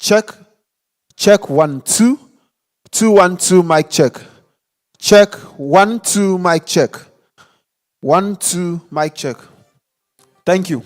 Check. Check 1 2. 2 1 2 mic check. Check 1 2 mic check. 1 2 mic check. Thank you.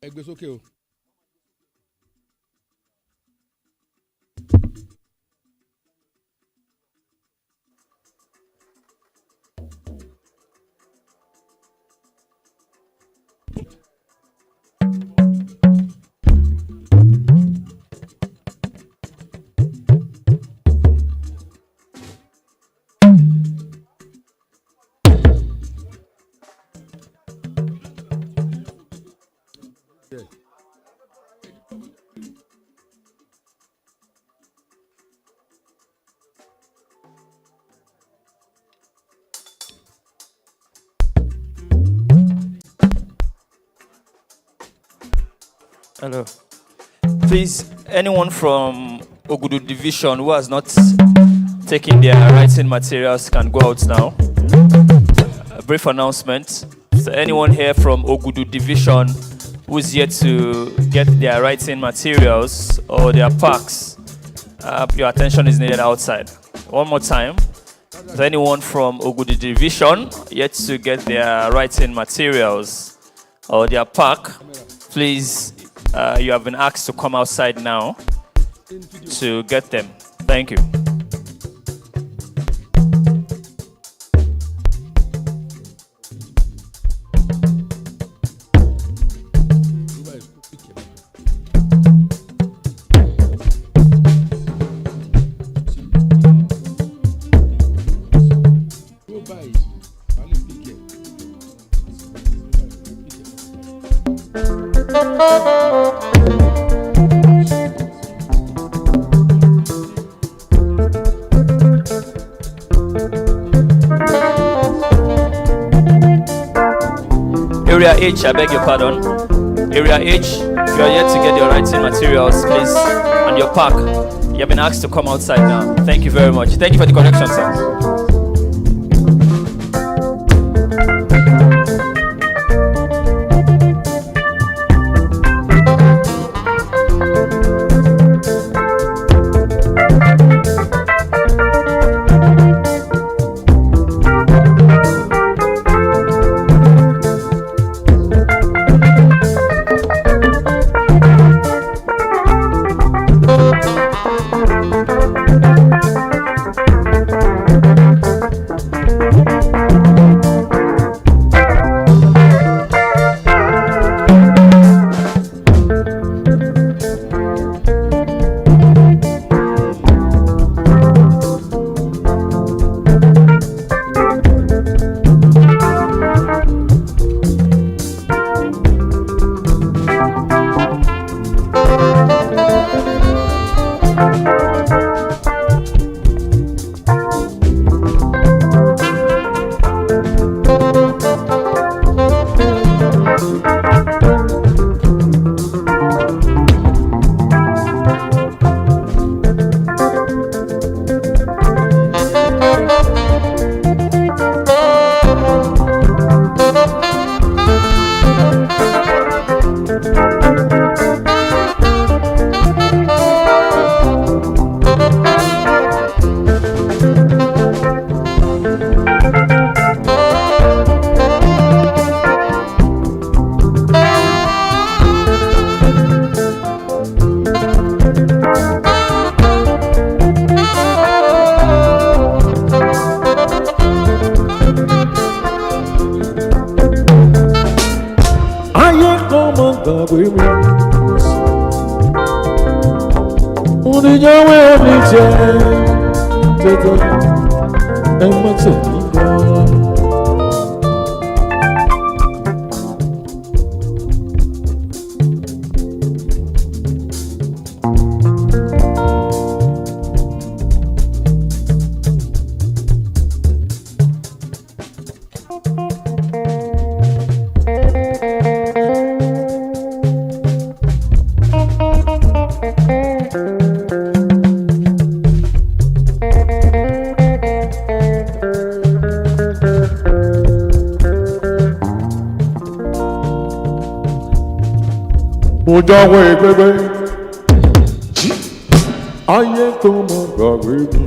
Ẹgbẹ́ sókè o. Hello. Please, anyone from Ogudu Division who has not taken their writing materials can go out now. A brief announcement. So anyone here from Ogudu Division who is yet to get their writing materials or their packs, your attention is needed outside. One more time. So anyone from Ogudu Division yet to get their writing materials or their pack, please, you have been asked to come outside now to get them. Thank you. Area H, I beg your pardon. Area H, if you are yet to get your writing materials, please, and your pack, you have been asked to come outside now. Thank you very much. Thank you for the correction, sir. gbàgbé mi. Oníyàwó oníjẹ tètè ẹ má tẹ̀lé lọ. Mo jáwé gbégbé ayé tó mọ gbàgbé mi.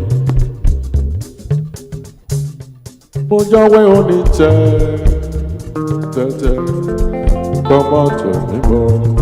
Mo jáwé oníjẹ tẹ́tẹ́ kọ́ má tẹ̀lé bọ́.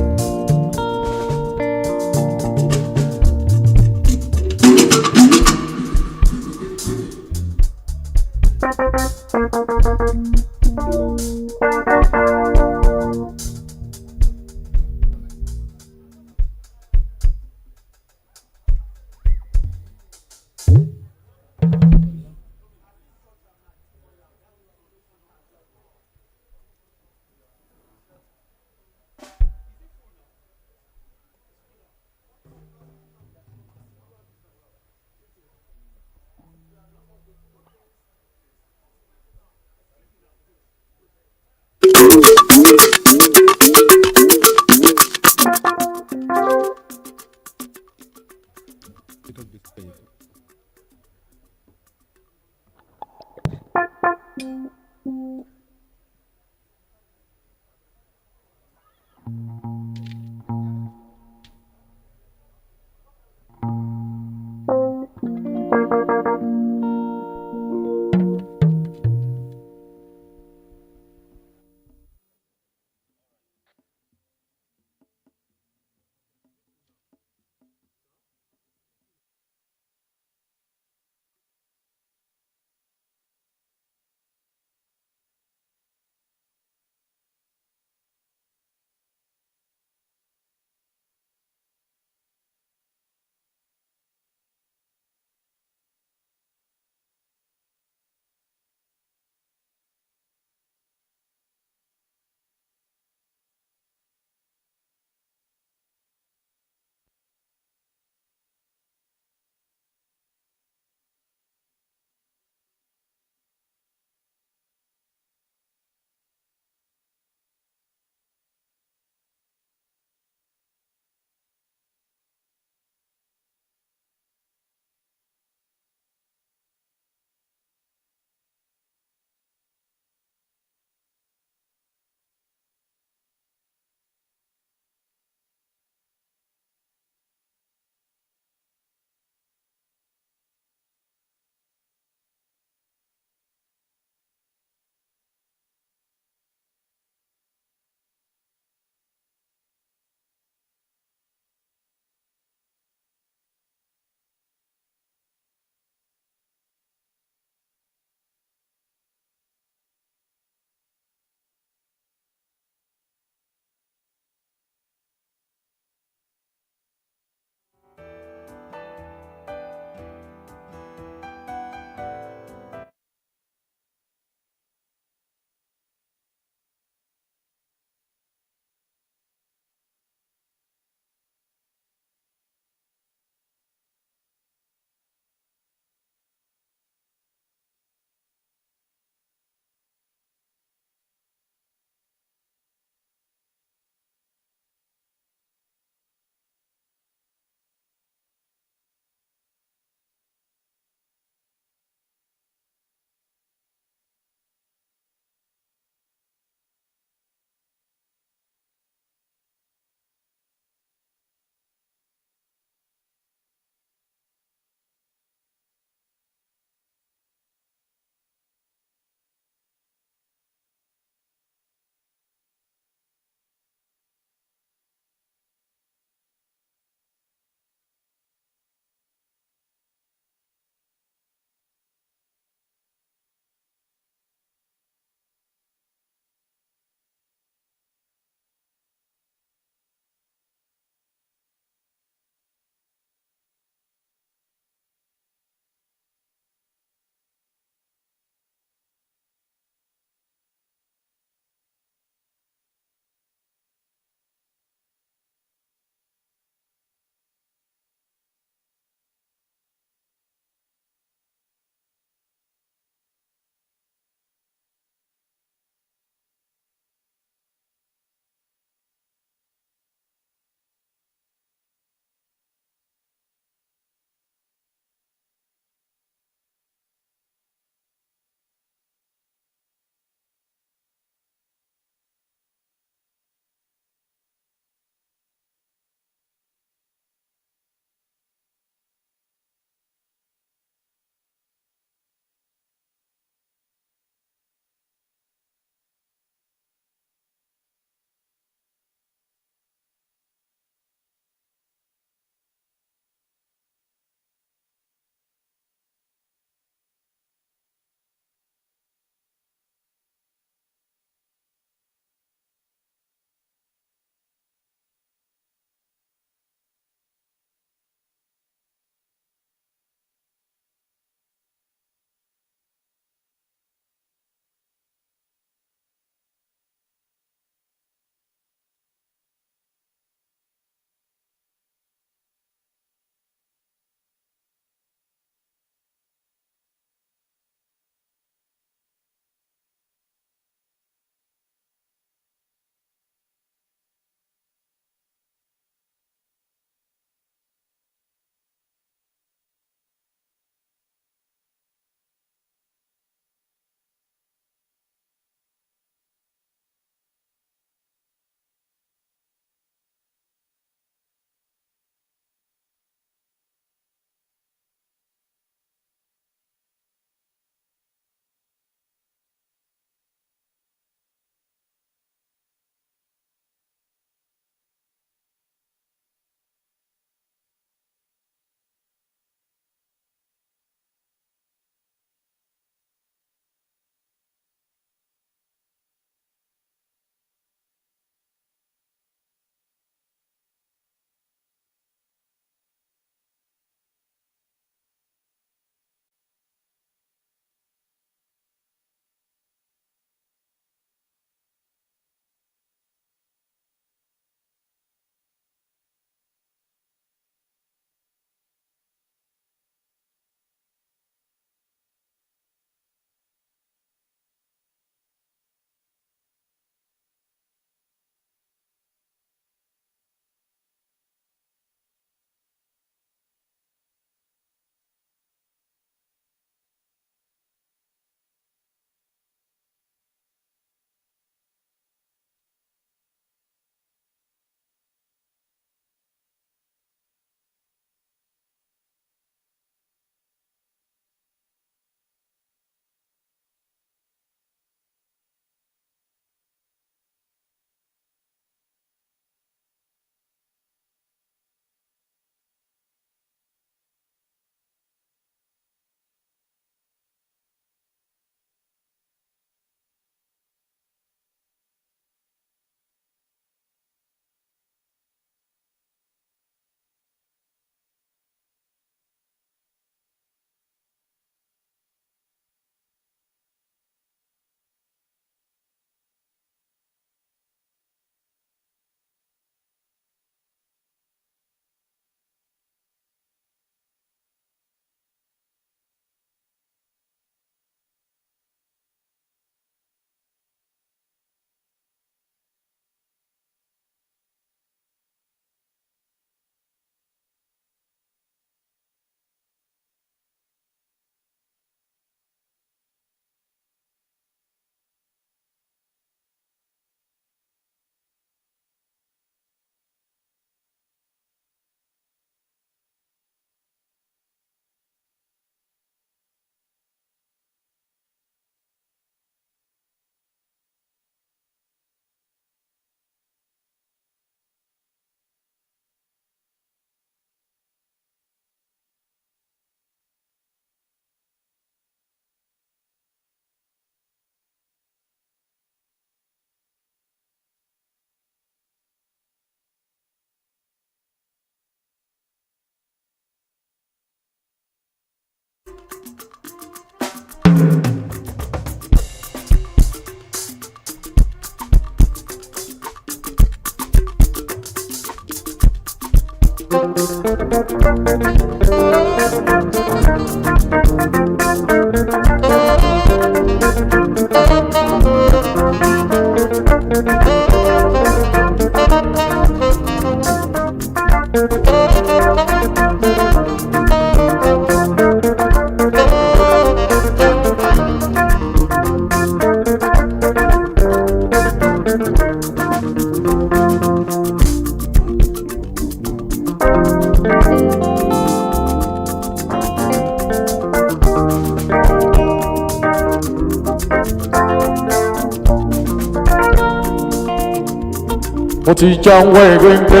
Mo ti jáwé gbégbé,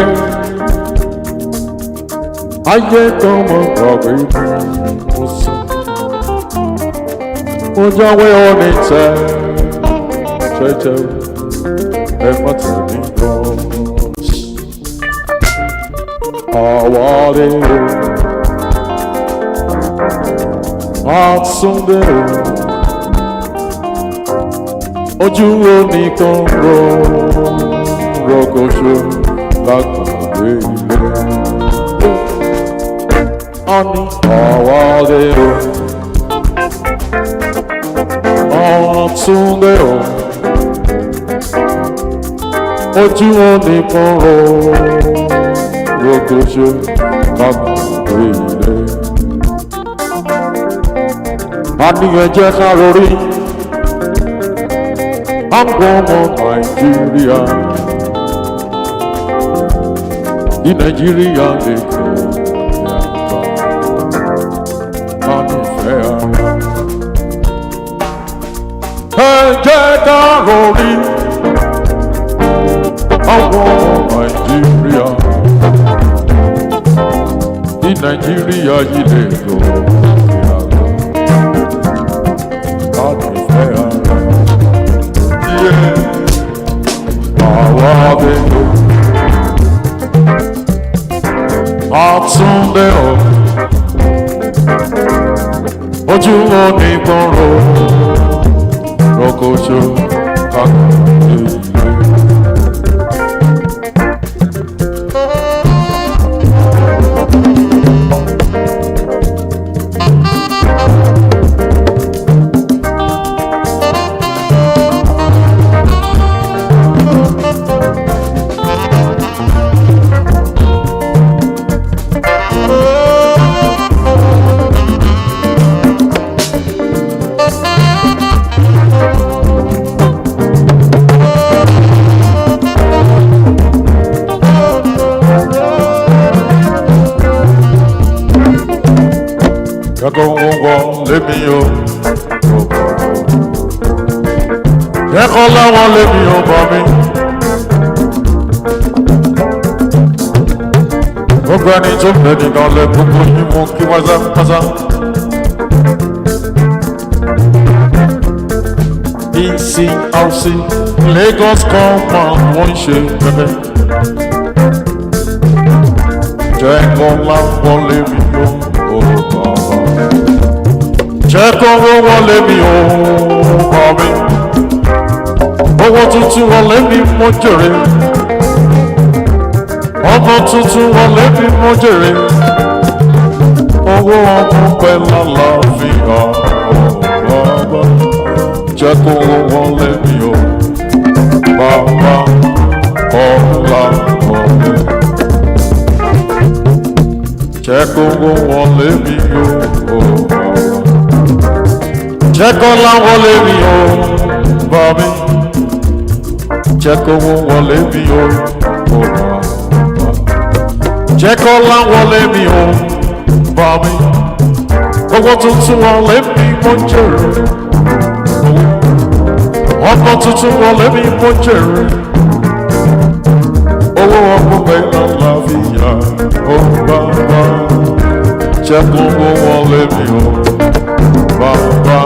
ayé kan mọ̀ gbàgbé bí mo sùn. Mo jáwé onítẹ̀, jẹ́jẹ́ ẹ má tẹ̀lé gan. Àwárí o, àtúndé o, ojú oníkan ro. Rokoṣo lágbàgbé ilé. A ní àwárí o, àtúndé o, ojú oníkan ro. Rokoṣo lágbàgbé ilé. A ní ẹ jẹ́ ká rorí àwọn ọmọ Nàìjíríà. Ní Nàìjíríà lè kọ́ ìyàgbá, a nífẹ̀ẹ́ ara. Ẹ jẹ́ ká rorí àwọn ọmọ Nàìjíríà. Ní Nàìjíríà yìí lè kọ́ ìyàgbá, a nífẹ̀ẹ́ ara. Àwa abẹ́lẹ̀ àtúndé o, ojú oníkan ro. Rokoṣo lágbàgbé ilé. Jagongongo lémi o, jẹ́kọ́ láwọn lémi o bọ̀ mi. Gbogbo ẹni tó fẹ́ nìkan lẹ gbogbo yín mú kí wọ́n sá pásá. Pcrc Lagos compound wọ́n ń ṣe pẹ́pẹ́. Jẹ́kọ́ láwọn lémi o. Jẹ́ kó wọlé mi ò bọ̀ mi, owó tuntun wọlé mi mo jèrè, ọmọ tuntun wọlé mi mo jèrè, owó ọmọ pẹ́ lálàáfíà bàbá. Jẹ́ kó wọlé mi ò bàbá ọ̀la ọ̀lẹ́. Jẹ́ kó wọlé mi ò bàbá. Jẹ́ kó láwọlé mi o, bá mi. Jẹ́ kó wọlé mi o, bá. Jẹ́ kó láwọlé mi o, bá mi. Owó tuntun wọlé mi mo jèrè. Ọmọ tuntun wọlé mi mo jèrè. Owó ọkọ pẹ̀lú àlàáfíà, ó bá bá. Jẹ́ kó wọlé mi o. Baba,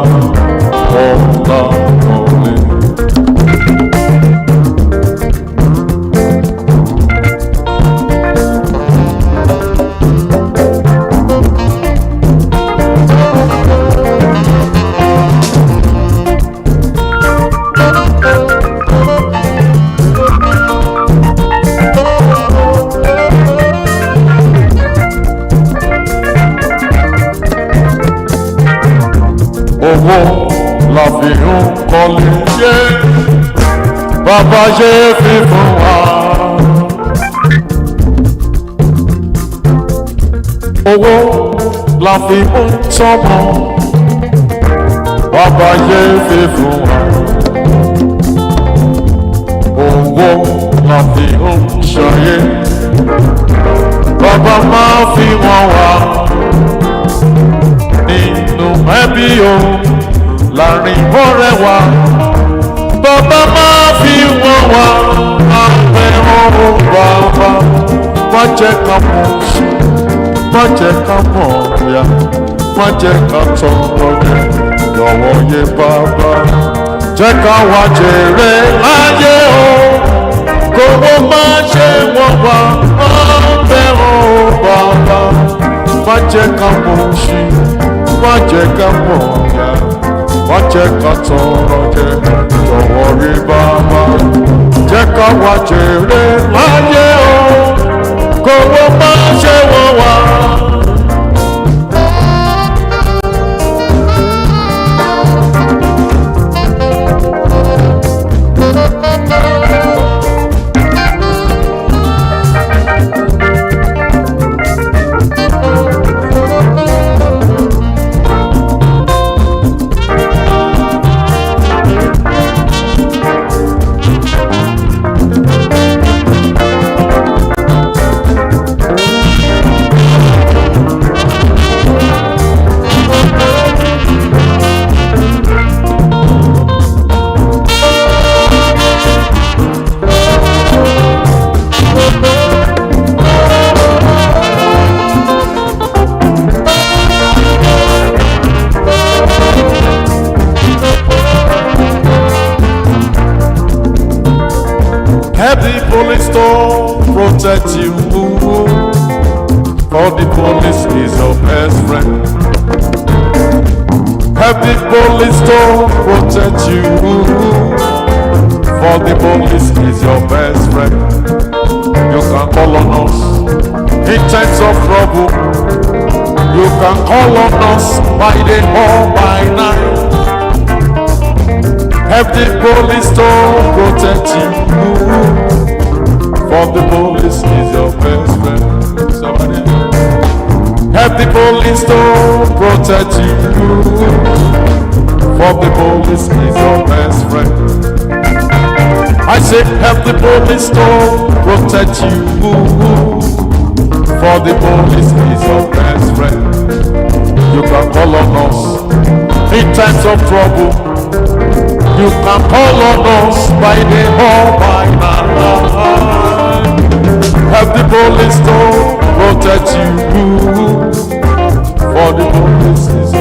ọ̀la ọ̀lẹ́. owó la fi ń kọ́lé yé bàbá yé fi fún wa. Owó la fi ń tọ́mọ bàbá yé fi fún wa. Owó la fi ń ṣayé bàbá máa fi wọ́n wá. Nínú ẹbí o láàrin ọ̀rẹ́ wa bàbá máa fi wọ́n wá. Àfẹ́ràn o bàbá má jẹ́ ká mọ̀ sí má jẹ́ ká mọ̀ ya má jẹ́ ká tọrọ jẹ lọ́wọ́ yé bàbá jẹ́ ká wá jèrè láyé o kówó má ṣe wọ́n wá. Àfẹ́ràn o bàbá má jẹ́ ká mọ̀ sí má jẹ́ ká mọ̀ ya má jẹ́ ká tọrọ jẹ lọ́wọ́ yé bàbá jẹ́ ká wá jèrè láyé o kówó má ṣe wọ́n wá. Help the police to protect you, for the police is your best friend. Help the police to protect you, for the police is your best friend. You can call on us in times of trouble. You can call on us by day or by night. Help the police to protect you, for the police is your best friend. Somebody help the police to protect you, for the police is your best friend. I say help the police to protect you, for the police is your best friend. You can call on us in times of trouble. You can call on us by day or by night. Help the police to protect you, for the police is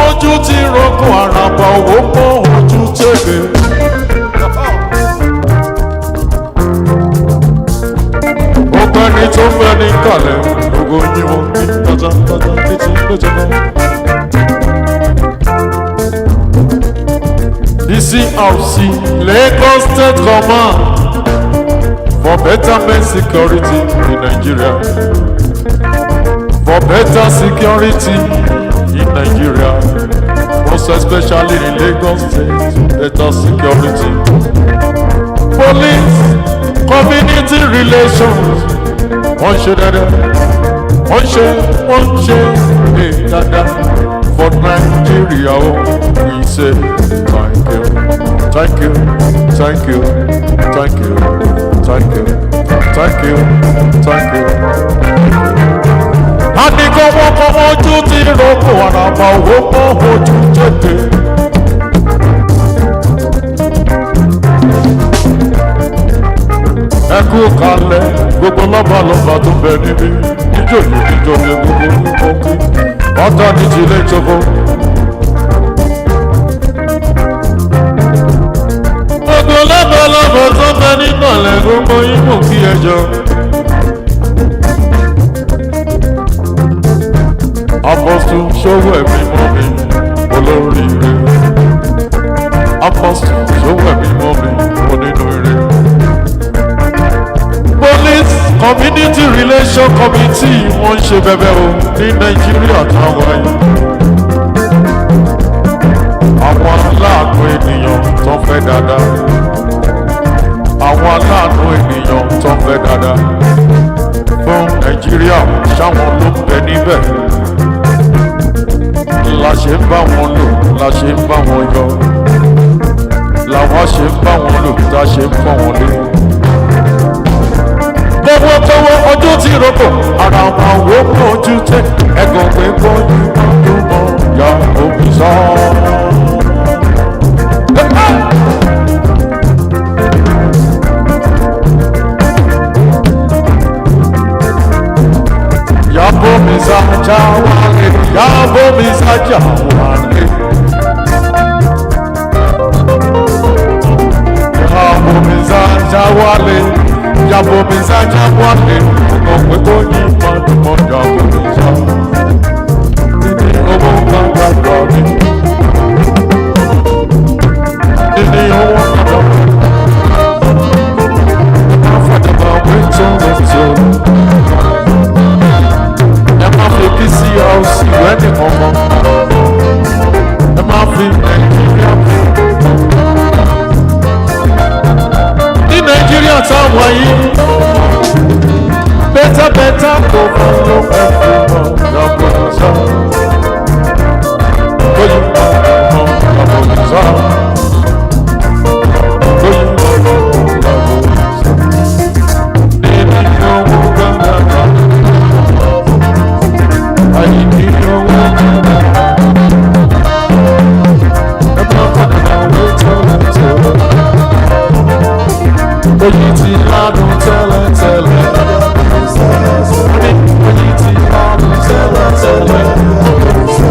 ojú ti rọ́kùn àràbà owó pọ̀ ojú tẹ̀lé. Ọ̀gbẹ́ni tó fẹ́ ní kàlẹ̀ ògo yín mo kí pátápátá títí lójó náà. Pcrc Lagos State Command for better men security in Nigeria. For better security in Nigeria, most especially in Lagos State, better security. Police, community relations, one shade dada. For Nigeria, we say thank you, thank you, thank you, thank you, thank you, thank you, thank you. Kọ́mọ ojú ti rògbò àràbà owó pọ̀ ojú tètè. Ẹ kú kú kalẹ̀ gbogbo lọ́balọ́ba tó bẹ níbí níjòyè níjòyè gbogbo nípò kí ọ̀tọ̀ ní tilé ìjọba. gbogbo lọ́balọ́ba tó bẹ nígbàlẹ̀ gbogbo yín mò kí ẹjọ́. Apostle ṣòwò ẹ̀mí mọ́ mi olóríire. Apostle ṣòwò ẹ̀mí mọ́ mi onínúure. Police Community Relation Committee wọ́n ń ṣe bẹ̀bẹ̀ o ní Nàìjíríà táwọn ayé. Àwọn aláàánú ènìyàn tó fẹ́ dáadáa. Àwọn aláàánú ènìyàn tó fẹ́ dáadáa. Fún Nàìjíríà ṣáwọn ló ń bẹ níbẹ̀. La ṣe ń bá wọn lò, la ṣe ń bá wọn yọ. Làwa ṣe ń bá wọn lò, tá ṣe ń pọ̀ wọn lé. Gbogbo tọwọ́ ọjọ́ tí rọ́pò, ara wọn wò pọ̀jù tẹ. Ẹ̀gàn pé pọ̀jù ọdún mọ́ ya òbí sọ. Yabo mi saja wale, yabo mi saja wale. Yabo mi saja wale, yabo mi saja wale. Ọ̀pẹ kò ní ìmọ̀ yabo mi sa. Ìdí owó kankan lọ mi. Ìdí owó kankan lọ mi. Afọ̀dàbà wí tó lọ tó. Pcrc wẹ́ẹ̀dì kankan ẹ máa fi Nàìjíríà ní Nàìjíríà táwọn yìí bẹ́tàbẹ́tà kò fún ló fẹ́ fún wọn yàgò nìṣá lóyún ọ̀hún yàgò nìṣá lóyún ọ̀hún yàgò nìṣá nínú owó gángan. I need your word. Oyiti ládùn tẹ́lẹ̀ tẹ́lẹ̀. Oyiti ládùn tẹ́lẹ̀ tẹ́lẹ̀.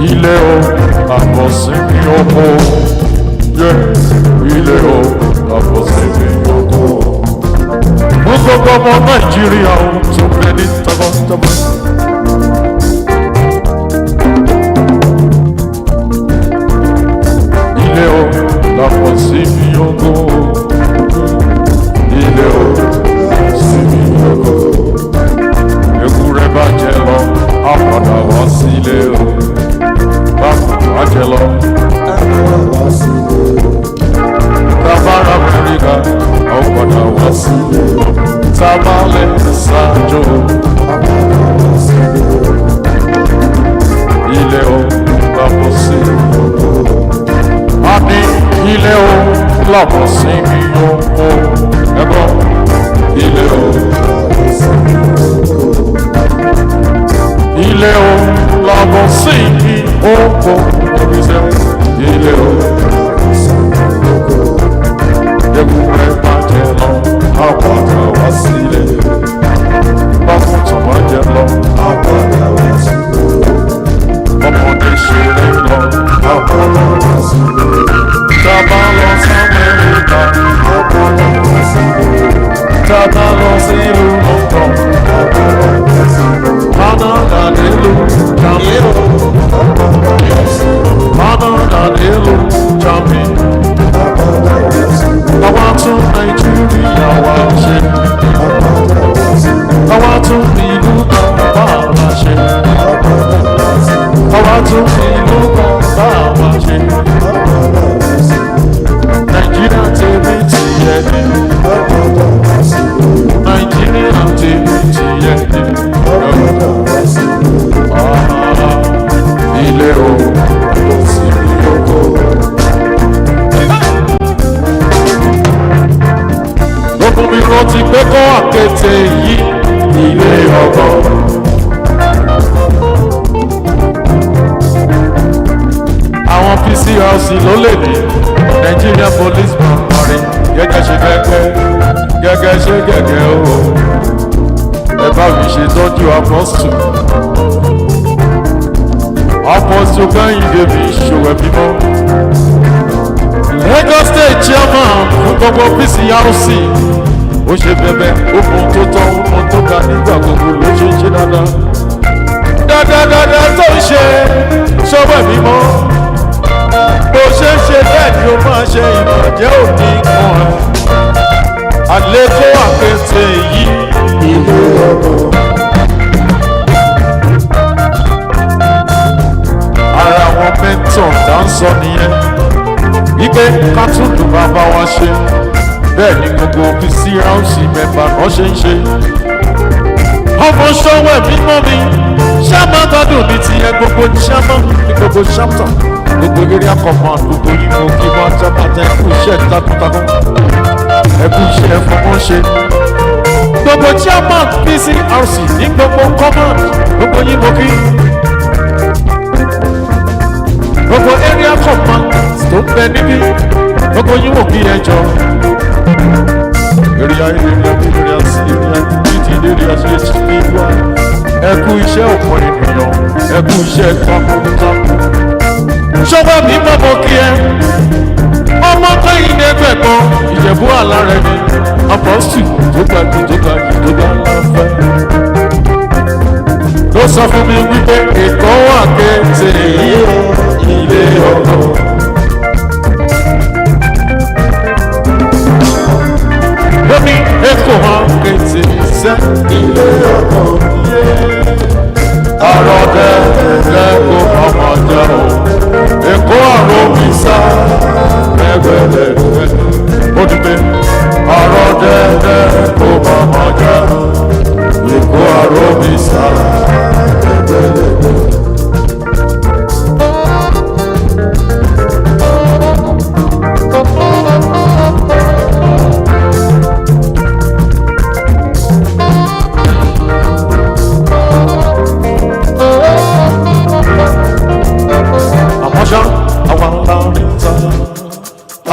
Ilé o, àbọ̀sími oko. Ilé o, àbọ̀sími oko. Fún gbogbo ọmọ Nàìjíríà o, tó bẹ ní tọmọtọmọ. Ilé o, àbọ̀sími oko. Ilé o, àbọ̀sími oko. Ewúrẹ́ bá jẹ lọ, á padà wá sílé o. Angelo Tabara America Ọ̀pọ̀dà wá sílé Tabalẹ̀ Sájò Ilé o lábọ̀ sí a ní ilé o lábọ̀ sí mi oko ẹ̀gbọ́n ilé o ilé o lábọ̀ sí mi oko oríṣẹ́ ilé o ewúrẹ́ bàjẹ́ lọ àpàdà wá sílé bákùtù bàjẹ́ lọ àpàdà wá sílé ọmọdé ṣeré lọ àpàdà wá sílé tábà lọ sí Amẹ́ríkà àpàdà wá sílé tábà lọ sí ìlú London àpàdà wá sílé Canada nílùú Canada. ọgbọ̀n. Àwọn PCRC ló lè ní Nigerian Police Boundary gẹ́gẹ́ ṣe gẹ́gẹ́ ṣe gẹ́gẹ́ o. Ẹ bá mi ṣe tọ́jú Apostle. Apostle Kẹ́hìndé mi ṣòwò bímọ. Lagos State Chairman fún gbogbo PCRC. Ó ṣe bẹ̀bẹ̀, ó mọ tó tọ́, ó mọ tó ga nígbà gbogbo ló ṣe ń ṣe dáadáa. Dáadáa tó ń ṣe ṣọ́bẹ̀ mímọ́. Bó ṣe ń ṣe bẹ́ẹ̀ ni ó máa ṣe ìbàjẹ́ òní kan ẹ̀. Àlékò àkété yìí ilé ọkọ̀. Ara àwọn mẹ́tọ̀ tá ń sọ nìyẹn. Wípé ká tún lù bàbá wa ṣe. Bẹ́ẹ̀ ni gbogbo PCRC mẹ́fà náà ṣe ń ṣe. Ọmọ ṣọwọ́ ẹ̀mí mọ́ mi. Ṣáàmà gbádùn ní tiẹ̀ gbogbo ṣáàmà ní gbogbo ṣáàmà. Gbogbo area command gbogbo yìí mo kí wọ́n jábàtà ẹkú iṣẹ́ takuntakun. Ẹkú iṣẹ́ fọmọ́ ṣe. Gbogbo chairman PCRC ní gbogbo command gbogbo yìí mo kí. Gbogbo area command tó ń bẹ níbí gbogbo yìí mo kí ẹjọ́. Area C, area BT, area CHP1. Ẹkú iṣẹ́ ọ̀pọ̀ ènìyàn, ẹkú iṣẹ́ takuntakun. Ṣọ́bà mi mọ́mọ́ kí ẹ, ọmọ Kẹ́hìndé gbẹ̀gbọ́n, Ìjẹ̀bú àlá rẹ̀ ni, Apostle tó gbàgbé tó gbàgbé tó gbà láfẹ́. Ló sọ fún mi wípé Èkó wà kété ilé ọkọ̀. Lómi Èkó wà kété sẹ́ ilé ọkọ̀. Àrọ̀ dẹ́gbẹ́ kó ọmọ jẹ́ o. Èkó àrò mi sá ẹgbẹ̀lẹ̀gbẹ̀. Ó ti pé àrọ̀ dẹ́gbẹ́ kó ọmọ jẹ́ o. Èkó àrò mi sá ẹgbẹ̀lẹ̀gbẹ̀.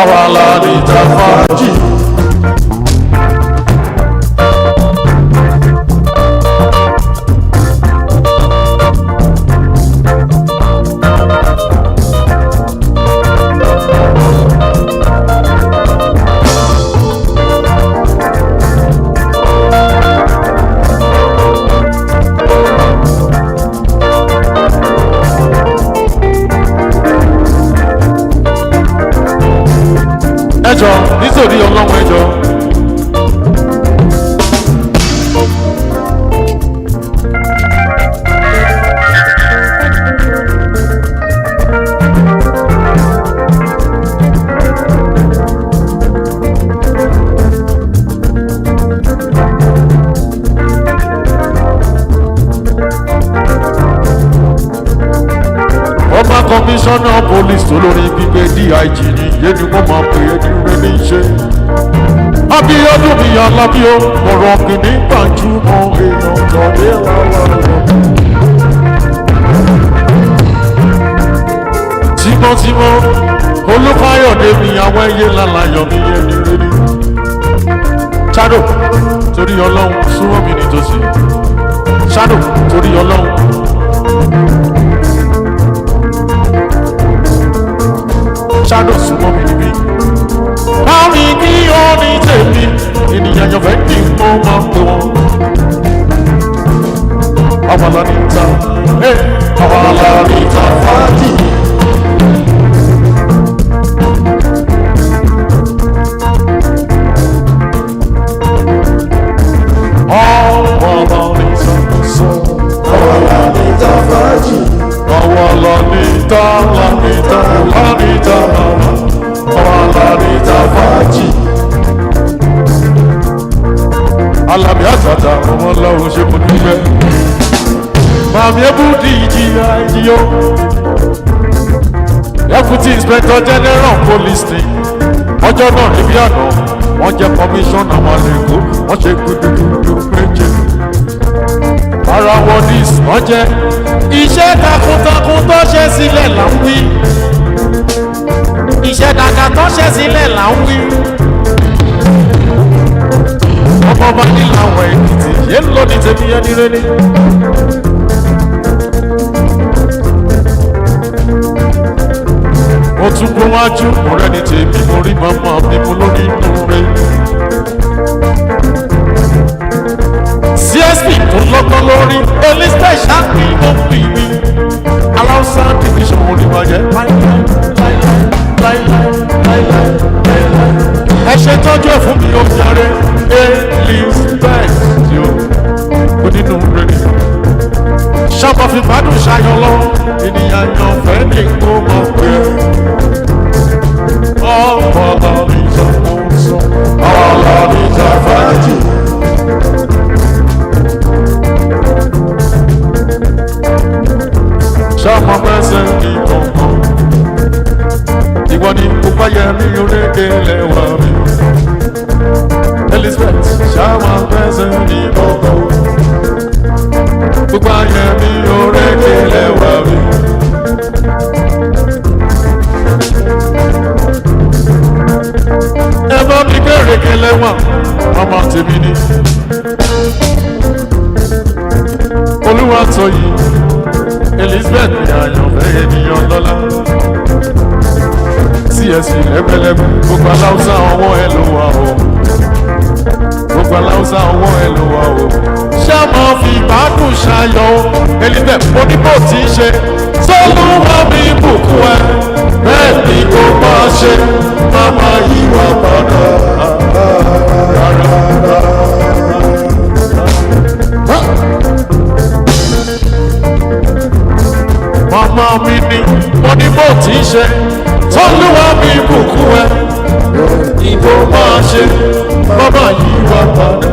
Awalanita Faji. Ẹjọ́ nítorí ọlọ́run ẹjọ́. Ọba kọmíṣánná police tó lórí gbígbé DIG ni yé ni wọ́n máa pè é ní rẹ́ni ṣe. Abíọ́dún mi alábí o, ọ̀rọ̀ kìíní gbàjúmọ̀ èèyàn tọ̀dé lára rẹ̀. Tímọ́tímọ́ Olúkáyọ̀dé mi àwọn ẹyẹ lálàyọ̀ mi yé ni rẹ́ni. Shadow torí ọlọ́run súnmọ́ mi nítòsí. Shadow torí ọlọ́run. Shadow súnmọ́ mi níbí. Bámi kí ó ní tèmi, ènìyàn yọ̀fẹ́ ní mo máa ń pè wọ́n. Àwàlá níta, àwàlá níta fàájì. Àwàlá níta sọ, àwàlá níta fàájì. Àwàlá níta, lánìta, lánìta, àwàlá níta fàájì. Alábí àtàtà ọmọ lọ́wọ́ ṣe kò dúpẹ́. Màmí ẹbú di ìjìyà ìjìyà. Deputy Inspector General Police ni. Ọjọ́ náà níbi àná, wọ́n jẹ́ Commissioner àwọn àlẹ́kọ̀ọ́, wọ́n ṣe gudugudu méje. wọn ní ìsúná jẹ́ iṣẹ́ takuntakun tó ṣe sílẹ̀ là ń wí iṣẹ́ dáadáa tó ṣe sílẹ̀ là ń wí ọmọ bá nílò àwọn èkìtì yé ló ní tèmi ẹni rẹ́ni. mo tún gbọ́ wájú ọ̀rẹ́ ní tèmi mo rí màmá mi mo lórí inú rẹ̀. csp tó lọ́kọ́ lórí elizabeth ṣáàpì ló pè mí aláùsá division onímọ̀jẹ́ láíláí. ẹ ṣe tọ́jú ẹ̀ fún mi ó jàre elizabeth yóò onínú rẹ̀ ni. ṣàpọ̀ fi gbádùn ṣayọ lọ ènìyàn yan fẹ́ ní kó mọ̀ pé ọ̀pọ̀ ọ̀làlì ìṣàkóso ọ̀làlì ìṣàfàjì. ṣàpọ̀ pẹ́sẹ̀ ní kọ̀ọ̀kan ìwọ ni kò bá yẹ mí orékè lẹ́wà mi elizabeth ṣàpọ̀ pẹ́sẹ̀ ní kọ̀ọ̀kan gbogbo ayé mi orékè lẹ́wà mi. ẹ bá mi kérékè lẹ́wà ọmọ tèmi ni olúwa tó yìí elizabeth ní àyànfẹ́ ènìyàn lọ́la csc lẹ́gbẹ̀lẹ́gbẹ̀ gbogbo aláwùsá ọwọ́ ẹ ló wà o gbogbo aláwùsá ọwọ́ ẹ ló wà o ṣàmọ́ fi ìbádùn ṣayọ̀ elizabeth oníbò tí í ṣe sọ́lúwà mi bùkún ẹ bẹ́ẹ̀ ni kò máa ṣe máma yíwà padà. màmá mi ni oníbò tí í ṣe sọ́lúwà mi bùkún ẹ ni kò máa ṣe máma yíwà padà.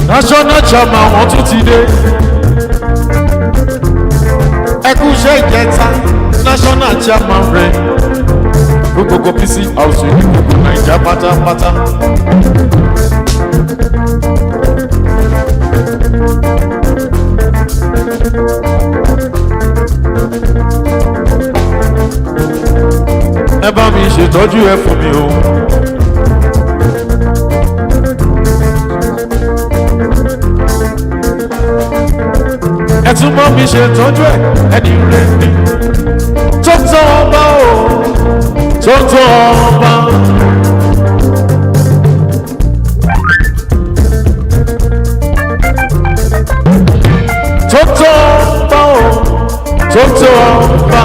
national chairman wọn tún ti dé ẹkúṣẹ́ ìjẹta national chairman rẹ gbogbo pc house ní gbogbo naija pátápátá. ẹ bá mi ṣètọ́jú ẹ fún mi o. ẹ tún mọ́ mi ṣe tọ́jú ẹ̀ ẹni rẹ̀ ni tó tó ọba o tó tó ọba. tó tó ọba o tó tó ọba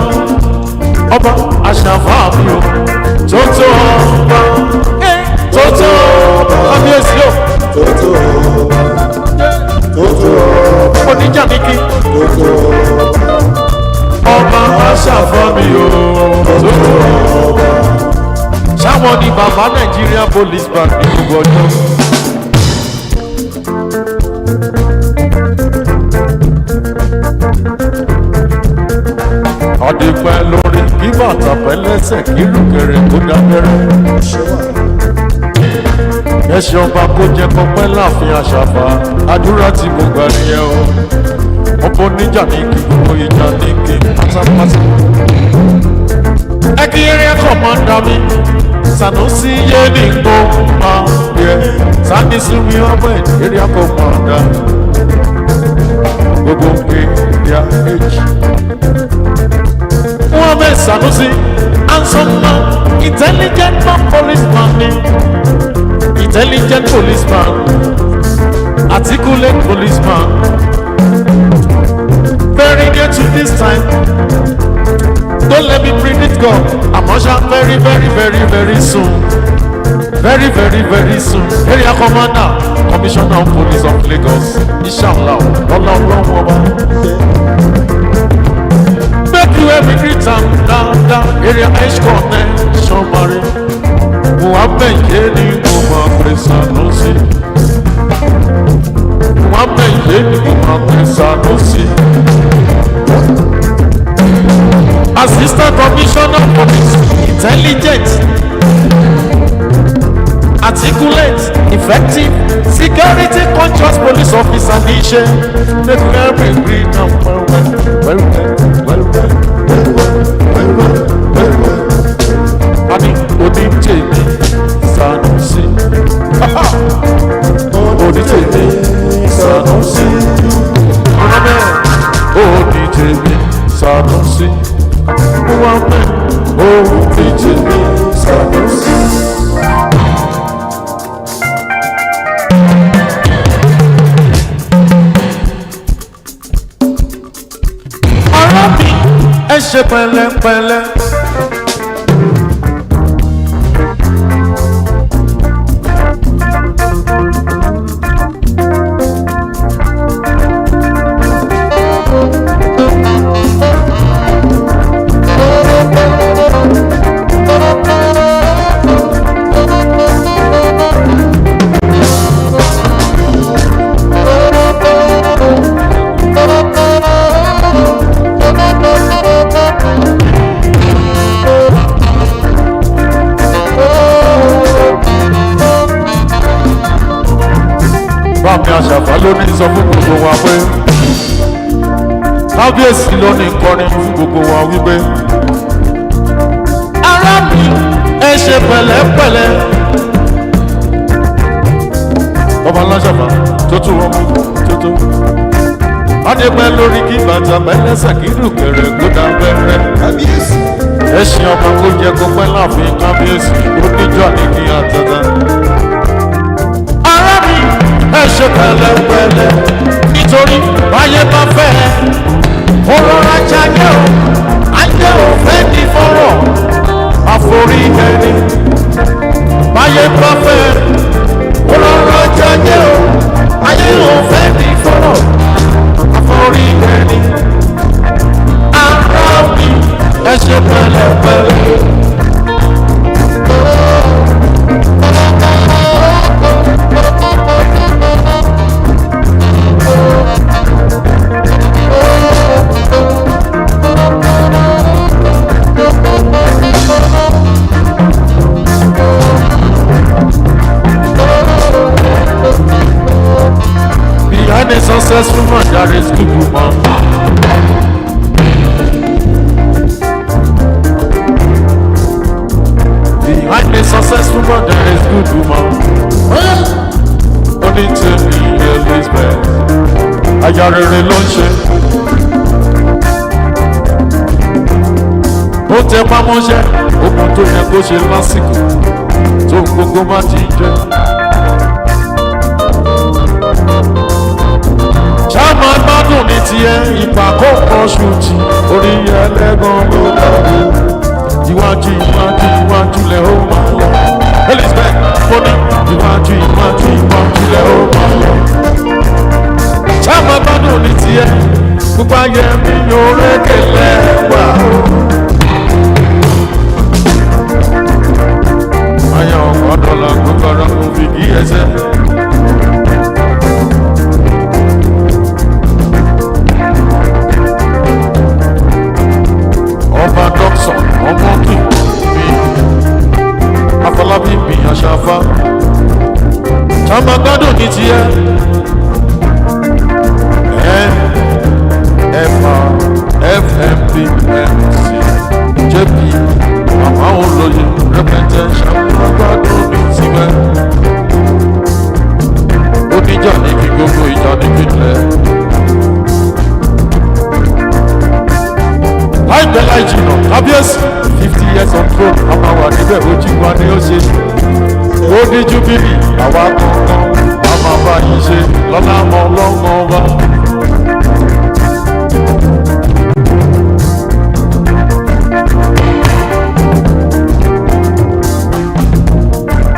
ọba àṣàfà mi o tó tó ọba tó tó ọba kábíyèsí o tó tó ọba. oníjà ní kí ọba aṣàfọ́mi o ṣáwọn ni bàbá nàìjíríà police bank ní gbogbo ọjọ́. ọ̀dìpẹ́ lórí kí bàtà pẹ́lẹ́sẹ̀ kí lùkẹ̀rẹ̀ kó dábẹ́rẹ́. ẹ̀ṣẹ̀ ọba kó jẹ́ kọ́pẹ́ láàfin àṣàfà àdúrà tí mo gbà nìyẹn o ọ̀pọ̀ níjà ní kí gbogbo ìjà ní kí pátápátá. ẹ kí eré ẹ̀kọ́ máa ń dá mi Sanusi yé ní gbó máa yẹ Sani Sumi ọmọ eré ẹ̀kọ́ máa ń dá gbogbo èrìà èjì. Muhammed Sanusi handsome man intelligent man policeman ni. Intelligent policeman, articulate policeman, very near to this time. Don't let me predict God. I'm very, very, very, very soon. Very, very, very soon. Area Commander, Commissioner of Police of Lagos. Inshallah. Allah. Make you every greet and down. Area H Connection, Mary. Muhammed Yeni Muhammed Sanusi. Muhammed Yeni Muhammed Sanusi. Assistant Commissioner of Police Intelligence. articulate, effective, security conscious police officer ní iṣẹ́. Make every green and well. Ani onítèmi Sanusi. Onítèmi Sanusi. Onítèmi Sanusi. Onítèmi Sanusi. Ọ̀rọ̀ mi ẹ ṣe pẹ̀lẹ́pẹ̀lẹ́. Bámi Àṣàfà ló ní sọ fún gbogbo wa pé kábíyèsí ló ní kọrin fún gbogbo wa wípé ará mi ẹ ṣe pẹ̀lẹ́pẹ̀lẹ́. Ọba Aláṣàfà tó tún wọn mú tó tó. Adébẹ́ lórí kí bàtà mẹ́lẹ́sẹ̀ kí dùkẹ̀rẹ̀ kó dá bẹ́rẹ́. Kábíyèsí. Ẹṣin ọba kó jẹ kó pẹ́ láàfin kábíyèsí oníjọ́ ní kí àtẹ̀tẹ̀. Ará mi ẹ ṣe pẹ̀lẹ́pẹ̀lẹ́ nítorí báyé bá fẹ́ ó rọra jáde o ayé ò fẹ́ ní fọ́rọ̀ àforí ẹni. Báyé bá fẹ́ ó rọra jáde o ayé ò fẹ́ ní fọ́rọ̀ àforí ẹni. Ará mi ẹ ṣe pẹ̀lẹ́pẹ̀lẹ́. Behind a successful man, there is good woman. Behind a successful man, there is good woman. Only tell me Elizabeth, aya rere ló ń ṣe. Ó tẹ pámọ́ṣẹ́, ogun tó yẹ kó ṣe lásìkò, tó gbogbo má ti jẹ. Ṣáàmà gbádùn ní tiẹ̀, ìpà kó kan ṣùtì, orí ẹlẹ́gàn ló dàrú. Iwájú iwájú iwájú lẹ ó máa lọ. Elizabeth mo ní iwájú iwájú iwájú lẹ ó máa lọ. Ṣáàmà gbádùn ní tiẹ̀, gbogbo ayé mi yóò rékè lẹ́wà. Ayọ̀ ọ̀dọ́ la gbogbo ara kò fi kí ẹsẹ̀. Ọba Dọ́kṣọ̀n ọmọ kì mí Afọlábí mi Àṣàfà Ṣáàmà gbádùn ní tiẹ̀ FMP MC JP Màmá Olóyè rẹpẹtẹ Ṣáàmà gbádùn ní tiẹ̀ oníjà ní kí gbogbo ìjà ní kílẹ̀. Láìpẹ́ láì jìnnà kábíyèsí 50 years on throne a máa wà níbẹ̀ ojú wa ni ó ṣe. Ó ní júbílì àwa kankan a máa bá yín ṣe lọ́lá mọ́ ọlọ́gbọ́n wa.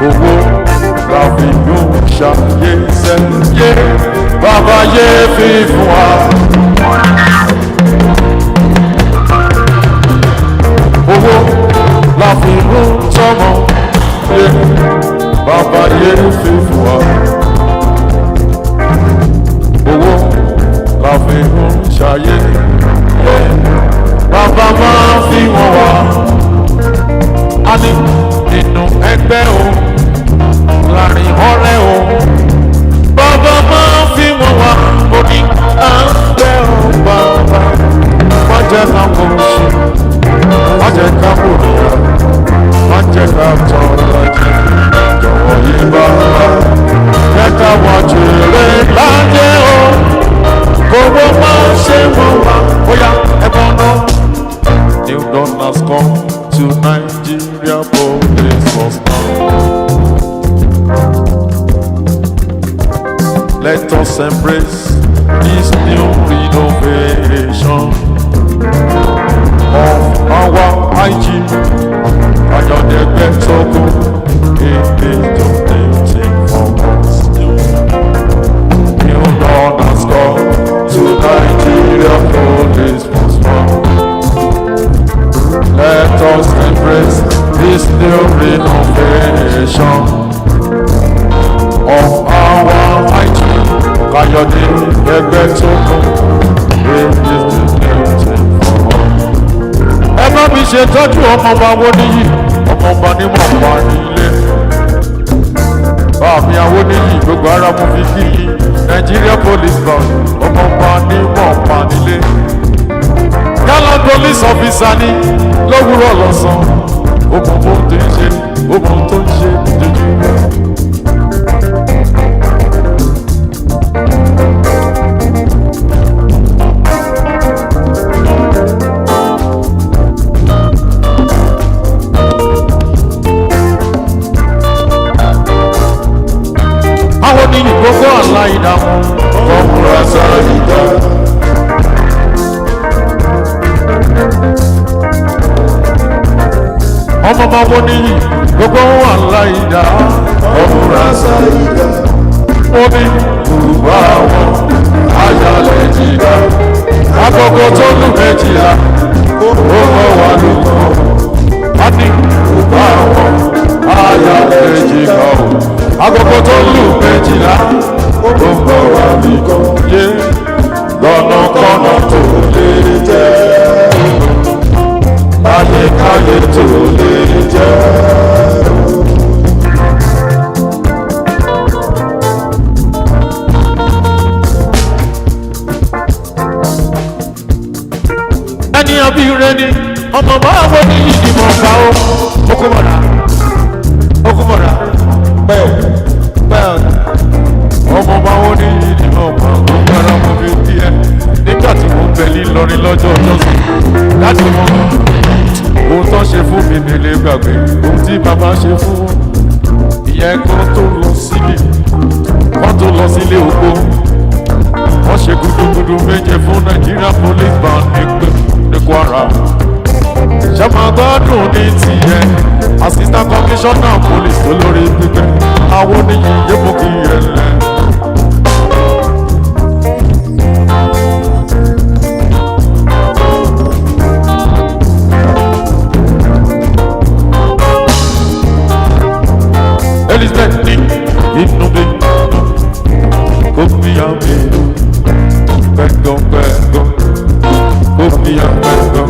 Owó la fi yún ṣàyè sẹ́yẹ bàbá yé fi fún wa. Owó la fi mú sọ́mọ yé bàbá yé fi fún wa. Owó la fi mú ṣayé yé bàbá máa fi wọ́n wá. A ní nínú ẹgbẹ́ o us embrace this new renovation of our hygiene. Ayọ̀dẹ̀gbẹ́ Togo, èdè donating for us. New dawn has come to Nigeria Police Force. Let us embrace this new renovation of our hygiene. Ayọ̀dẹ̀gbẹ́ Togo, èdè donating for us. Ẹ bá mi ṣe tọ́jú ọmọọba Awóníyì, ọmọọba ní mọ̀ọ́pá nílé. Báàmì Awóníyì gbogbo ara mo fi kí yín. Nigeria Police Force, ọmọọba ní mọ̀ọ́pá nílé. Gallant police officer ní lówùúrọ̀ lọ́sàn-án. Ó mọ bó tó ń ṣe, ó mọ tó ń ṣe dojú. Awóníyì gbogbo àlá ìdààmú ọkùnrin àṣà ìdá. Ọmọ Awóníyì gbogbo àlá ìdá ọkùnrin àṣà ìdá. Wọ́n ní bùbá wọn ayálẹ̀ jìdá. Agogo tó lù méjìlá ó bọ̀ wá lóko. Wọ́n ní bùbá wọn ayálẹ̀ jìdá o. Agogo tó lù méjìlá ó bọ̀ wá lóko. Lọ́nàkọ́nà tó lè jẹ́, ayékáyé tó lè jẹ́. Ẹni abíire ni ọmọ máa wọ ní ìdìbò ọ̀gá o. Okumọ̀ra bẹ́ẹ̀ ọmọ máa wọ ní ìdìbò ọ̀gá gbogbo ara mo fi díẹ̀ nígbà tí mo bẹ̀lí lọrin lọ́jọ́ ọjọ́sìn láti mọ ohun tó ṣe fún mi nílé gbàgbé ohun tí bàbá ṣe fún ìyẹn kan tó lọ sílé ògbó. Wọ́n ṣe gudugudu méje fún Nigeria Police Band ní Kwara. Ṣàmàgbádùn ní tiẹ̀ Assistant Commissioner Police olórí pípẹ́ Awóníyì yẹ́pọ̀ kí ẹ lẹ́. Elizabeth ní inú mi kò fi àmì gbẹ̀ngàn kò fi àmì gbẹ̀ngàn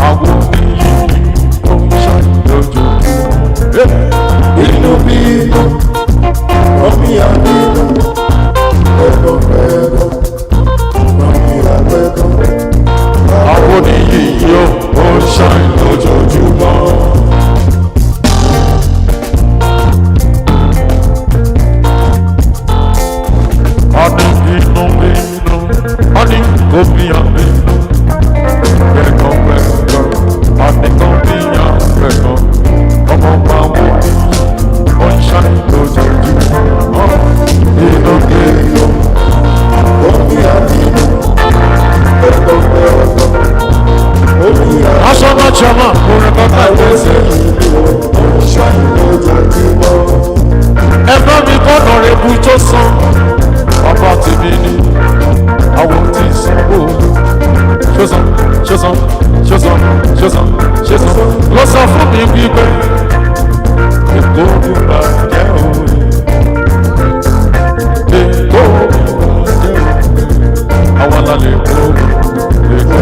Awóníyì ó ń ṣàyẹ̀wò. Inú mi kò fi àmì gbẹ̀ngàn kò fi àmì gbẹ̀ngàn Awóníyì ó ń ṣàyẹ̀wò lójoojúmọ́. Ẹ̀fọ́ mi kọ́nà rẹ̀ bu tó san, ọba tèmi ni àwọn tí ń sanwó. Ṣọ́sàn ló sọ fún mi wípé èkó bá jẹ́ òwe. Èkó bá jẹ́ òwe. Àwọn alálẹ̀ èkó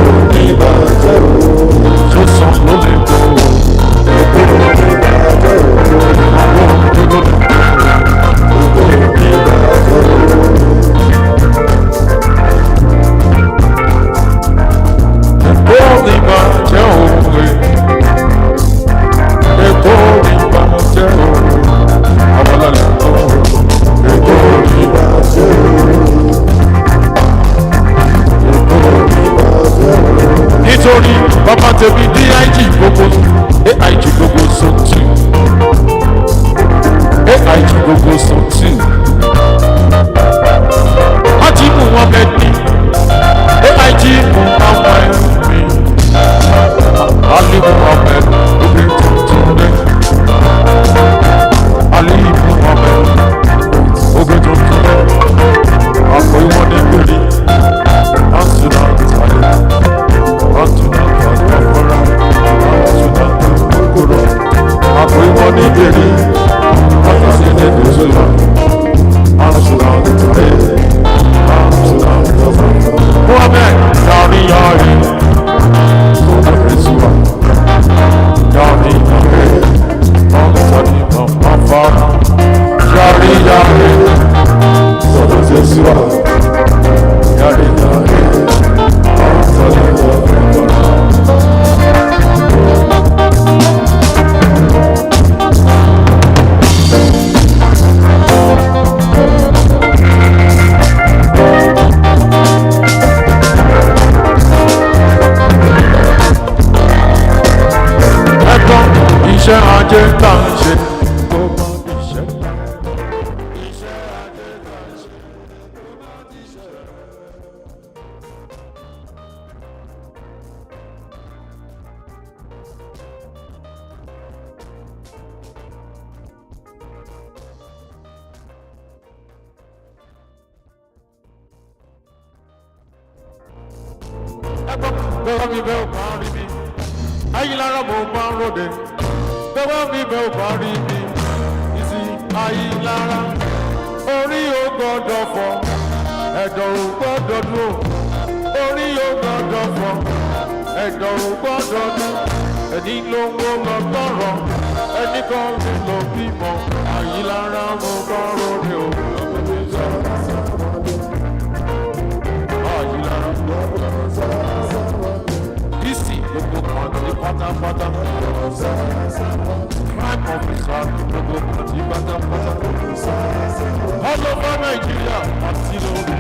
bá jẹ́ òwe. Ṣọ́sàn ló lè kó èkó bá jẹ́ òwe. Nítorí bàbá tèmi ní AIG gbogbo sọ̀tún AIG gbogbo sọ̀tún Iṣẹ́ ajé tá ń ṣe tó bá iṣẹ́ iṣẹ́ ajé tá ń ṣe tó bá iṣẹ́. Ẹgbọ́n bẹ́ẹ̀ mi bẹ́ẹ̀ ò bá rí mi, ayélujára mo máa ń ròde. Bẹ́wọ́ mi bẹ́ ò bá rí mi, ìsì ayélujára. Orí ò gbọ́dọ̀ fọ́, ẹ̀dọ̀ ò gbọ́dọ̀ dùn. Orí ò gbọ́dọ̀ fọ́, ẹ̀dọ̀ ò gbọ́dọ̀ dùn. Ẹni ló ń wó lọ tọrọ, ẹni kan mi lọ bímọ. Ayélujára mo bá ròde o. Ayélujára. Ìsì gbogbo kan ní pátápátá. Prime officer gbogbo kan ní pátápátá. All over Nigeria àti lórí.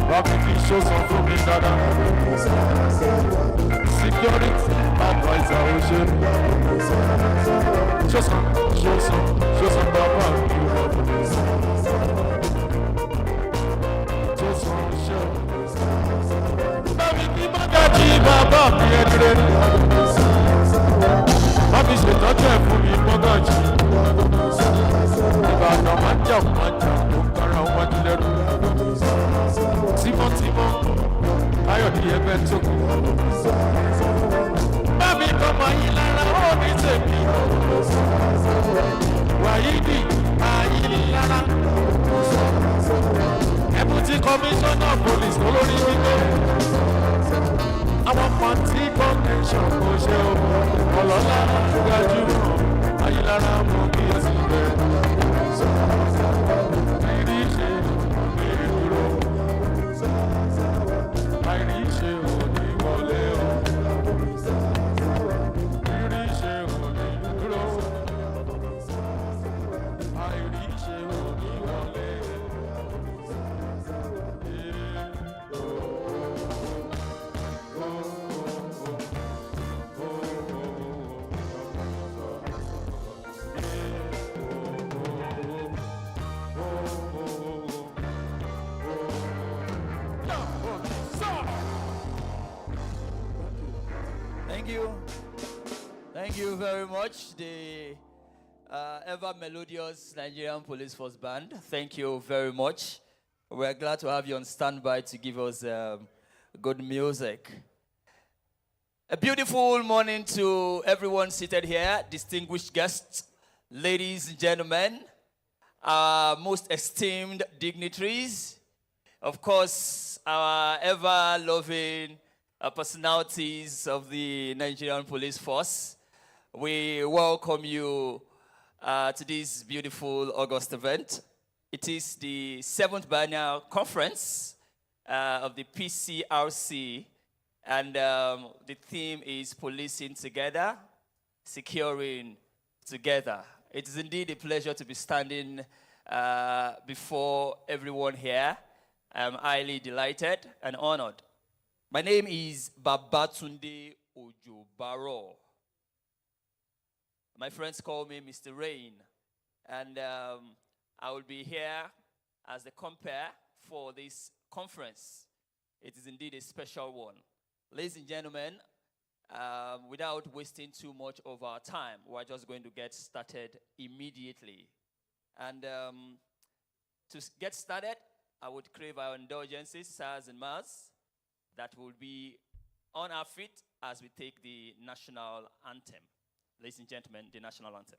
Bábí kì í ṣòsàn fún mi dáadáa. Security adviser ó ṣe. Ṣòsàn bàbá mi. Ṣòsàn ṣe. Bábí kí Mágàjí bàbá mi ẹni rẹ̀. Bábí ṣètọ́jú ẹ̀ fún mi Mágàjí. Ìbàdàn máa ń jà ó kára ó wájú lẹ́rù. Tímọ́tímọ́ Káyọ̀dé ẹgbẹ́ tó kù. Bábí kọ́mọ yín lára ó ní tèmi. Wàyídì Ayílára. Deputy Commissioner Police olórí wípé. Àwọn pàǹtí convention kò ṣe o. Ọlọ́lá gbajúmọ̀ Ayílára mú kí o sì bẹ̀rẹ̀. Àìrí ṣe òní dúró. Àìrí ṣe òní wọlé o. Àìrí ṣe òní dúró. Àìrí ṣe òní wọlé o. Thank you very much, the ever melodious Nigerian Police Force Band. Thank you very much. We're glad to have you on standby to give us good music. A beautiful morning to everyone seated here, distinguished guests, ladies and gentlemen, our most esteemed dignitaries, of course, our ever-loving personalities of the Nigerian Police Force. We welcome you to this beautiful August event. It is the 7th Biennial Conference of the Pcrc, and the theme is Policing Together, Securing Together. It is indeed a pleasure to be standing before everyone here. I am highly delighted and honored. My name is Babatunde Ojobaro. My friends call me Mr. Rain, and I will be here as the compere for this conference. It is indeed a special one. Ladies and gentlemen, without wasting too much of our time, we're just going to get started immediately. And to get started, I would crave our indulgences, sirs and mars, that will be on our feet as we take the national anthem. Ladies and gentlemen, the national anthem.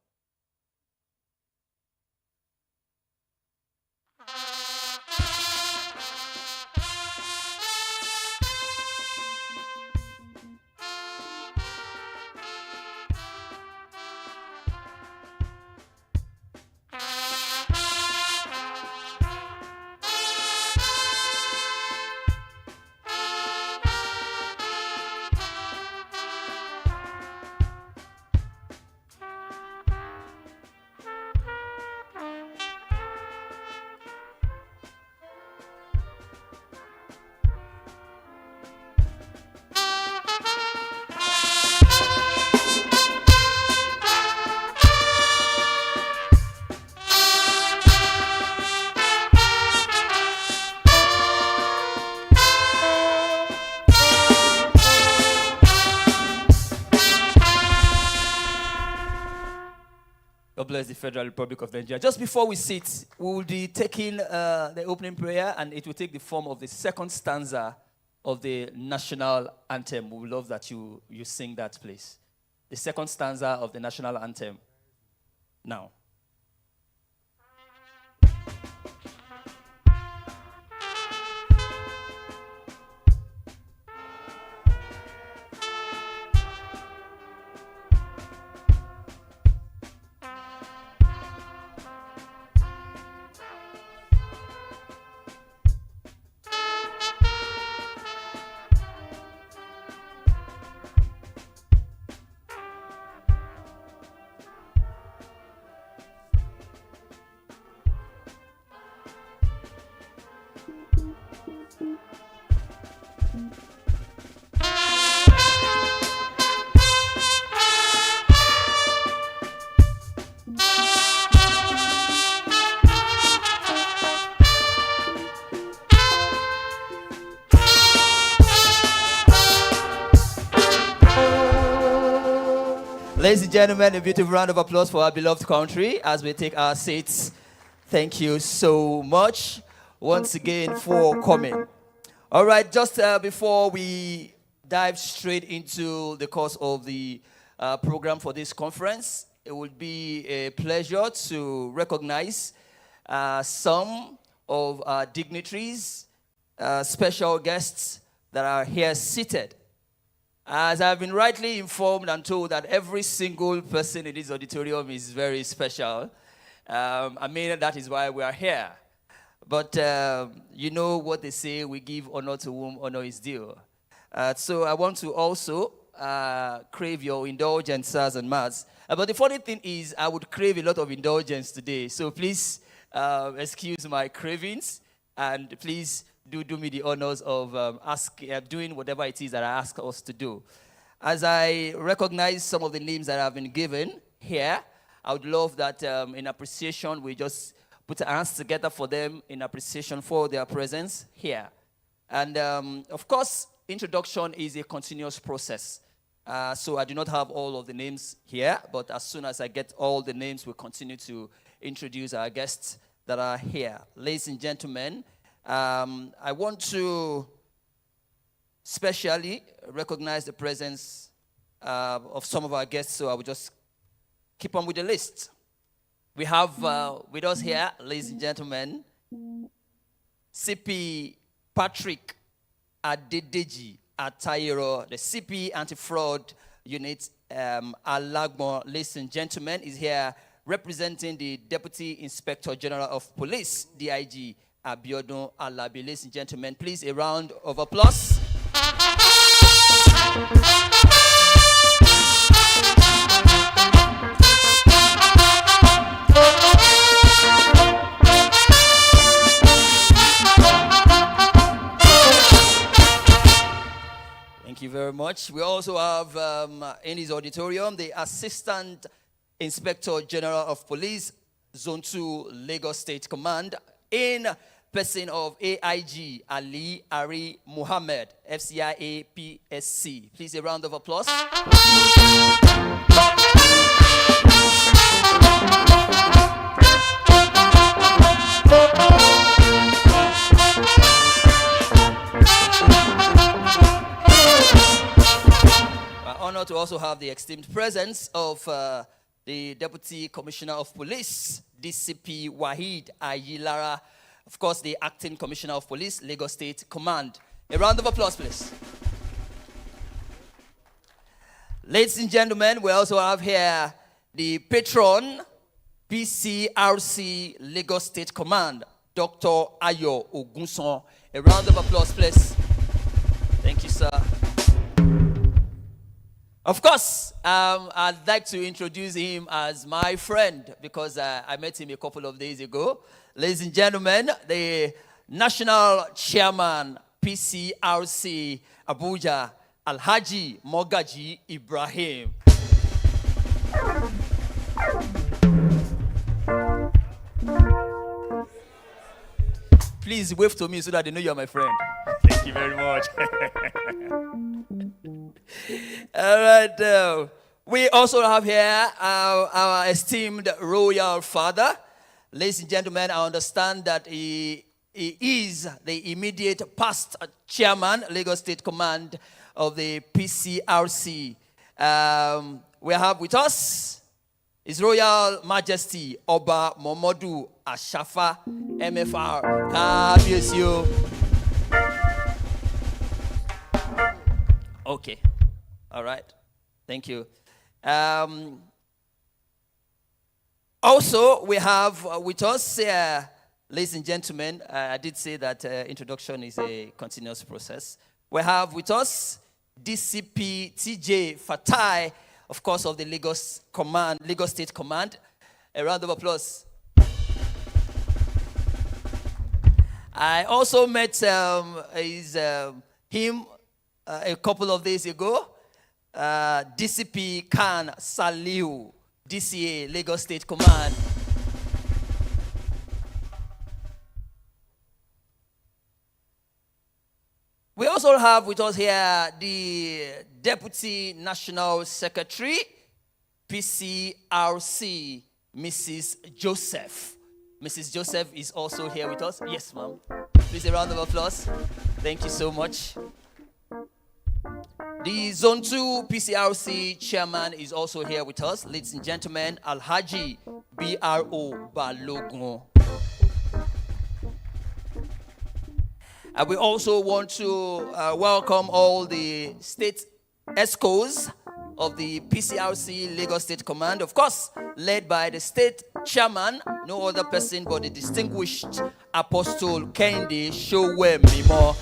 bless the Federal Republic of Nigeria. Just before we sit, we will be taking the opening prayer, and it will take the form of the second stanza of the national anthem. We would love that you sing that, please. The second stanza of the national anthem. Now. Ladies and gentlemen, a beautiful round of applause for our beloved country as we take our seats. Thank you so much once again for coming. All right, just before we dive straight into the course of the program for this conference, it would be a pleasure to recognize some of our dignitaries, special guests that are here seated. As I've been rightly informed and told that every single person in this auditorium is very special. That is why we are here. But you know what they say, we give honor to whom honor is due. So I want to also crave your indulgence, sirs and mats. But the funny thing is, I would crave a lot of indulgence today. So please excuse my cravings, and please do me the honors of doing whatever it is that I ask us to do. As I recognize some of the names that have been given here, I would love that in appreciation, we just put our hands together for them in appreciation for their presence here. And of course, introduction is a continuous process. So I do not have all of the names here, but as soon as I get all the names, we'll continue to introduce our guests that are here. Ladies and gentlemen, I want to specially recognize the presence of some of our guests, so I will just keep on with the list. We have with us here, ladies and gentlemen, CP Patrick Adedeji Atayero, the CP Anti-Fraud Unit Alagbon, ladies and gentlemen, is here representing the Deputy Inspector General of Police, DIG Abiodun Alabi. Ladies and gentlemen, please a round of applause. Thank you very much. We also have in his auditorium the Assistant Inspector General of Police, Zone 2, Lagos State Command, in person of AIG Ali Ari Muhammad, FCIA PSC. Please a round of applause. Honor to also have the esteemed presence of the Deputy Commissioner of Police, DCP Wahid Ayilara, of course, the Acting Commissioner of Police, Lagos State Command. A round of applause, please. Ladies and gentlemen, we also have here the patron, Pcrc, Lagos State Command, Dr. Ayo Ogunson. A round of applause, please. Thank you, sir. Of course, I'd like to introduce him as my friend because I met him a couple of days ago. Ladies and gentlemen, the National Chairman, Pcrc Abuja, Alhaji Mogaji Ibrahim. Please wave to me so that they know you're my friend. Thank you very much. All right. We also have here our esteemed royal father. Ladies and gentlemen, I understand that he is the immediate past chairman, Lagos State Command of the Pcrc. We have with us His Royal Majesty Oba Momodu Ashafa, MFR. Kabiyesi. Okay. All right. Thank you. Also, we have with us, ladies and gentlemen, I did say that introduction is a continuous process. We have with us DCP TJ Fatai, of course, of the Lagos State Command. A round of applause. I also met him a couple of days ago. DCP Khan Saliu, DCA, Lagos State Command. We also have with us here the Deputy National Secretary, Pcrc, Mrs. Joseph. Mrs. Joseph is also here with us. Yes, ma'am. Please, a round of applause. Thank you so much. The Zone 2 Pcrc chairman is also here with us. Ladies and gentlemen, Alhaji B.R.O. Balogun. And we also want to welcome all the state ESCOs of the Pcrc Lagos State Command, of course, led by the state chairman, no other person but the distinguished Apostle Kehinde Showemimo.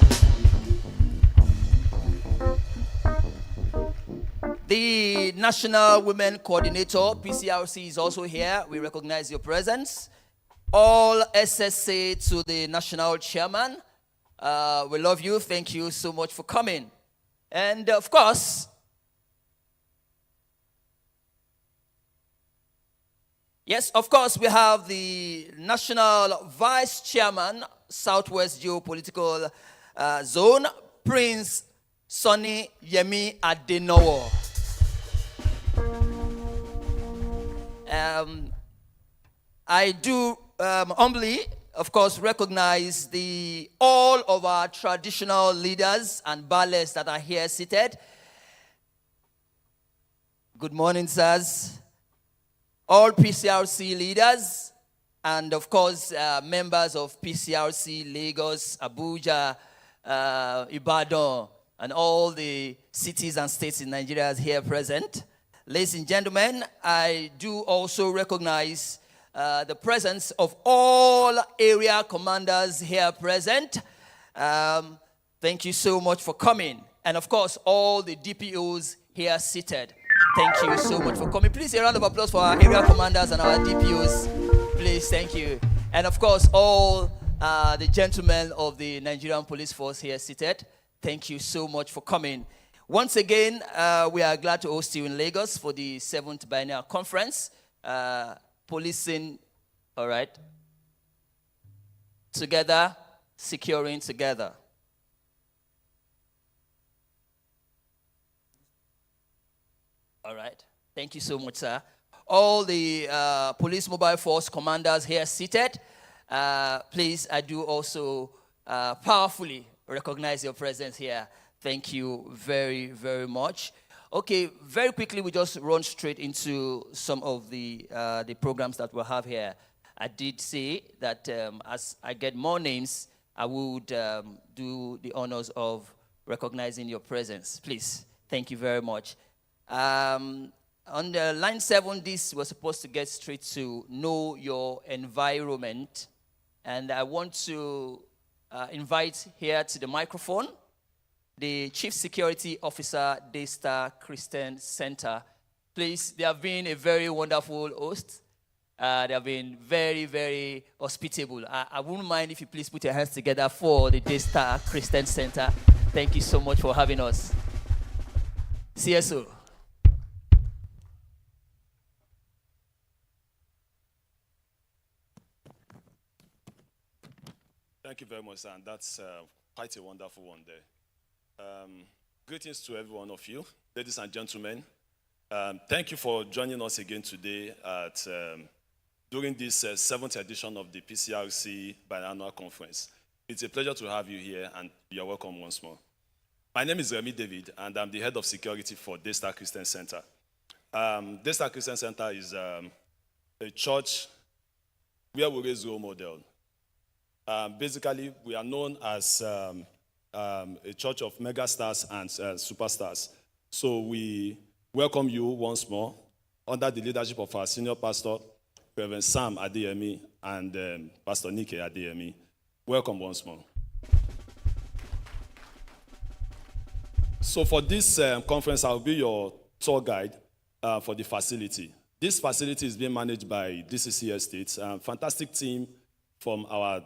The National Women Coordinator, Pcrc, is also here. We recognize your presence. All SSA to the National Chairman. We love you. Thank you so much for coming. And of course, yes, of course, we have the National Vice Chairman, Southwest Geopolitical Zone, Prince Sonny Yemi Adenowo. I do humbly, of course, recognize all of our traditional leaders and ballets that are here seated. Good morning, sirs. All Pcrc leaders, and of course, members of Pcrc Lagos, Abuja, Ibadan, and all the cities and states in Nigeria here present. Ladies and gentlemen, I do also recognize the presence of all area commanders here present. Thank you so much for coming. And of course, all the DPOs here seated. Thank you so much for coming. Please, a round of applause for our area commanders and our DPOs. Please, thank you. And of course, all the gentlemen of the Nigerian Police Force here seated. Thank you so much for coming. Once again, we are glad to host you in Lagos for the 7th Biennial Conference. Policing, all right, together, securing together. All right, thank you so much, sir. All the police mobile force commanders here seated, please, I do also powerfully recognize your presence here. Thank you very, very much. Okay, very quickly, we just run straight into some of the programs that we'll have here. I did say that as I get more names, I would do the honors of recognizing your presence. Please, thank you very much. On the line 7, this was supposed to get straight to know your environment. And I want to invite here to the microphone the Chief Security Officer, Daystar Christian Center. Please, they have been a very wonderful host. They have been very, very hospitable. I wouldn't mind if you please put your hands together for the Daystar Christian Center. Thank you so much for having us. CSO. Thank you very much, sir. And that's quite a wonderful one there. Greetings to every one of you, ladies and gentlemen. Thank you for joining us again today during this 7th edition of the Pcrc Biennial Conference. It's a pleasure to have you here, and you're welcome once more. My name is Remy David, and I'm the head of security for Daystar Christian Center. Daystar Christian Center is a church where we raise role model. Basically, we are known as a church of megastars and superstars. So we welcome you once more under the leadership of our senior pastor, Reverend Sam Adeyemi, and Pastor Nike Adeyemi. Welcome once more. So for this conference, I'll be your tour guide for the facility. This facility is being managed by DCC Estates, fantastic team from our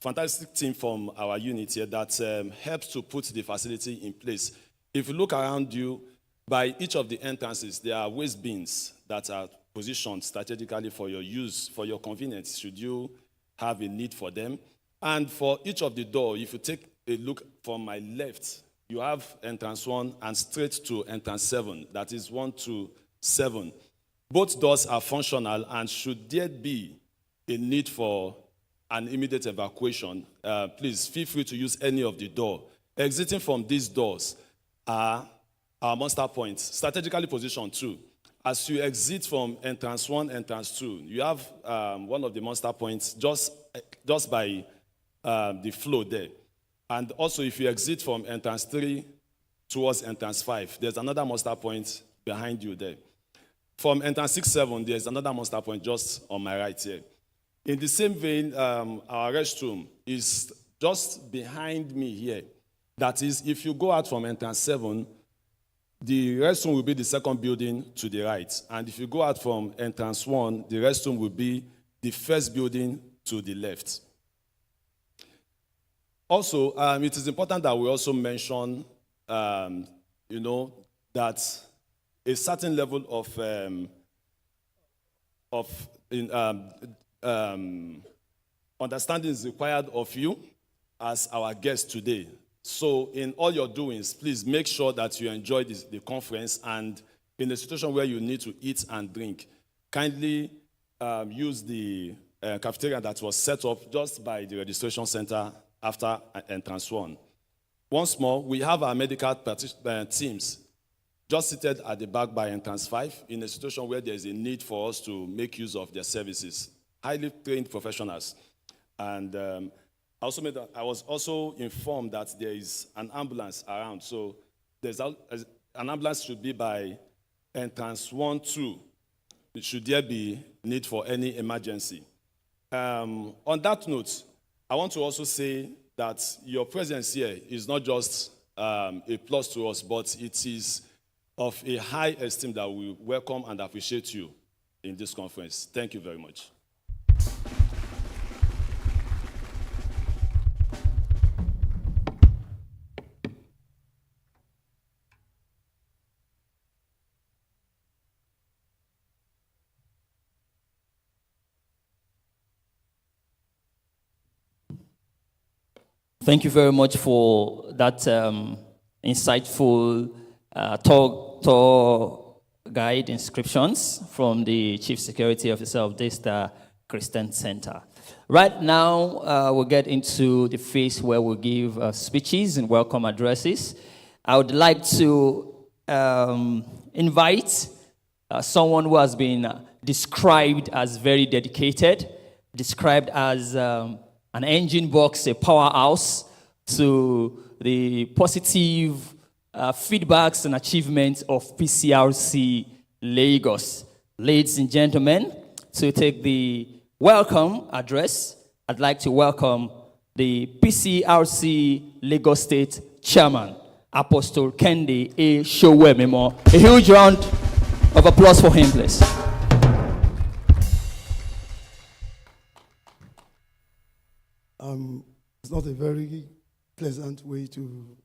fantastic team from our unit here that helps to put the facility in place. If you look around you, by each of the entrances, there are waste bins that are positioned strategically for your use, for your convenience, should you have a need for them. And for each of the doors, if you take a look from my left, you have entrance 1 and straight to entrance 7, that is 1 to 7. Both doors are functional, and should there be a need for an immediate evacuation, please feel free to use any of the doors. Exiting from these doors are our muster points, strategically positioned too. As you exit from entrance 1, entrance 2, you have one of the muster points just by the flow there. And also, if you exit from entrance 3 towards entrance 5, there's another muster point behind you there. From entrance 6, 7, there's another muster point just on my right here. In the same vein, our restroom is just behind me here. That is, if you go out from entrance 7, the restroom will be the second building to the right. And if you go out from entrance 1, the restroom will be the first building to the left. Also, it is important that we also mention, that a certain level of understanding is required of you as our guest today. So in all your doings, please make sure that you enjoy the conference, and in a situation where you need to eat and drink, kindly use the cafeteria that was set up just by the registration center after entrance 1. Once more, we have our medical teams just seated at the back by entrance 5 in a situation where there is a need for us to make use of their services. Highly trained professionals. And I was also informed that there is an ambulance around. So an ambulance should be by entrance 1, 2. Should there be need for any emergency. On that note, I want to also say that your presence here is not just a plus to us, but it is of a high esteem that we welcome and appreciate you in this conference. Thank you very much. Thank you very much for that insightful tour guide inscriptions from the Chief Security Officer of Daystar Christian Center. Right now, we'll get into the phase where we'll give speeches and welcome addresses. I would like to invite someone who has been described as very dedicated, described as an engine box, a powerhouse to the positive feedbacks and achievements of Pcrc Lagos. Ladies and gentlemen, to take the welcome address, I'd like to welcome the Pcrc Lagos State Chairman, Apostle Kendi A. Showemimo. A huge round of applause for him, please. It's not a very pleasant way to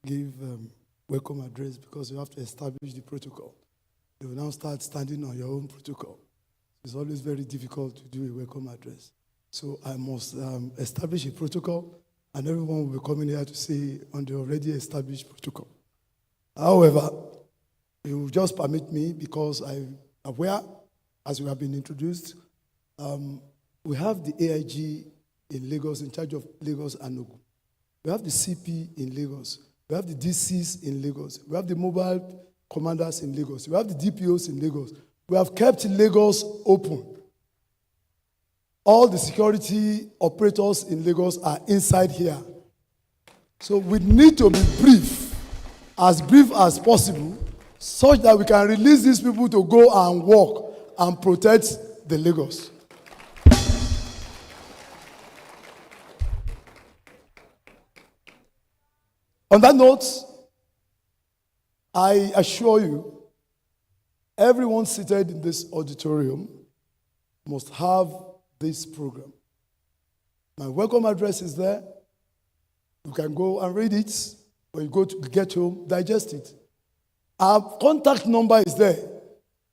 give welcome address because you have to establish the protocol. You will now start standing on your own protocol. It's always very difficult to do a welcome address. So I must establish a protocol, and everyone will be coming here to say on the already established protocol. However, You will just permit me, because I'm aware, as we have been introduced, we have the AIG in Lagos, in charge of Lagos and Ogun. We have the CP in Lagos. We have the DCs in Lagos. We have the mobile commanders in Lagos. We have the DPOs in Lagos. We have kept Lagos open. All the security operators in Lagos are inside here. So we need to be brief as possible, such that we can release these people to go and work and protect the Lagos. On that note, I assure you, everyone seated in this auditorium must have this program. My welcome address is there. You can go and read it. When you go to get home, digest it. Our contact number is there.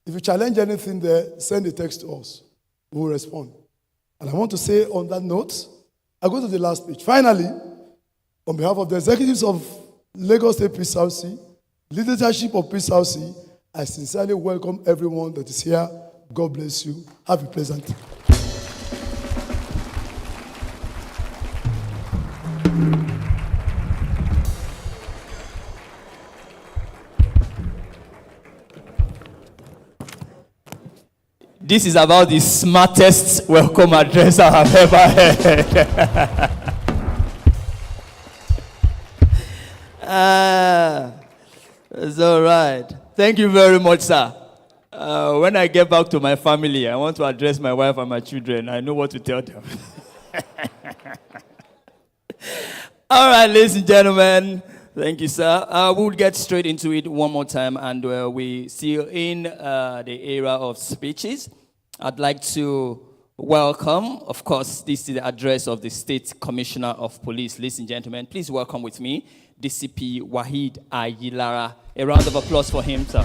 If you challenge anything there, send a text to us. We will respond. And I want to say on that note, I go to the last page. Finally, on behalf of the executives of Lagos State Pcrc, leadership of Pcrc, I sincerely welcome everyone that is here. God bless you. Have a pleasant day. This is about the smartest welcome address I have ever heard. It's all right. Thank you very much, sir. When I get back to my family, I want to address my wife and my children. I know what to tell them. All right, ladies and gentlemen. Thank you, sir. We'll get straight into it one more time, and we still in the era of speeches. I'd like to welcome, of course, this is the address of the State Commissioner of Police. Ladies and gentlemen, please welcome with me DCP Wahid Ayilara. A round of applause for him, sir.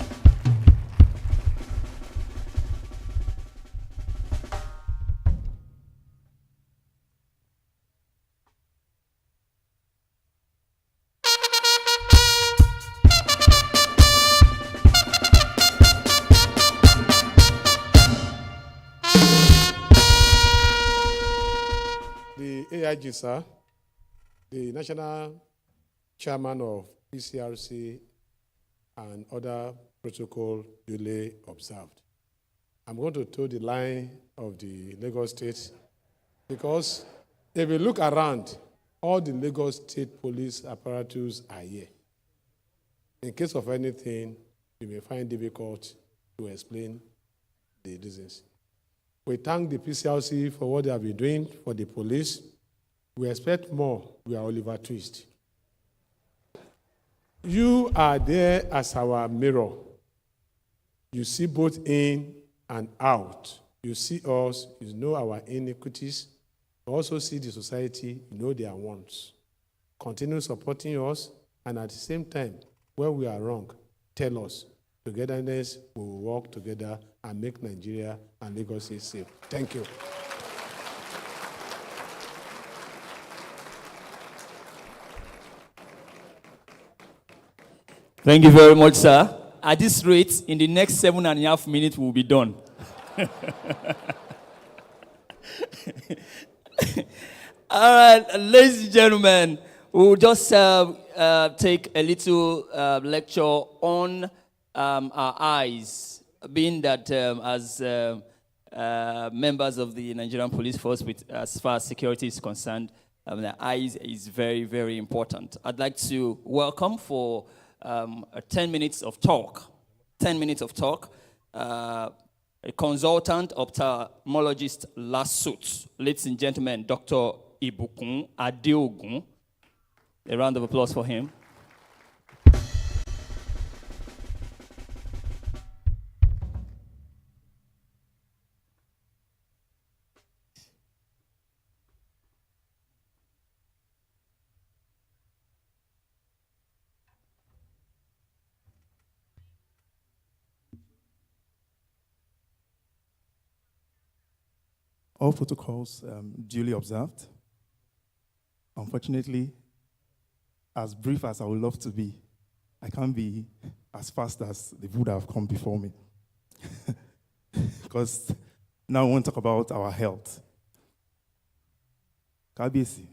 AIG, sir, the National Chairman of Pcrc and other protocol duly observed. I'm going to toe the line of the Lagos State, because if you look around, all the Lagos State police apparatus are here. In case of anything, you may find difficult to explain the reasons. We thank the Pcrc for what they have been doing for the police. We expect more. We are Oliver Twist. You are there as our mirror. You see both in and out. You see us, you know our iniquities. You also see the society, you know their wants. Continue supporting us, and at the same time, when we are wrong, tell us. Togetherness, we will work together and make Nigeria and Lagos safe. Thank you. Thank you very much, sir. At this rate, in the next 7.5 minutes, we'll be done. All right, ladies and gentlemen, we'll just take a little lecture on our eyes, being that as members of the Nigerian Police Force, as far as security is concerned, the eyes is very, very important. I'd like to welcome for 10 minutes of talk. 10 minutes of talk. A consultant ophthalmologist last suit. Ladies and gentlemen, Dr. Ibukun Adeogun. A round of applause for him. All protocols duly observed. Unfortunately, as brief as I would love to be, I can't be as fast as the Buddha have come before me. Because now we want to talk about our health. Kabiyesi.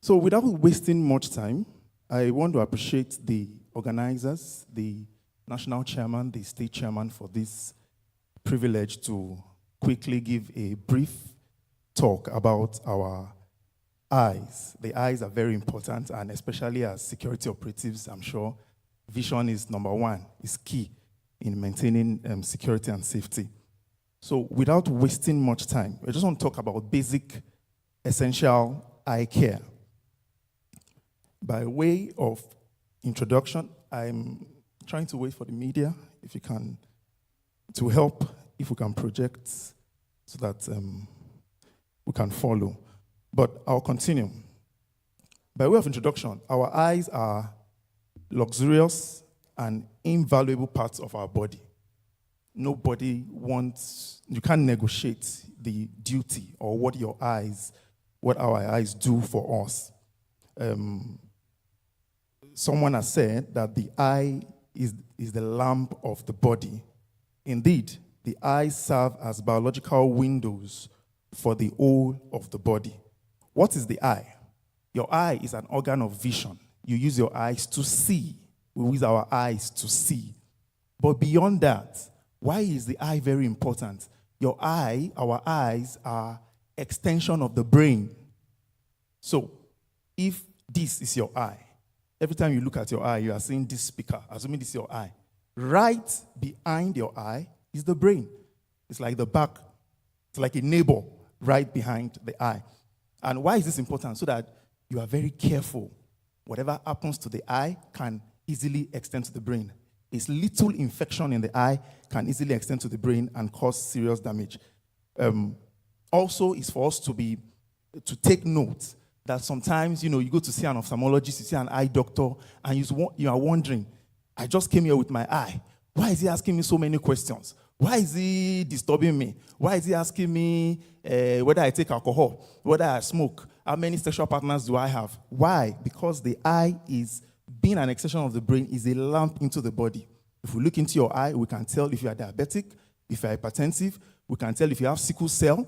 So without wasting much time, I want to appreciate the organizers, the national chairman, the state chairman for this privilege to quickly give a brief talk about our eyes. The eyes are very important, and especially as security operatives, I'm sure vision is number one, is key in maintaining security and safety. So without wasting much time, I just want to talk about basic, essential eye care. By way of introduction, I'm trying to wait for the media, if you can, to help, if we can project so that we can follow. But I'll continue. By way of introduction, our eyes are luxurious and invaluable parts of our body. Nobody wants, you can't negotiate the duty or what our eyes do for us. Someone has said that the eye is the lamp of the body. Indeed, the eyes serve as biological windows for the whole of the body. What is the eye? Your eye is an organ of vision. You use your eyes to see. We use our eyes to see. But beyond that, why is the eye very important? Our eyes are extension of the brain. So, if this is your eye, every time you look at your eye, you are seeing this speaker, assuming this is your eye. Right behind your eye is the brain. It's like the back. It's like a neighbor right behind the eye. And why is this important? So that you are very careful. Whatever happens to the eye can easily extend to the brain. A little infection in the eye can easily extend to the brain and cause serious damage. Also, it's for us to take note that sometimes, you go to see an ophthalmologist, you see an eye doctor, and you are wondering, I just came here with my eye. Why is he asking me so many questions? Why is he disturbing me? Why is he asking me whether I take alcohol, whether I smoke, how many sexual partners do I have? Why? Because the eye is, being an extension of the brain, is a lamp into the body. If we look into your eye, we can tell if you are diabetic, if you are hypertensive, we can tell if you have sickle cell,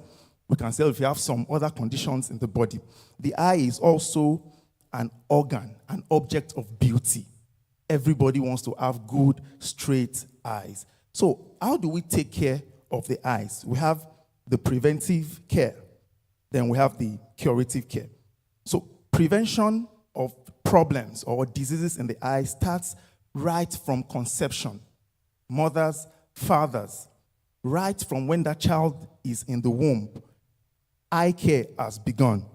we can tell if you have some other conditions in the body. The eye is also an organ, an object of beauty. Everybody wants to have good, straight eyes. So, how do we take care of the eyes? We have the preventive care, then we have the curative care. So, prevention of problems or diseases in the eye starts right from conception. Mothers, fathers, right from when that child is in the womb, eye care has begun.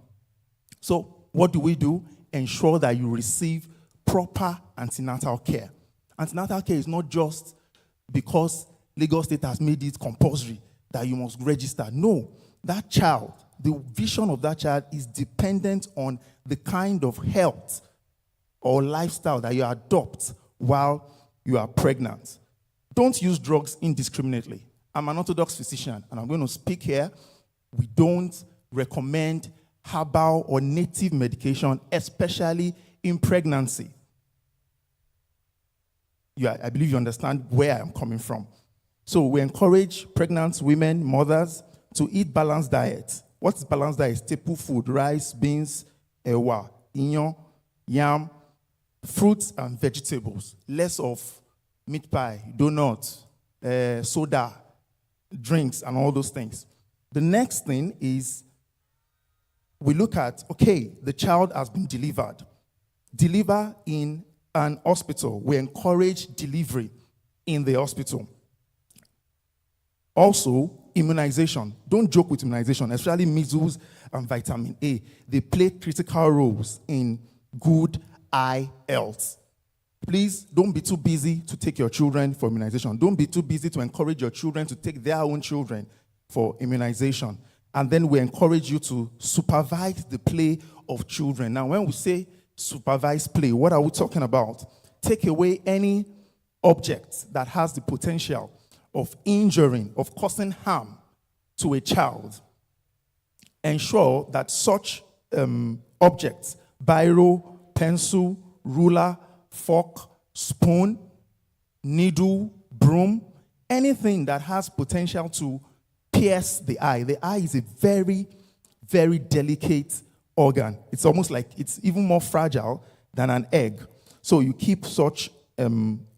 So, what do? Ensure that you receive proper antenatal care. Antenatal care is not just because Lagos State has made it compulsory that you must register. No, that child, the vision of that child is dependent on the kind of health or lifestyle that you adopt while you are pregnant. Don't use drugs indiscriminately. I'm an orthodox physician, and I'm going to speak here. We don't recommend herbal or native medication, especially in pregnancy. I believe you understand where I'm coming from. So we encourage pregnant women, mothers, to eat balanced diet. What is balanced diet? Staple food: rice, beans, ewa, inyo, yam, fruits and vegetables. Less of meat pie, donuts, soda, drinks, and all those things. The next thing is we look at, the child has been delivered. Deliver in an hospital. We encourage delivery in the hospital. Also, immunization. Don't joke with immunization, especially measles and vitamin A. They play critical roles in good eye health. Please don't be too busy to take your children for immunization. Don't be too busy to encourage your children to take their own children for immunization. And then we encourage you to supervise the play of children. Now, when we say supervise play, what are we talking about? Take away any object that has the potential of injuring, of causing harm to a child. Ensure that such objects, biro, pencil, ruler, fork, spoon, needle, broom, anything that has potential to pierce the eye. The eye is a very, very delicate organ. It's almost like it's even more fragile than an egg. So you keep such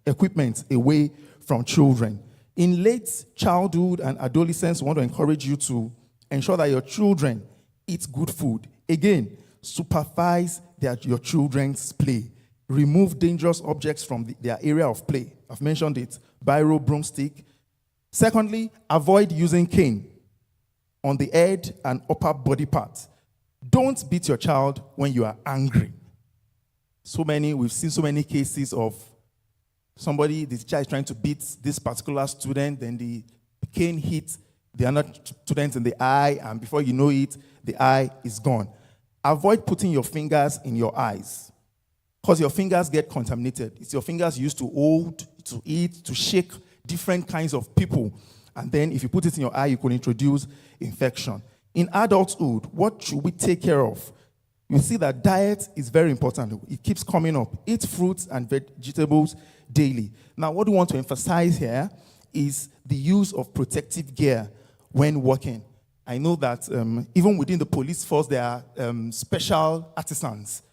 equipment away from children. In late childhood and adolescence, we want to encourage you to ensure that your children eat good food. Again, supervise your children's play. Remove dangerous objects from their area of play. I've mentioned it, biro, broomstick. Secondly, avoid using cane on the head and upper body parts. Don't beat your child when you are angry. We've seen so many cases of the teacher is trying to beat this particular student, then the cane hits the other student in the eye, and before you know it, the eye is gone. Avoid putting your fingers in your eyes, because your fingers get contaminated. It's your fingers used to hold, to eat, to shake different kinds of people. And then if you put it in your eye, you could introduce infection. In adulthood, what should we take care of? You see that diet is very important. It keeps coming up. Eat fruits and vegetables daily. Now, what we want to emphasize here is the use of protective gear when working. I know that even within the police force, there are special artisans.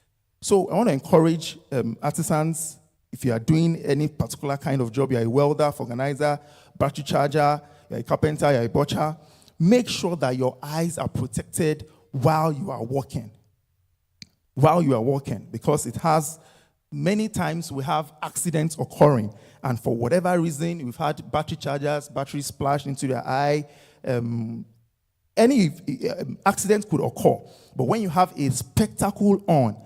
So I want to encourage artisans, if you are doing any particular kind of job, you're a welder, organizer, battery charger, you're a carpenter, you're a butcher, make sure that your eyes are protected while you are working. Because it has, many times we have accidents occurring, and for whatever reason, we've had battery chargers, batteries splashed into your eye. Any accident could occur. But when you have a spectacle on,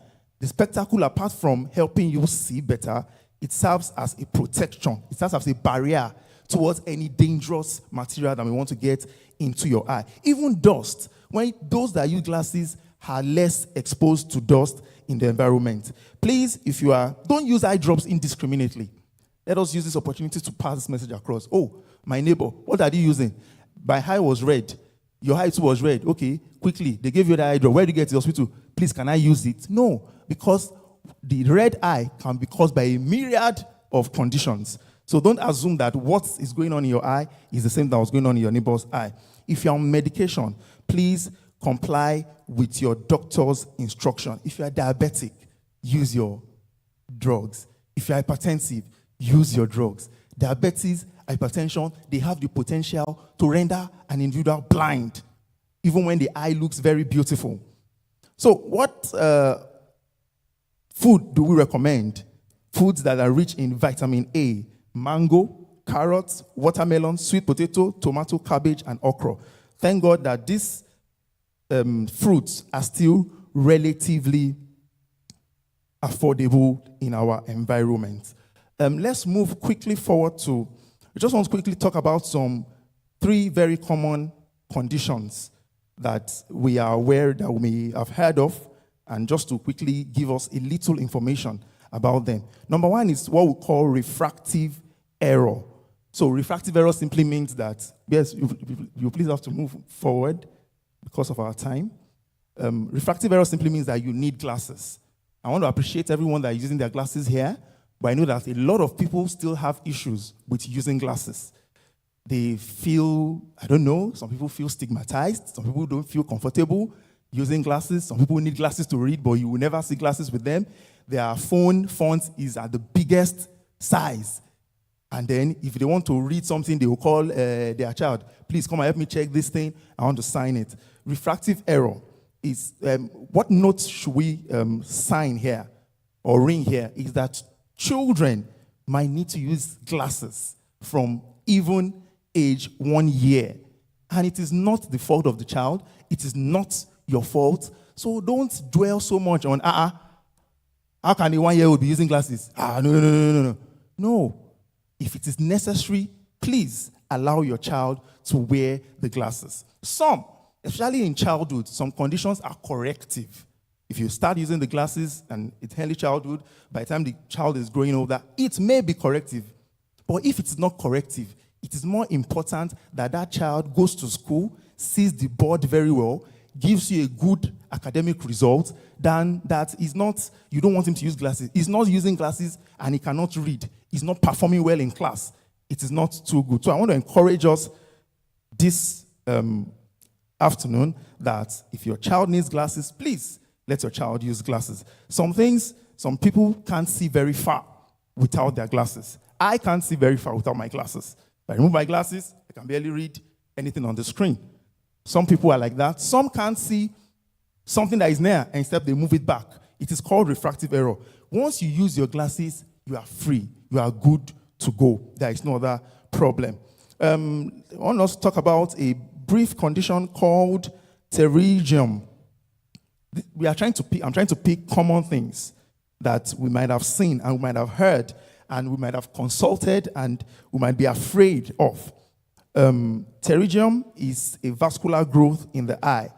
the spectacle, apart from helping you see better, it serves as a protection. It serves as a barrier towards any dangerous material that we want to get into your eye. Even dust. When those that use glasses are less exposed to dust in the environment. Please, don't use eye drops indiscriminately. Let us use this opportunity to pass this message across. Oh, my neighbor, what are you using? My eye was red. Your eye too was red. Okay, quickly, they gave you the eye drop. Where do you get to the hospital? Please, can I use it? No, because the red eye can be caused by a myriad of conditions. So don't assume that what is going on in your eye is the same that was going on in your neighbor's eye. If you're on medication, please comply with your doctor's instruction. If you are diabetic, use your drugs. If you're hypertensive, use your drugs. Diabetes, hypertension, they have the potential to render an individual blind, even when the eye looks very beautiful. So what food do we recommend? Foods that are rich in vitamin A: mango, carrots, watermelon, sweet potato, tomato, cabbage, and okra. Thank God that these fruits are still relatively affordable in our environment. Let's move quickly forward I just want to quickly talk about 3 very common conditions that we are aware that we may have heard of, and just to quickly give us a little information about them. Number 1 is what we call refractive error. So refractive error simply means that, yes, you please have to move forward because of our time. Refractive error simply means that you need glasses. I want to appreciate everyone that is using their glasses here, but I know that a lot of people still have issues with using glasses. They feel, some people feel stigmatized, some people don't feel comfortable using glasses, some people need glasses to read, but you will never see glasses with them. Their phone font is at the biggest size. And then if they want to read something, they will call their child, please come and help me check this thing, I want to sign it. Refractive error is, what notes should we sign here or ring here is that children might need to use glasses from even age 1 year. And it is not the fault of the child. It is not your fault. So don't dwell so much on, how can a 1-year-old be using glasses? No. No. If it is necessary, please allow your child to wear the glasses. Some, especially in childhood, some conditions are corrective. If you start using the glasses and it's early childhood, by the time the child is growing older, it may be corrective. But if it's not corrective, it is more important that that child goes to school, sees the board very well, gives you a good academic results than that is not, you don't want him to use glasses. He's not using glasses and he cannot read. He's not performing well in class. It is not too good. So I want to encourage us this afternoon that if your child needs glasses, please let your child use glasses. Some things, some people can't see very far without their glasses. I can't see very far without my glasses. If I remove my glasses, I can barely read anything on the screen. Some people are like that. Some can't see something that is near, and instead they move it back. It is called refractive error. Once you use your glasses, you are free. You are good to go. There is no other problem. I want us to talk about a brief condition called pterygium. I'm trying to pick common things that we might have seen and we might have heard and we might have consulted and we might be afraid of. Pterygium is a vascular growth in the eye.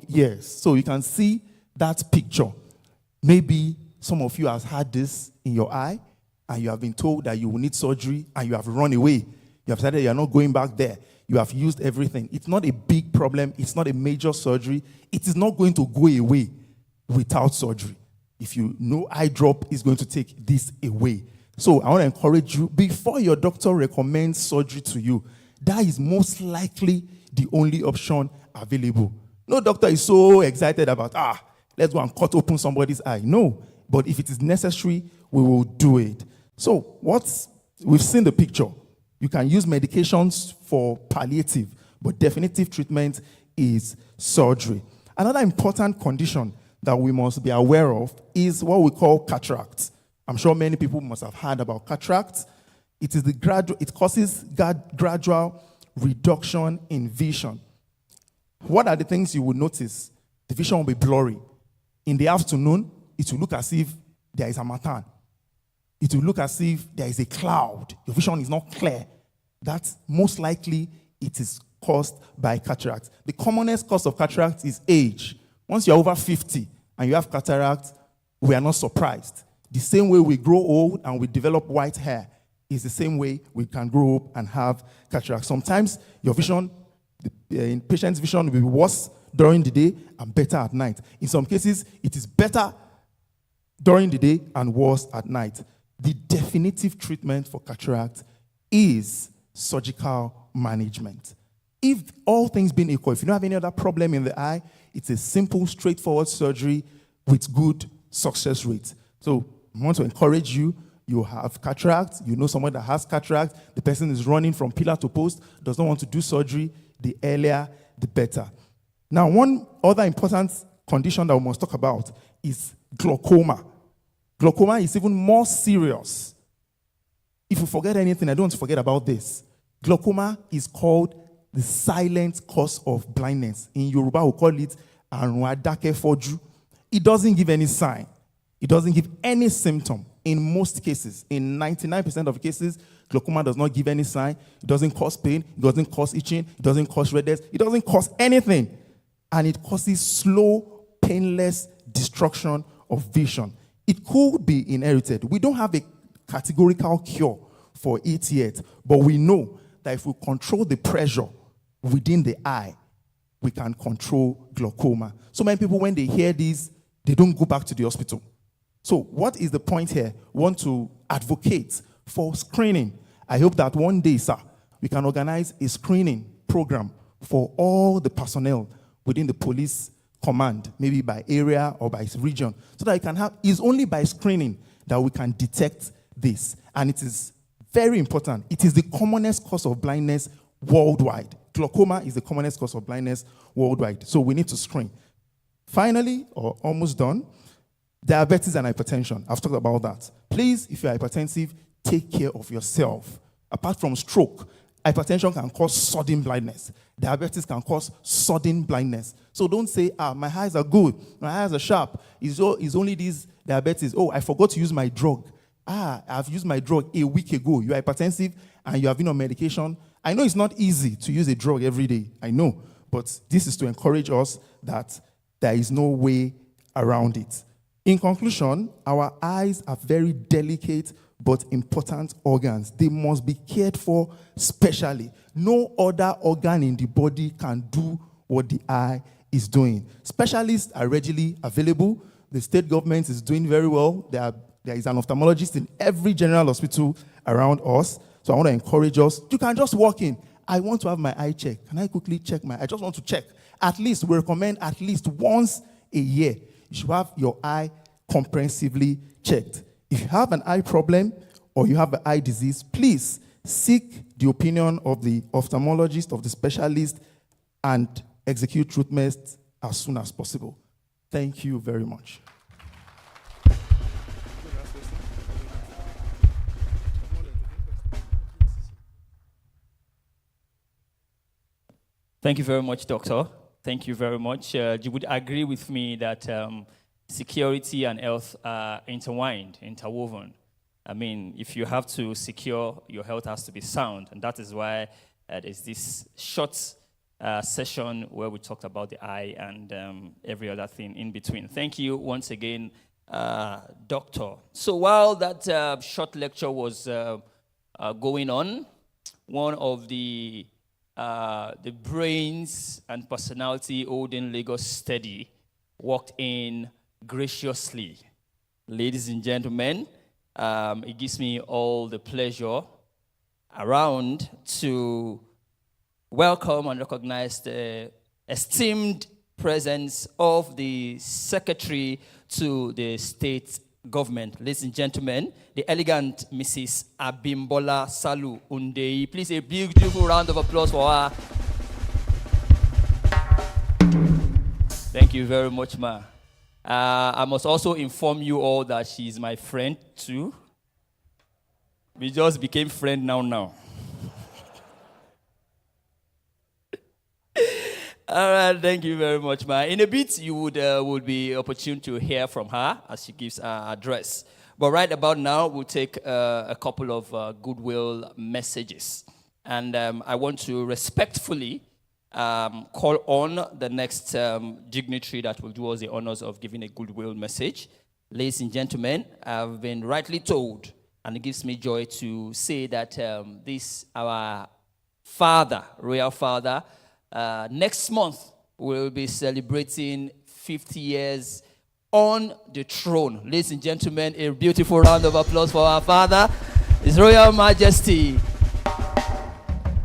Yes. So you can see that picture. Maybe some of you have had this in your eye and you have been told that you will need surgery and you have run away. You have decided you are not going back there. You have used everything. It's not a big problem. It's not a major surgery. It is not going to go away without surgery. If you know eye drop is going to take this away. So I want to encourage you, before your doctor recommends surgery to you, that is most likely the only option available. No doctor is so excited about, let's go and cut open somebody's eye. No, but if it is necessary, we will do it. So we've seen the picture. You can use medications for palliative, but definitive treatment is surgery. Another important condition that we must be aware of is what we call cataract. I'm sure many people must have heard about cataract. It causes gradual reduction in vision. What are the things you will notice? The vision will be blurry. In the afternoon, it will look as if there is a harmattan. It will look as if there is a cloud. Your vision is not clear. That's most likely it is caused by cataract. The commonest cause of cataract is age. Once you're over 50 and you have cataract, we are not surprised. The same way we grow old and we develop white hair is the same way we can grow up and have cataract. Sometimes your vision, in patient's vision, will be worse during the day and better at night. In some cases, it is better during the day and worse at night. The definitive treatment for cataract is surgical management. If all things being equal, if you don't have any other problem in the eye, it's a simple, straightforward surgery with good success rate. So I want to encourage you. You have cataract, you know someone that has cataract, the person is running from pillar to post, does not want to do surgery, the earlier, the better. Now, one other important condition that we must talk about is glaucoma. Glaucoma is even more serious. If you forget anything, I don't want to forget about this. Glaucoma is called the silent cause of blindness. In Yoruba, we call it Arun Adake Foju. It doesn't give any sign. It doesn't give any symptom. In most cases, in 99% of cases, glaucoma does not give any sign. It doesn't cause pain. It doesn't cause itching. It doesn't cause redness. It doesn't cause anything. And it causes slow, painless destruction of vision. It could be inherited. We don't have a categorical cure for it yet, but we know that if we control the pressure within the eye, we can control glaucoma. So many people, when they hear this, they don't go back to the hospital. So what is the point here? We want to advocate for screening. I hope that one day, sir, we can organize a screening program for all the personnel within the police command, maybe by area or by region, so that it's only by screening that we can detect this. And it is very important. It is the commonest cause of blindness worldwide. Glaucoma is the commonest cause of blindness worldwide. So we need to screen. Finally, or almost done, diabetes and hypertension. I've talked about that. Please, if you're hypertensive, take care of yourself. Apart from stroke, hypertension can cause sudden blindness. Diabetes can cause sudden blindness. So don't say, my eyes are good, my eyes are sharp. It's only this diabetes. Oh, I forgot to use my drug. I've used my drug a week ago. You're hypertensive and you have been on medication. I know it's not easy to use a drug every day. I know. But this is to encourage us that there is no way around it. In conclusion, our eyes are very delicate but important organs. They must be cared for specially. No other organ in the body can do what the eye is doing. Specialists are readily available. The state government is doing very well. There is an ophthalmologist in every general hospital around us. So I want to encourage us. You can just walk in. I want to have my eye checked. Can I quickly check I just want to check. At least, we recommend at least once a year, you should have your eye comprehensively checked. If you have an eye problem or you have an eye disease, please seek the opinion of the ophthalmologist, of the specialist, and execute treatment as soon as possible. Thank you very much. Thank you very much, Doctor. Thank you very much. You would agree with me that security and health are intertwined, interwoven. I mean, if you have to secure, your health has to be sound. And that is why there's this short session where we talked about the eye and every other thing in between. Thank you once again, Doctor. So while that short lecture was going on, one of the brains and personality holding Lagos steady walked in graciously. Ladies and gentlemen, it gives me all the pleasure around to welcome and recognize the esteemed presence of the Secretary to the State Government. Ladies and gentlemen, the elegant Mrs. Abimbola Salu Undei. Please a beautiful round of applause for her. Thank you very much, ma. I must also inform you all that she is my friend too. We just became friends now. All right, thank you very much, ma. In a bit, you would be opportune to hear from her as she gives her address. But right about now, we'll take a couple of goodwill messages. And I want to respectfully call on the next dignitary that will do us the honors of giving a goodwill message. Ladies and gentlemen, I've been rightly told, and it gives me joy to say that this, our father, royal father, next month we'll be celebrating 50 years on the throne. Ladies and gentlemen, a beautiful round of applause for our father, His Royal Majesty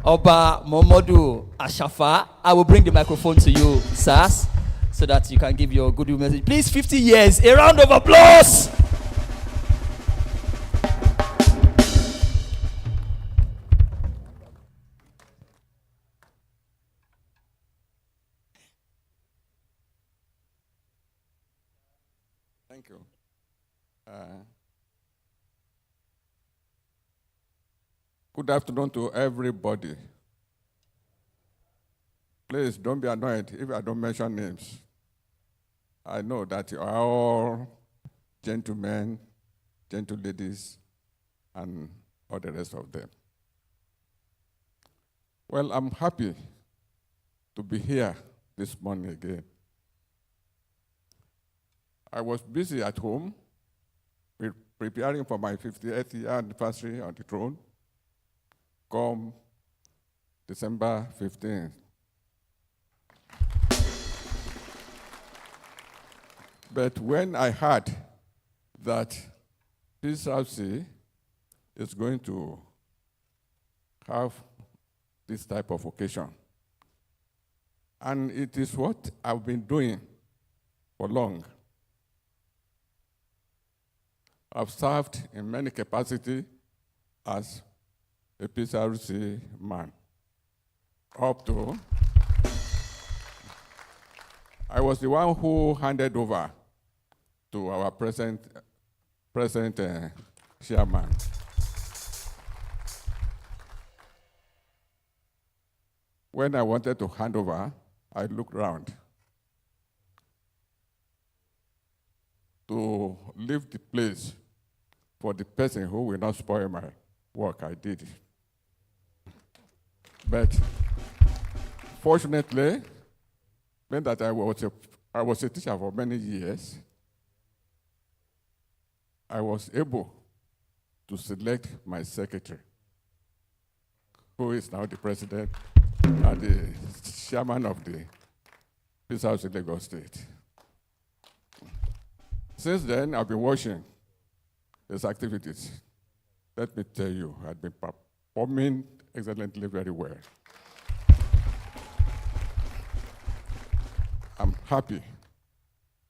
Oba Momodu Ashafa. I will bring the microphone to you, sirs, so that you can give your goodwill message. Please, 50 years, a round of applause. Thank you. Good afternoon to everybody. Please don't be annoyed if I don't mention names. I know that you are all gentlemen, gentle ladies, and all the rest of them. Well, I'm happy to be here this morning again. I was busy at home preparing for my 58th year anniversary on the throne, come December 15th. But when I heard that Pcrc is going to have this type of occasion, and it is what I've been doing for long. I've served in many capacities as a Pcrc man. Up to, I was the one who handed over to our present chairman. When I wanted to hand over, I looked around to leave the place for the person who will not spoil my work I did. But fortunately, being that I was a teacher for many years, I was able to select my secretary, who is now the president and the chairman of the Pcrc Lagos State. Since then, I've been watching his activities. Let me tell you, I've been performing excellently very well. I'm happy.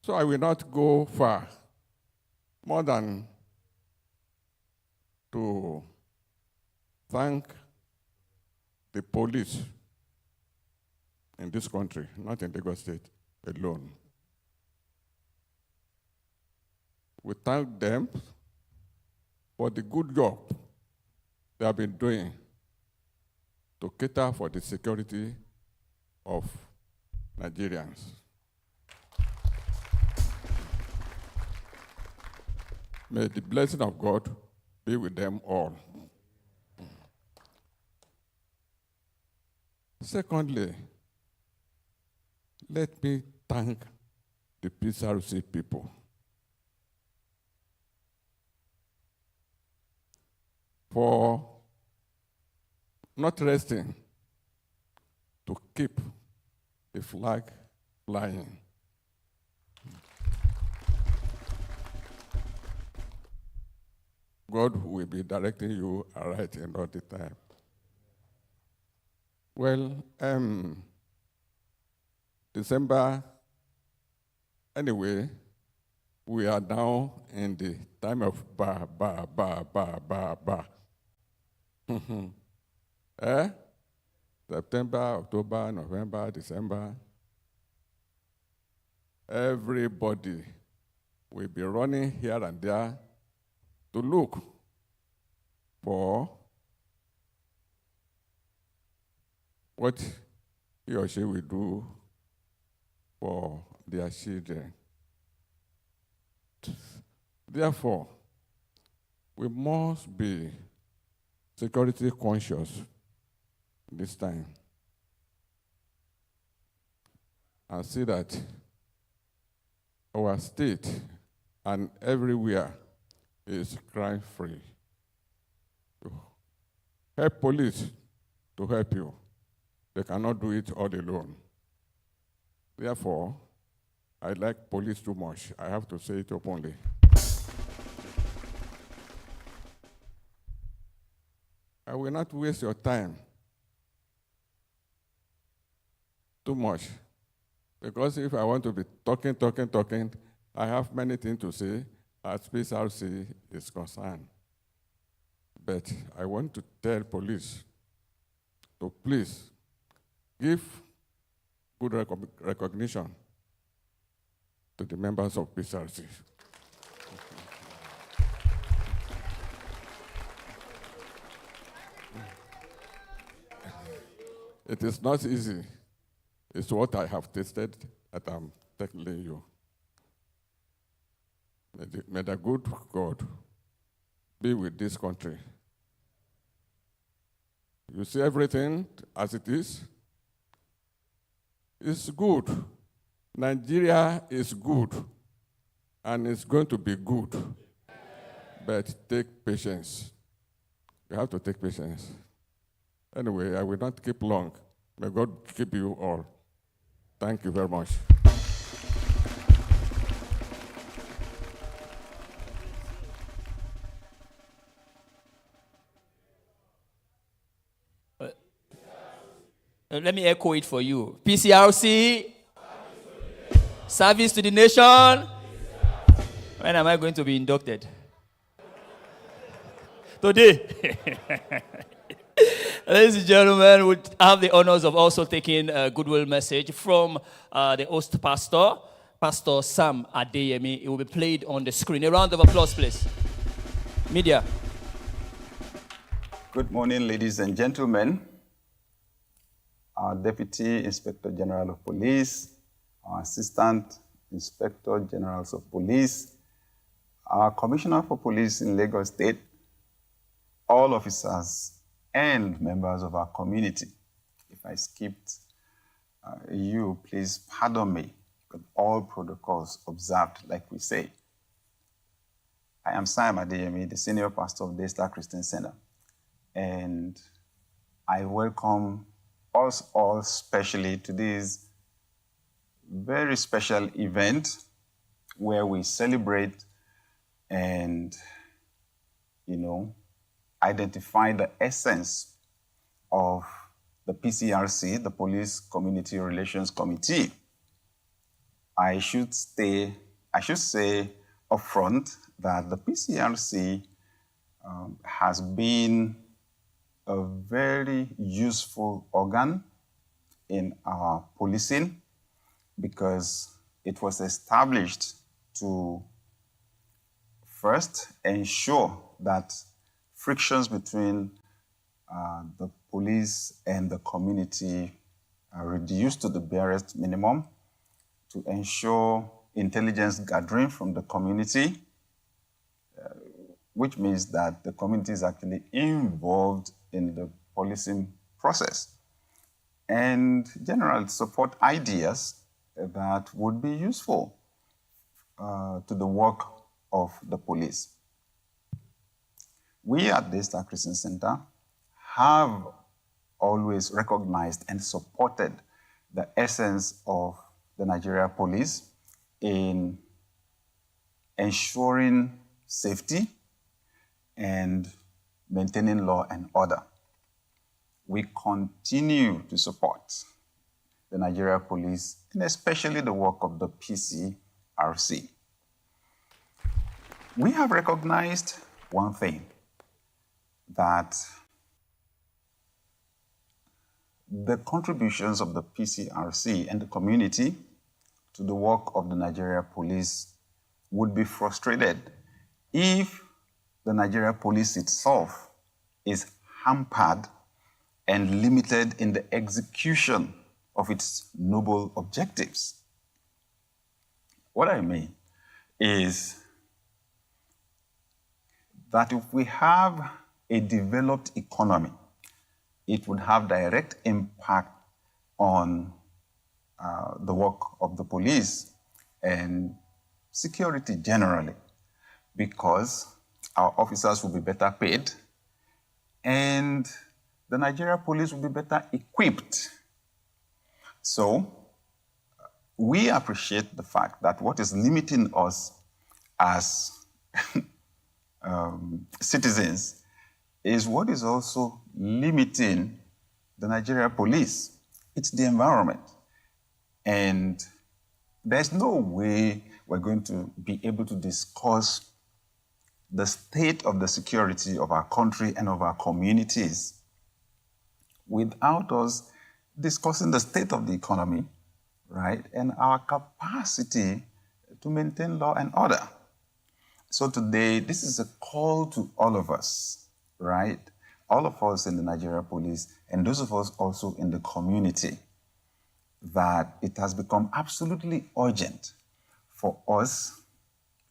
So I will not go far, more than to thank the police in this country, not in Lagos State alone. We thank them for the good job they have been doing to cater for the security of Nigerians. May the blessing of God be with them all. Secondly, let me thank the Pcrc people. For not resting to keep the flag flying. God will be directing you aright in all the time. Well, December, anyway, we are now in the time of ba. September, October, November, December. Everybody will be running here and there to look for what he or she will do for their children. Therefore, we must be security conscious this time and see that our state and everywhere is crime-free. Help police to help you. They cannot do it all alone. Therefore, I like police too much. I have to say it openly. I will not waste your time too much, because if I want to be talking, I have many things to say as Pcrc is concerned. But I want to tell police to please give good recognition to the members of Pcrc. It is not easy. It's what I have tasted that I'm telling you. May the good God be with this country. You see everything as it is. It's good. Nigeria is good, and it's going to be good. But take patience. You have to take patience. Anyway, I will not keep long. May God keep you all. Thank you very much. Let me echo it for you. Pcrc, service to the nation. When am I going to be inducted? Today. Ladies and gentlemen, we have the honors of also taking a goodwill message from the host pastor, Pastor Sam Adeyemi. It will be played on the screen. A round of applause, please. Media. Good morning, ladies and gentlemen. Our Deputy Inspector General of Police, our Assistant Inspector Generals of Police, our Commissioner for Police in Lagos State, all officers and members of our community. If I skipped you, please pardon me, but all protocols observed, like we say. I am Sam Adeyemi, the Senior Pastor of Daystar Christian Center, and I welcome us all specially to this very special event where we celebrate and, identify the essence of the PCRC, the Police Community Relations Committee. I should say upfront that the PCRC has been a very useful organ in our policing because it was established to first ensure that frictions between the police and the community are reduced to the barest minimum, to ensure intelligence gathering from the community, which means that the community is actually involved in the policing process, and generally support ideas that would be useful to the work of the police. We at the Star Christian Center have always recognized and supported the essence of the Nigeria police in ensuring safety and maintaining law and order. We continue to support the Nigeria police and especially the work of the Pcrc. We have recognized one thing, that the contributions of the Pcrc and the community to the work of the Nigeria police would be frustrated if the Nigeria police itself is hampered and limited in the execution of its noble objectives. What I mean is that if we have a developed economy, it would have direct impact on the work of the police and security generally, because our officers will be better paid and the Nigeria police will be better equipped. So we appreciate the fact that what is limiting us as citizens is what is also limiting the Nigeria police. It's the environment. And there's no way we're going to be able to discuss the state of the security of our country and of our communities without us discussing the state of the economy, right, and our capacity to maintain law and order. So today, this is a call to all of us, right? All of us in the Nigeria police and those of us also in the community, that it has become absolutely urgent for us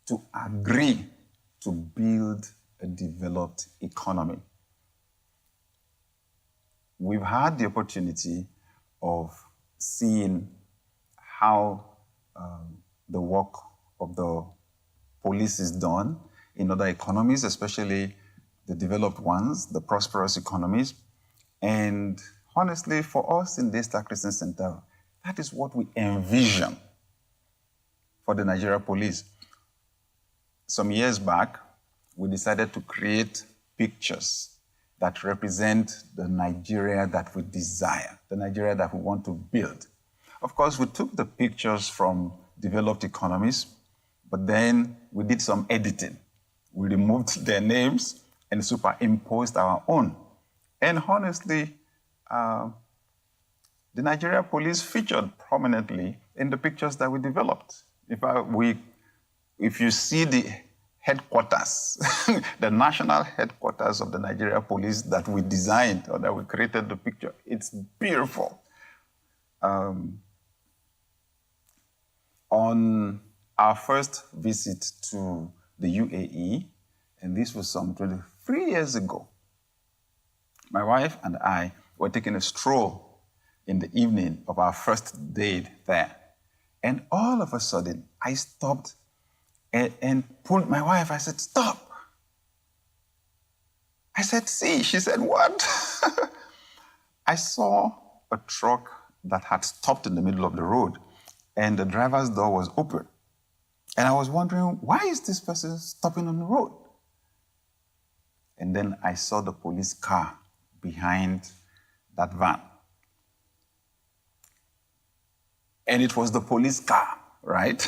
to agree to build a developed economy. We've had the opportunity of seeing how the work of the police is done in other economies, especially the developed ones, the prosperous economies. And honestly, for us in the Star Christian Center, that is what we envision for the Nigeria police. Some years back, we decided to create pictures that represent the Nigeria that we desire, the Nigeria that we want to build. Of course, we took the pictures from developed economies, but then we did some editing. We removed their names and superimposed our own. And honestly, the Nigeria police featured prominently in the pictures that we developed. If you see the headquarters, the national headquarters of the Nigeria police that we designed or that we created the picture, it's beautiful. On our first visit to the UAE, and this was some 23 years ago, my wife and I were taking a stroll in the evening of our first day there. And all of a sudden, I stopped and pulled my wife. I said, "Stop." I said, "See." She said, "What?" I saw a truck that had stopped in the middle of the road. and the driver's door was open. And I was wondering, why is this person stopping on the road? And then I saw the police car behind that van. And it was the police car, right?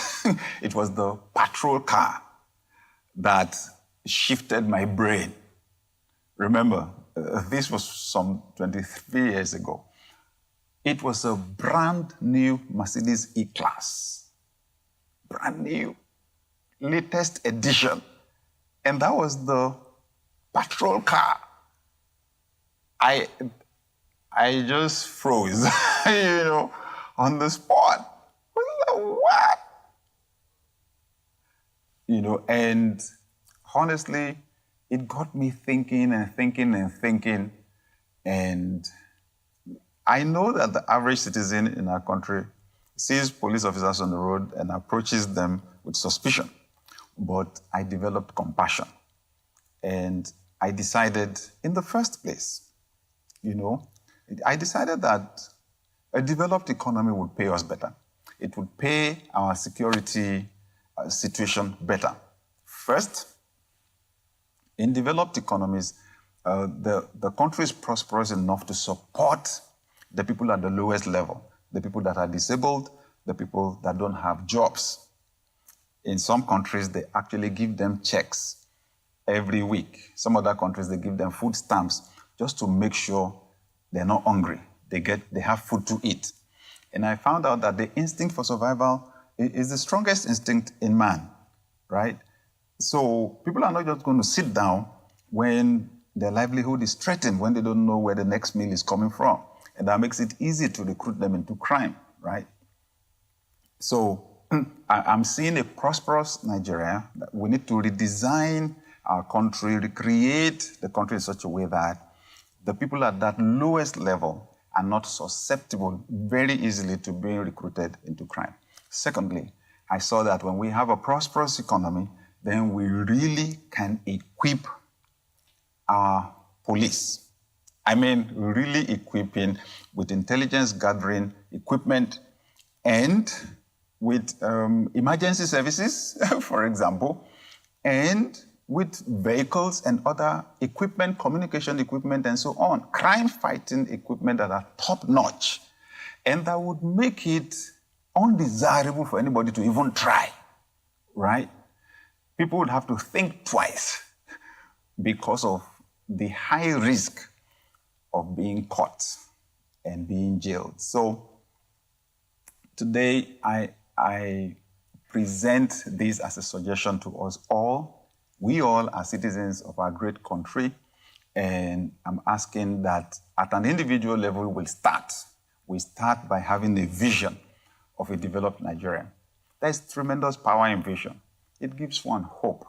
It was the patrol car that shifted my brain. Remember, this was some 23 years ago. It was a brand new Mercedes E-Class. Brand new, latest edition. And that was the patrol car. I just froze, on the spot. I was like, what? And honestly, it got me thinking and thinking and thinking. And I know that the average citizen in our country sees police officers on the road and approaches them with suspicion. But I developed compassion. And I decided in the first place, I decided that a developed economy would pay us better. It would pay our security situation better. First, in developed economies, the country is prosperous enough to support the people at the lowest level, the people that are disabled, the people that don't have jobs. In some countries, they actually give them checks every week. Some other countries, they give them food stamps just to make sure they're not hungry. They have food to eat. And I found out that the instinct for survival is the strongest instinct in man, right? So people are not just going to sit down when their livelihood is threatened, when they don't know where the next meal is coming from. And that makes it easy to recruit them into crime, right? So I'm seeing a prosperous Nigeria. We need to redesign our country, recreate the country in such a way that the people at that lowest level are not susceptible very easily to being recruited into crime. Secondly, I saw that when we have a prosperous economy, then we really can equip our police. I mean, really equipping with intelligence gathering equipment and with emergency services, for example, and with vehicles and other equipment, communication equipment, and so on, crime-fighting equipment that are top-notch, and that would make it undesirable for anybody to even try, right? People would have to think twice because of the high risk of being caught and being jailed. So today, I present this as a suggestion to us all. We all are citizens of our great country, and I'm asking that at an individual level, we start by having a vision of a developed Nigeria. There's tremendous power in vision. It gives one hope.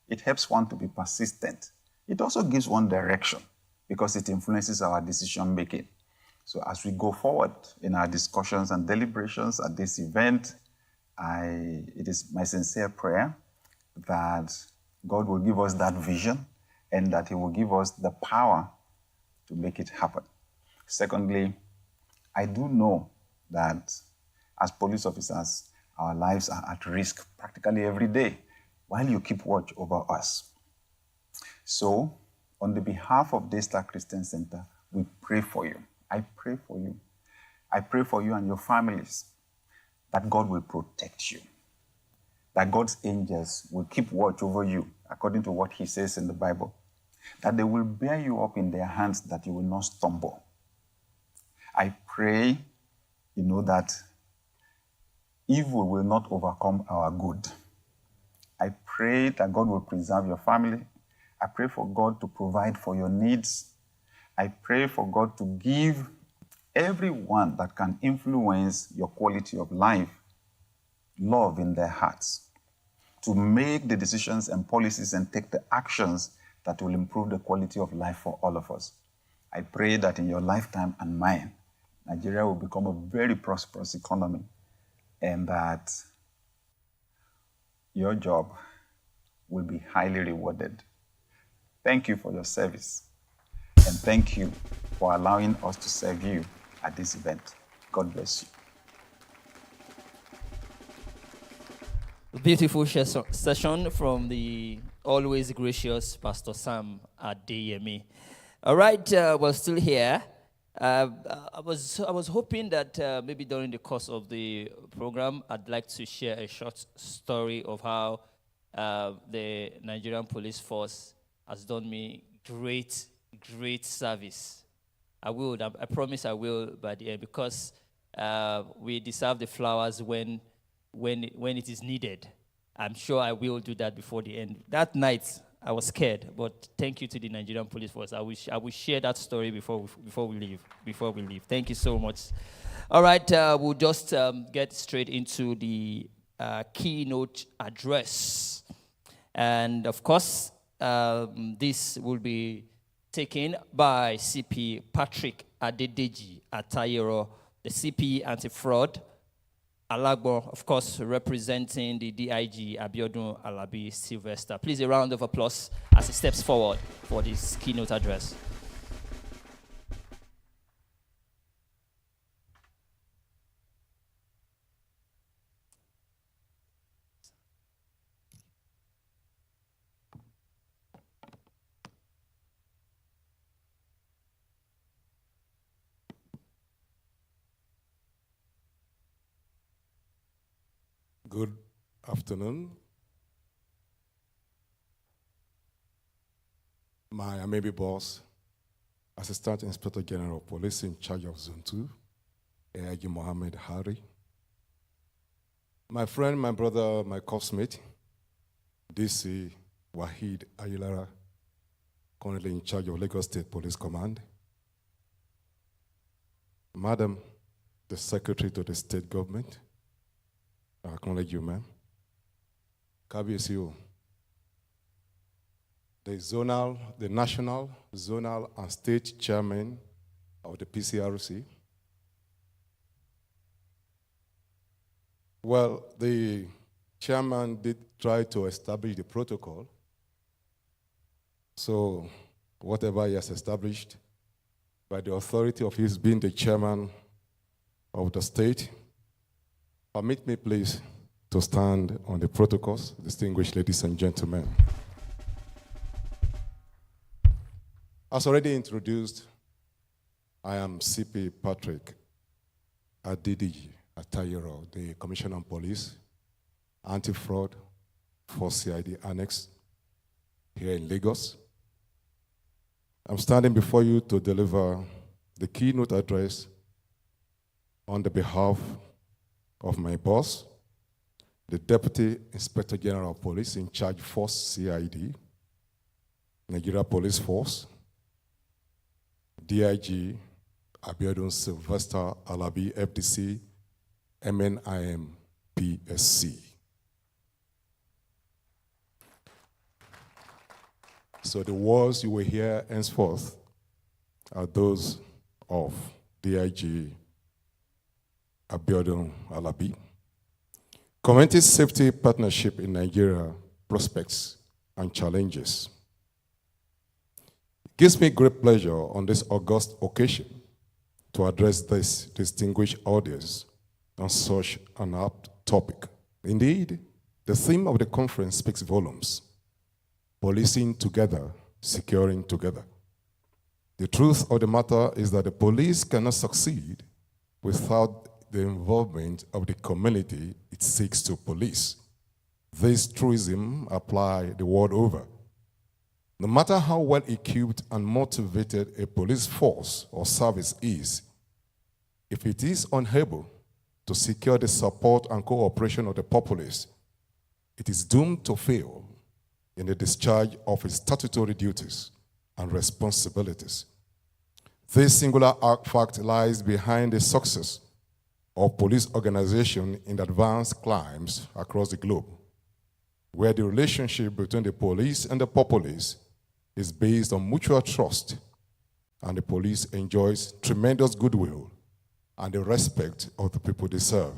It helps one to be persistent. It also gives one direction because it influences our decision making. So as we go forward in our discussions and deliberations at this event, it is my sincere prayer that God will give us that vision and that He will give us the power to make it happen. Secondly, I do know that as police officers, our lives are at risk practically every day while you keep watch over us. So, on the behalf of Daystar Christian Center, we pray for you. I pray for you. I pray for you and your families that God will protect you, that God's angels will keep watch over you, according to what He says in the Bible, that they will bear you up in their hands, that you will not stumble. I pray, that evil will not overcome our good. I pray that God will preserve your family. I pray for God to provide for your needs. I pray for God to give everyone that can influence your quality of life love in their hearts, to make the decisions and policies and take the actions that will improve the quality of life for all of us. I pray that in your lifetime and mine, Nigeria will become a very prosperous economy, and that your job will be highly rewarded. Thank you for your service, and thank you for allowing us to serve you at this event. God bless you. Beautiful session from the always gracious Pastor Sam Adeyemi. All right, we're still here. I was hoping that maybe during the course of the program, I'd like to share a short story of how the Nigerian police force has done me great service. I promise I will by the end, because we deserve the flowers when it is needed. I'm sure I will do that before the end. That night, I was scared, but thank you to the Nigerian police force. I will share that story before we leave. Thank you so much. All right, we'll just get straight into the keynote address. And of course, this will be taken by CP Patrick Adedeji Atayero, the CP Anti-Fraud, Alagbo, of course, representing the DIG Abiodun Alabi Sylvester. Please, a round of applause as he steps forward for this keynote address. Good afternoon. My maybe boss, Assistant Inspector General of Police in charge of Zone 2, AIG Mohammed Hari. My friend, my brother, my corpsmate, DC Wahid Ayilara, currently in charge of Lagos State Police Command. Madam, the Secretary to the State Government, I acknowledge you, ma'am. KBSU, the national, zonal, and state chairman of the Pcrc. Well, the chairman did try to establish the protocol. So whatever he has established by the authority of his being the chairman of the state, permit me, please, to stand on the protocols, distinguished ladies and gentlemen. As already introduced, I am CP Patrick Adedeji Atayero, the Commissioner of Police, Anti-Fraud for CID Annex here in Lagos. I'm standing before you to deliver the keynote address on the behalf of my boss, the Deputy Inspector General of Police in charge Force CID, Nigeria Police Force, DIG Abiodun Sylvester Alabi FDC, MNIM PSC. So the words you will hear henceforth are those of DIG Abiodun Alabi. Community safety partnership in Nigeria, prospects and challenges. It gives me great pleasure on this august occasion to address this distinguished audience on such an apt topic. Indeed, the theme of the conference speaks volumes. Policing together, securing together. The truth of the matter is that the police cannot succeed without the involvement of the community it seeks to police. This truism applies the world over. No matter how well equipped and motivated a police force or service is, if it is unable to secure the support and cooperation of the populace, it is doomed to fail in the discharge of its statutory duties and responsibilities. This singular fact lies behind the success of police organization in advanced climes across the globe, where the relationship between the police and the populace is based on mutual trust, and the police enjoys tremendous goodwill and the respect of the people they serve.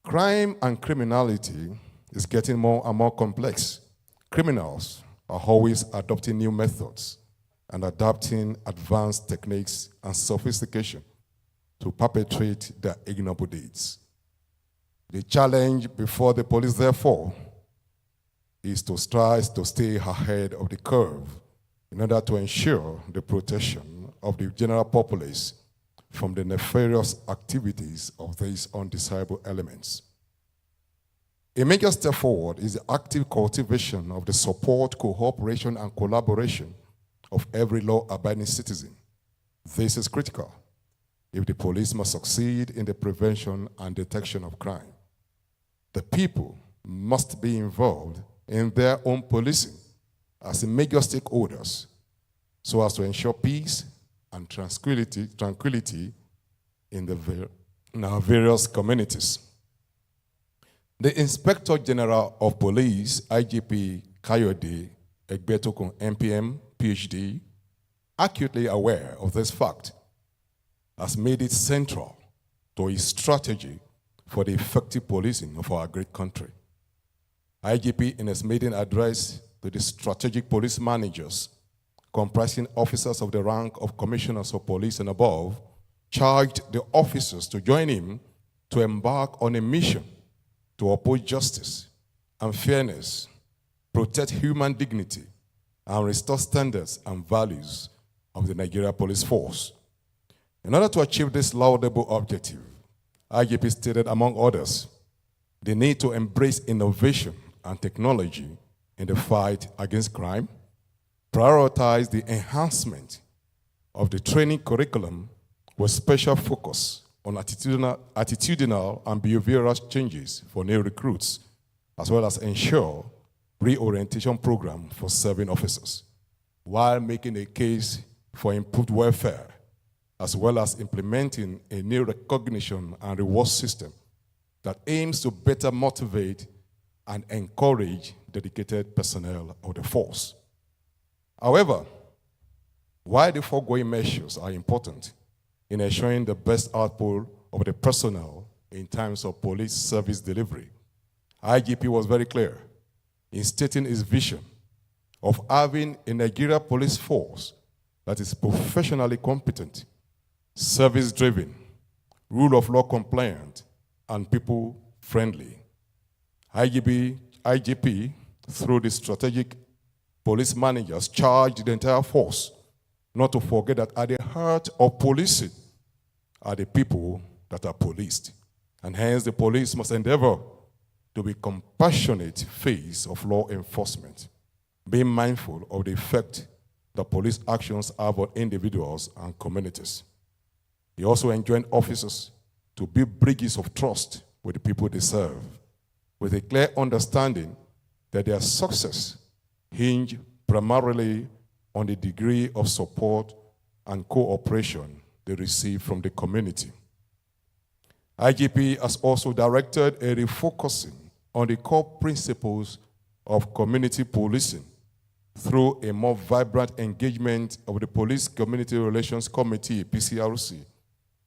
Crime and criminality is getting more and more complex. Criminals are always adopting new methods and adapting advanced techniques and sophistication to perpetrate their ignoble deeds. The challenge before the police, therefore, is to strive to stay ahead of the curve in order to ensure the protection of the general populace from the nefarious activities of these undesirable elements. A major step forward is the active cultivation of the support, cooperation, and collaboration of every law-abiding citizen. This is critical if the police must succeed in the prevention and detection of crime. The people must be involved in their own policing as major stakeholders so as to ensure peace and tranquility in our various communities. The Inspector General of Police, IGP Kayode Egbetokun, MPM, PhD, acutely aware of this fact, has made it central to his strategy for the effective policing of our great country. IGP, in his maiden address to the strategic police managers, comprising officers of the rank of commissioners of police and above, charged the officers to join him to embark on a mission to uphold justice and fairness, protect human dignity, and restore standards and values of the Nigeria Police Force. In order to achieve this laudable objective, IGP stated, among others, the need to embrace innovation and technology in the fight against crime, prioritize the enhancement of the training curriculum with special focus on attitudinal and behavioral changes for new recruits, as well as ensure reorientation program for serving officers, while making a case for improved welfare, as well as implementing a new recognition and reward system that aims to better motivate and encourage dedicated personnel of the force. However, while the foregoing measures are important in ensuring the best output of the personnel in terms of police service delivery, IGP was very clear in stating his vision of having a Nigeria police force that is professionally competent, service-driven, rule of law compliant, and people-friendly. IGP, through the strategic police managers, charged the entire force not to forget that at the heart of policing are the people that are policed. And hence the police must endeavor to be compassionate face of law enforcement, being mindful of the effect that police actions have on individuals and communities. He also enjoined officers to build bridges of trust with the people they serve, with a clear understanding that their success hinge primarily on the degree of support and cooperation they receive from the community. IGP has also directed a refocusing on the core principles of community policing through a more vibrant engagement of the Police Community Relations Committee, Pcrc,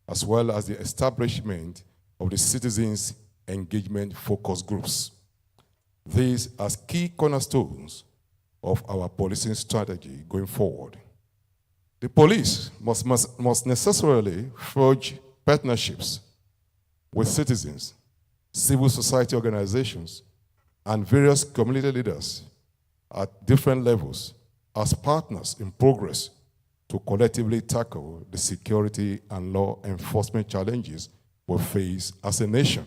as well as the establishment of the Citizens Engagement Focus Groups. These are key cornerstones of our policing strategy going forward. The police must necessarily forge partnerships with citizens, civil society organizations, and various community leaders at different levels as partners in progress to collectively tackle the security and law enforcement challenges we face as a nation.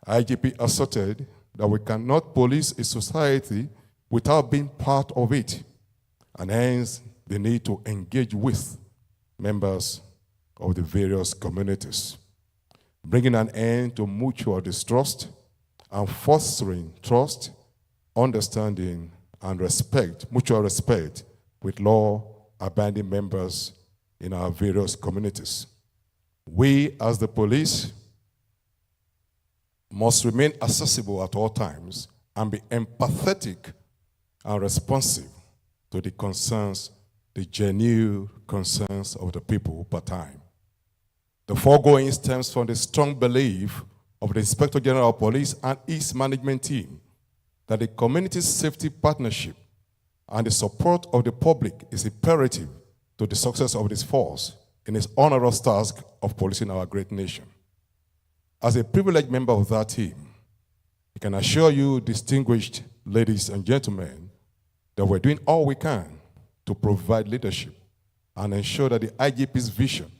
IGP asserted that we cannot police a society without being part of it, and hence the need to engage with members of the various communities, bringing an end to mutual distrust and fostering trust, understanding, and respect, mutual respect with law-abiding members in our various communities. We, as the police, must remain accessible at all times and be empathetic and responsive to the concerns, the genuine concerns of the people per time. The foregoing stems from the strong belief of the Inspector General of Police and his management team that the community safety partnership and the support of the public is imperative to the success of this force in its onerous task of policing our great nation. as a privileged member of that team, I can assure you, distinguished ladies and gentlemen, that we're doing all we can to provide leadership and ensure that the IGP's vision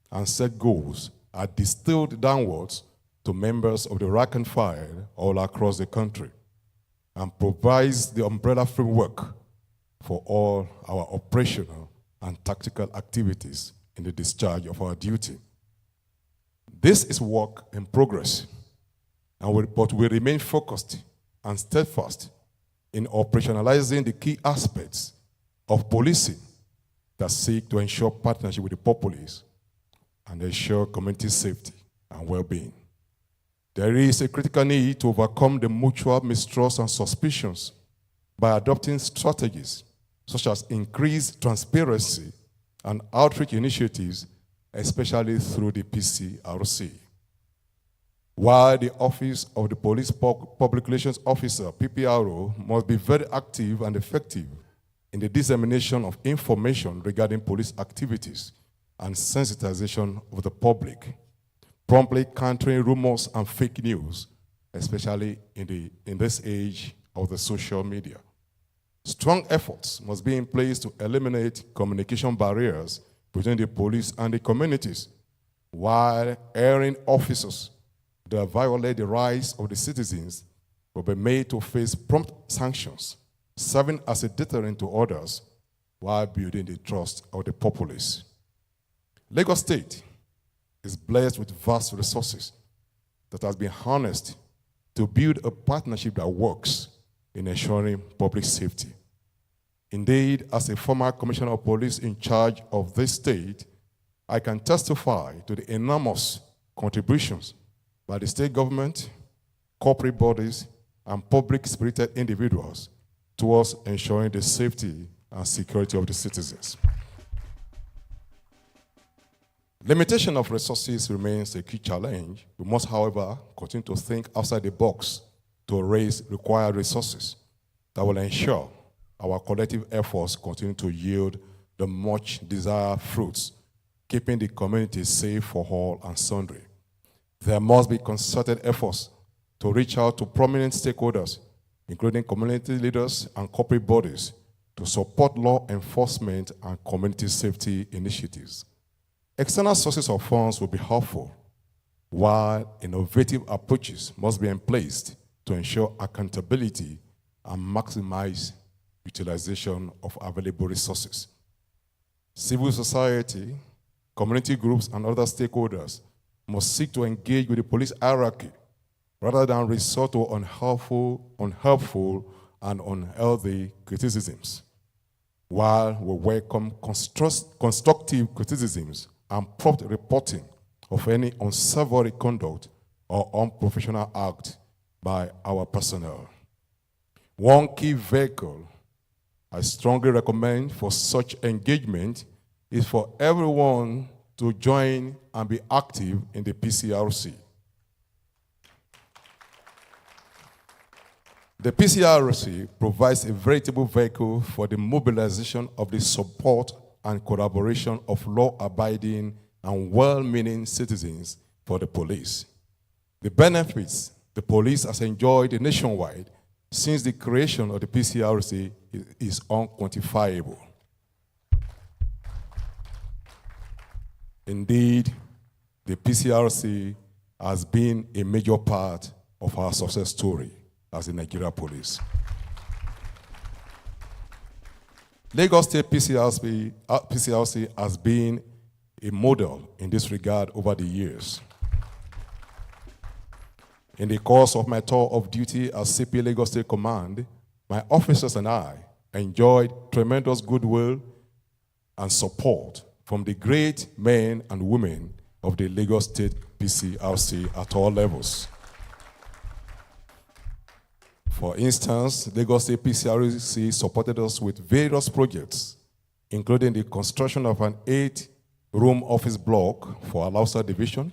and set goals are distilled downwards to members of the rank and file all across the country, and provides the umbrella framework for all our operational and tactical activities in the discharge of our duty. This is work in progress, but we remain focused and steadfast in operationalizing the key aspects of policing that seek to ensure partnership with the populace and ensure community safety and well-being. There is a critical need to overcome the mutual mistrust and suspicions by adopting strategies such as increased transparency and outreach initiatives, especially through the Pcrc. While the Office of the Police Public Relations Officer, PPRO, must be very active and effective in the dissemination of information regarding police activities and sensitization of the public, promptly countering rumors and fake news, especially in this age of the social media. Strong efforts must be in place to eliminate communication barriers between the police and the communities, while erring officers that violate the rights of the citizens will be made to face prompt sanctions, serving as a deterrent to others while building the trust of the populace. Lagos State is blessed with vast resources that has been harnessed to build a partnership that works in ensuring public safety. Indeed, as a former commissioner of police in charge of this state, I can testify to the enormous contributions by the state government, corporate bodies, and public-spirited individuals towards ensuring the safety and security of the citizens. Limitation of resources remains a key challenge. We must, however, continue to think outside the box to raise required resources that will ensure our collective efforts continue to yield the much desired fruits, keeping the community safe for all and sundry. There must be concerted efforts to reach out to prominent stakeholders, including community leaders and corporate bodies, to support law enforcement and community safety initiatives. External sources of funds will be helpful, while innovative approaches must be in place to ensure accountability and maximize utilization of available resources. Civil society, community groups, and other stakeholders must seek to engage with the police hierarchy rather than resort to unhelpful and unhealthy criticisms. While we welcome constructive criticisms and prompt reporting of any unsavory conduct or unprofessional act by our personnel. One key vehicle I strongly recommend for such engagement is for everyone to join and be active in the Pcrc. The Pcrc provides a veritable vehicle for the mobilization of the support and collaboration of law-abiding and well-meaning citizens for the police. The benefits the police has enjoyed nationwide since the creation of the Pcrc is unquantifiable. Indeed, the Pcrc has been a major part of our success story as the Nigeria Police. Lagos State Pcrc has been a model in this regard over the years. In the course of my tour of duty as CP Lagos State Command, my officers and I enjoyed tremendous goodwill and support from the great men and women of the Lagos State Pcrc at all levels. For instance, Lagos State Pcrc supported us with various projects, including the construction of an 8-room office block for Alausa Division,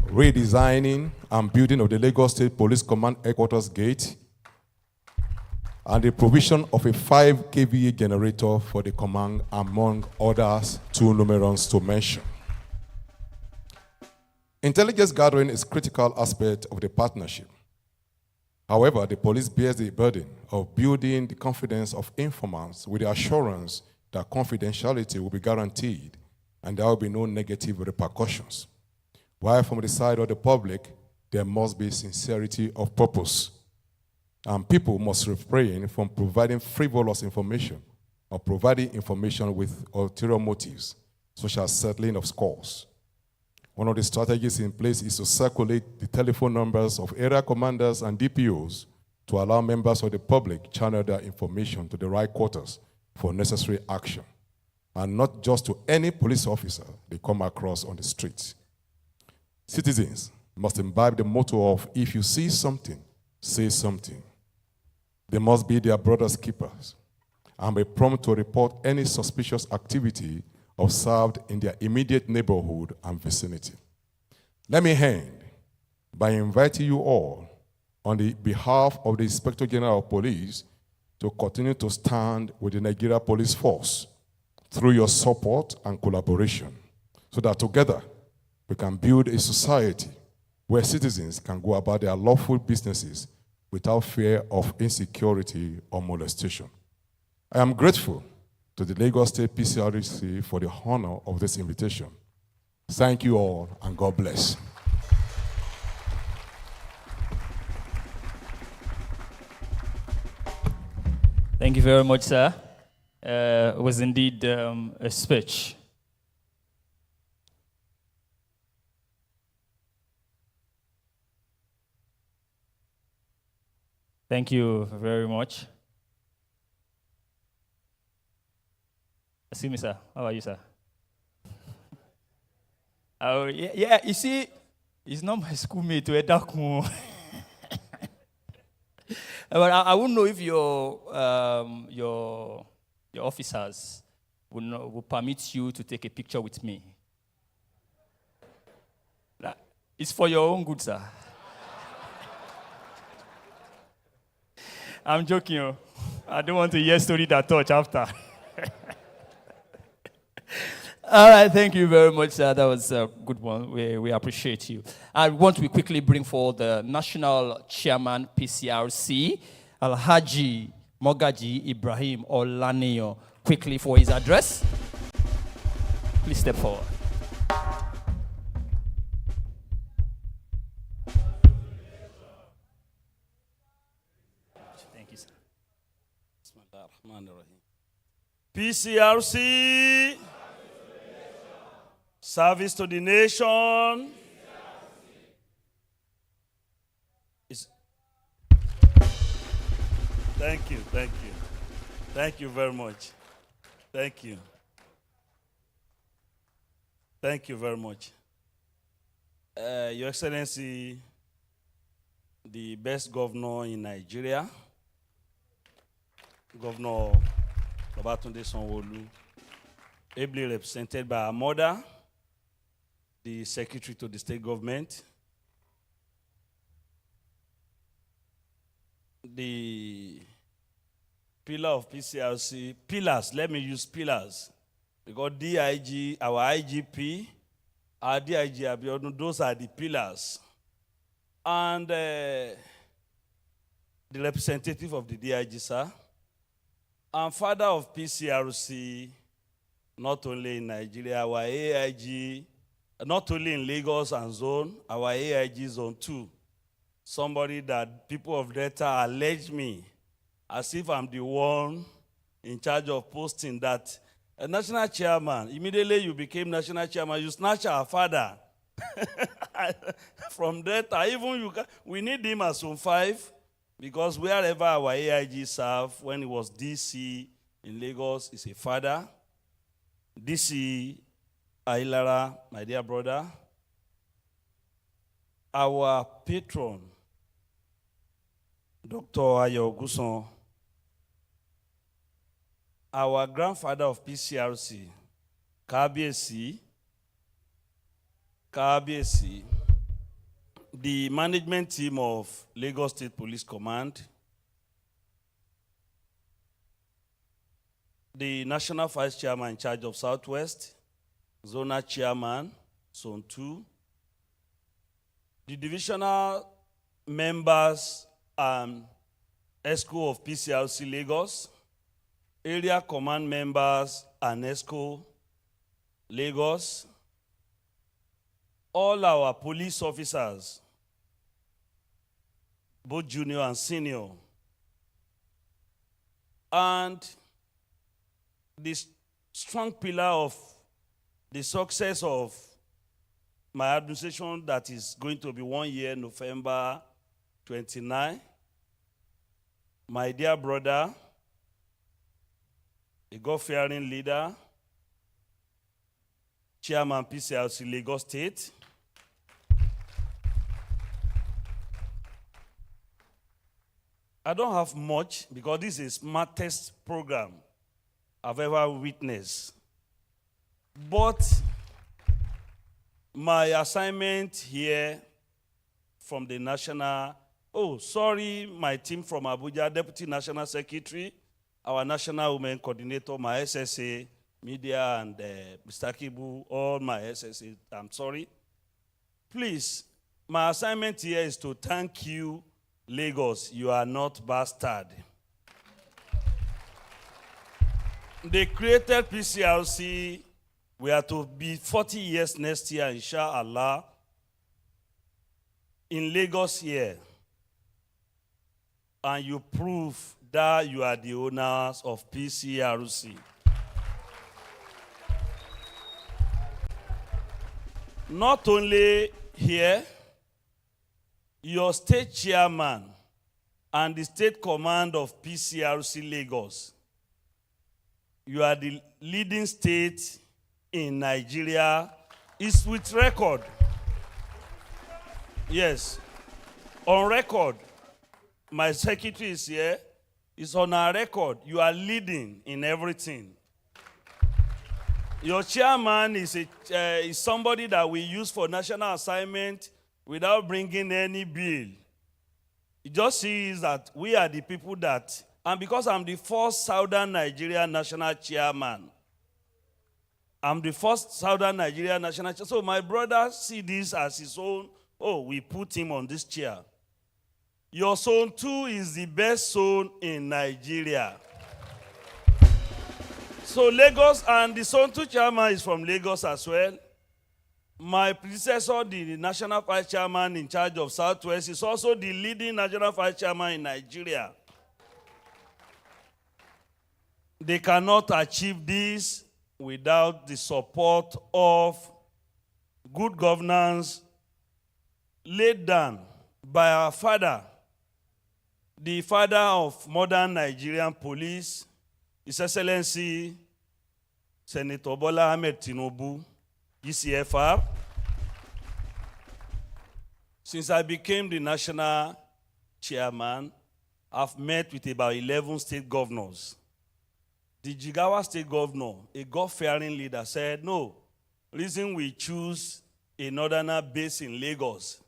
redesigning and building of the Lagos State Police Command Headquarters Gate, and the provision of a 5 kVA generator for the command, among others too numerous to mention. Intelligence gathering is a critical aspect of the partnership. However, the police bears the burden of building the confidence of informants with the assurance that confidentiality will be guaranteed and there will be no negative repercussions. While from the side of the public, there must be sincerity of purpose. And people must refrain from providing frivolous information or providing information with ulterior motives, such as settling of scores. One of the strategies in place is to circulate the telephone numbers of area commanders and DPOs to allow members of the public channel their information to the right quarters for necessary action, and not just to any police officer they come across on the streets. Citizens must imbibe the motto of, if you see something, say something. They must be their brother's keepers and be prompt to report any suspicious activity observed in their immediate neighborhood and vicinity. Let me end by inviting you all, on the behalf of the Inspector General of Police, to continue to stand with the Nigeria Police Force through your support and collaboration, so that together we can build a society where citizens can go about their lawful businesses without fear of insecurity or molestation. I am grateful to the Lagos State Pcrc for the honor of this invitation. Thank you all, and God bless. Thank you very much, sir. It was indeed a speech. Thank you very much. Excuse me, sir. How are you, sir? Oh, yeah, you see, he's not my schoolmate. But I wouldn't know if your officers will permit you to take a picture with me. It's for your own good, sir. I'm joking. I don't want to hear story that touch after. All right, thank you very much, sir. That was a good one. We appreciate you. I want to quickly bring forward the National Chairman, Pcrc, Alhaji Mogaji Ibrahim Olaniyo, quickly for his address. Please step forward. Thank you, sir. Pcrc, service to the nation. Thank you, thank you. Thank you very much. Thank you. Thank you very much. Your Excellency, the best governor in Nigeria, Governor Babatunde Sanwo-Olu, ably represented by our mother, the Secretary to the State Government, the pillar of Pcrc, pillars, let me use pillars, because DIG, our IGP, our DIG Abiodun, those are the pillars. And the representative of the DIG, sir, and father of Pcrc, not only in Nigeria, our AIG, not only in Lagos and zone, our AIG zone 2. Somebody that people of Delta allege me as if I'm the one in charge of posting that a national chairman, immediately you became national chairman, you snatch our father from Delta. Even we need him as zone 5, because wherever our AIG served, when it was DC in Lagos, is a father. DC Ailara, my dear brother, our patron, Dr. Ayo Guson, our grandfather of Pcrc, Kabiesi, the management team of Lagos State Police Command, the National Vice Chairman in charge of Southwest, Zonal Chairman, Zone 2, the divisional members and ESCO of PCRC Lagos, area command members and ESCO Lagos, all our police officers, both junior and senior, and the strong pillar of the success of my administration that is going to be 1 year, November 29, my dear brother, a God-fearing leader, Chairman PCRC Lagos State, I don't have much because this is the smartest program I've ever witnessed. But my assignment here from the national, my team from Abuja, Deputy National Secretary, our National Women Coordinator, my SSA, Media, and Mr. Kibu, all my SSA, I'm sorry. Please, my assignment here is to thank you, Lagos. You are not bastard. They created PCRC. We are to be 40 years next year, inshallah, in Lagos here. And you prove that you are the owners of PCRC. Not only here, your state chairman and the state command of PCRC Lagos, you are the leading state in Nigeria, is with record. Yes, on record. My secretary is here. It's on our record. You are leading in everything. Your chairman is somebody that we use for national assignment without bringing any bill. It just sees that we are the people that, and because I'm the first Southern Nigeria national chairman, I'm the first Southern Nigeria national chairman. So my brother see this as his own, we put him on this chair. Your zone 2 is the best zone in Nigeria. So Lagos, and the zone 2 chairman is from Lagos as well. My predecessor, the national vice chairman in charge of Southwest, is also the leading national vice chairman in Nigeria. They cannot achieve this without the support of good governance laid down by our father, the father of modern Nigerian police, His Excellency Senator Bola Ahmed Tinubu, GCFR. Since I became the national chairman, I've met with about 11 state governors. The Jigawa state governor, a God-fearing leader, said, no, reason we choose a northerner base in Lagos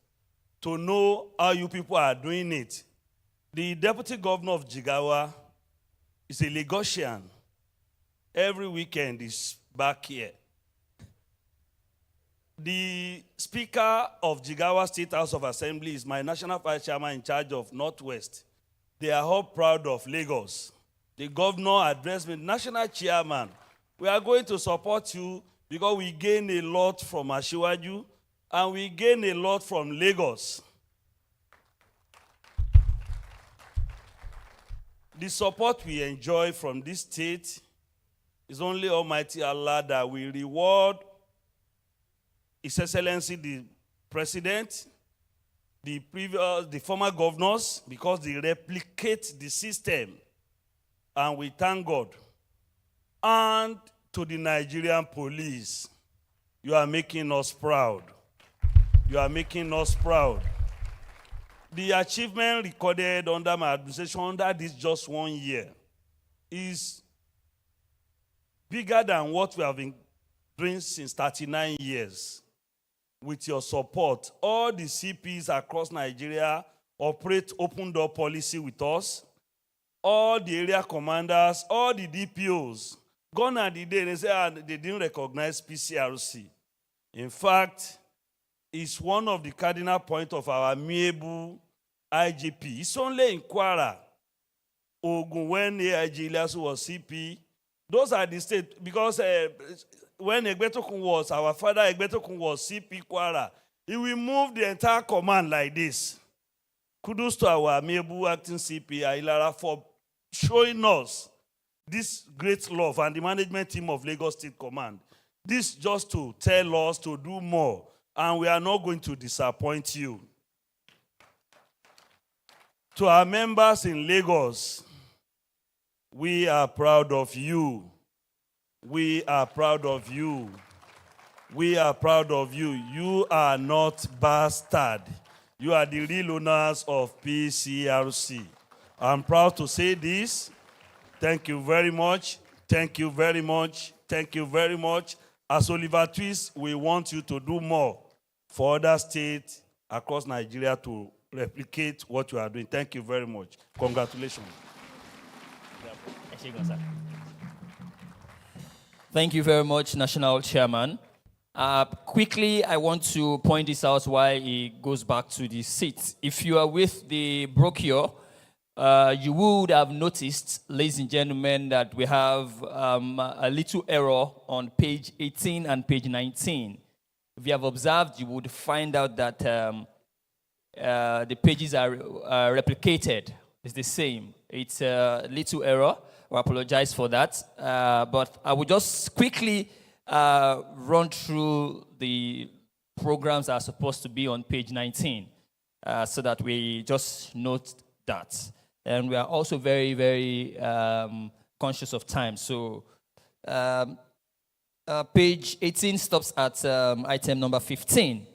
to know how you people are doing it. The deputy governor of Jigawa is a Lagosian. Every weekend is back here. The Speaker of Jigawa State House of Assembly is my national vice chairman in charge of Northwest. They are all proud of Lagos. The governor addressed me, national chairman, we are going to support you because we gain a lot from Ashiwaju and we gain a lot from Lagos. The support we enjoy from this state is only Almighty Allah that will reward His Excellency the President, the former governors, because they replicate the system. And we thank God. And to the Nigerian police, you are making us proud. You are making us proud. The achievement recorded under my administration, under this just 1 year, is bigger than what we have been doing since 39 years. With your support, all the CPs across Nigeria operate open door policy with us. All the area commanders, all the DPOs, gone are the day they say they didn't recognize PCRC. In fact, is one of the cardinal points of our amiable IGP. It's only in Kwara, Ogun, when AIG Ilyasu was CP. Those are the states, because when Egbetokun was, our father Egbetokun was CP Kwara, he will move the entire command like this. Kudos to our amiable acting CP, Ailara, for showing us this great love and the management team of Lagos State Command. This just to tell us to do more, and we are not going to disappoint you. To our members in Lagos, we are proud of you. We are proud of you. We are proud of you. You are not bastard. You are the real owners of Pcrc. I'm proud to say this. Thank you very much. Thank you very much. Thank you very much. As Oliver Twist, we want you to do more for other states across Nigeria to replicate what you are doing. Thank you very much. Congratulations. Thank you very much, National Chairman. Quickly, I want to point this out while it goes back to the seat. If you are with the brochure, you would have noticed, ladies and gentlemen, that we have a little error on page 18 and page 19. If you have observed, you would find out that the pages are replicated. It's the same. It's a little error. I apologize for that. But I will just quickly run through the programs that are supposed to be on page 19 so that we just note that. And we are also very, very conscious of time. So page 18 stops at item number 15.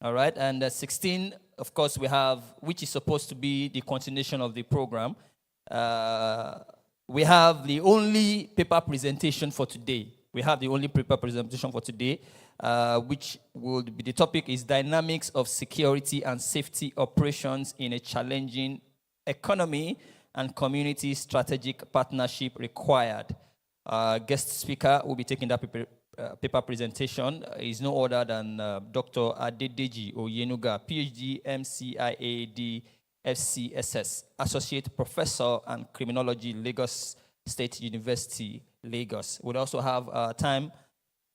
All right, and 16, of course, we have, which is supposed to be the continuation of the program. We have the only paper presentation for today. We have the only paper presentation for today, which would be, the topic is Dynamics of Security and Safety Operations in a Challenging Economy and Community Strategic Partnership Required. Guest speaker will be taking that paper presentation is no other than Dr. Adedeji Oyenuga, PhD, MCIAD, FCSS, Associate Professor and Criminology, Lagos State University, Lagos. We'll also have time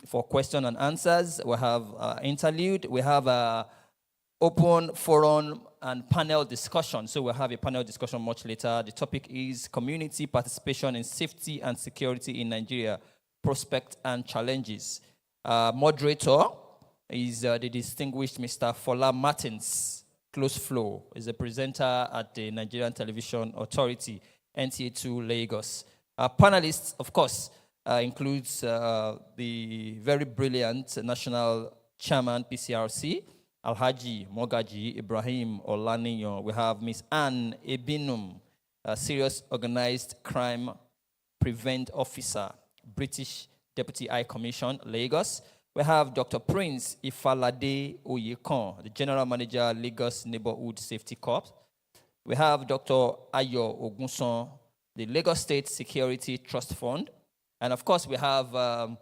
for question and answers. We'll have interlude. We have open forum and panel discussion. So we'll have a panel discussion much later. The topic is community participation in safety and security in Nigeria, prospect and challenges. Moderator is the distinguished Mr. Fola Martins. Close Flow is a presenter at the Nigerian Television Authority, NTA2 Lagos. Panelists, of course, includes the very brilliant National Chairman, Pcrc, Alhaji Mogaji Ibrahim Olaniyan. We have Miss Anne Ebinum, Serious Organized Crime Prevent Officer, British Deputy High Commission, Lagos. We have Dr. Prince Ifalade Oyekon, the General Manager, Lagos Neighborhood Safety Corps. We have Dr. Ayo Ogunson, the Lagos State Security Trust Fund. And of course, we have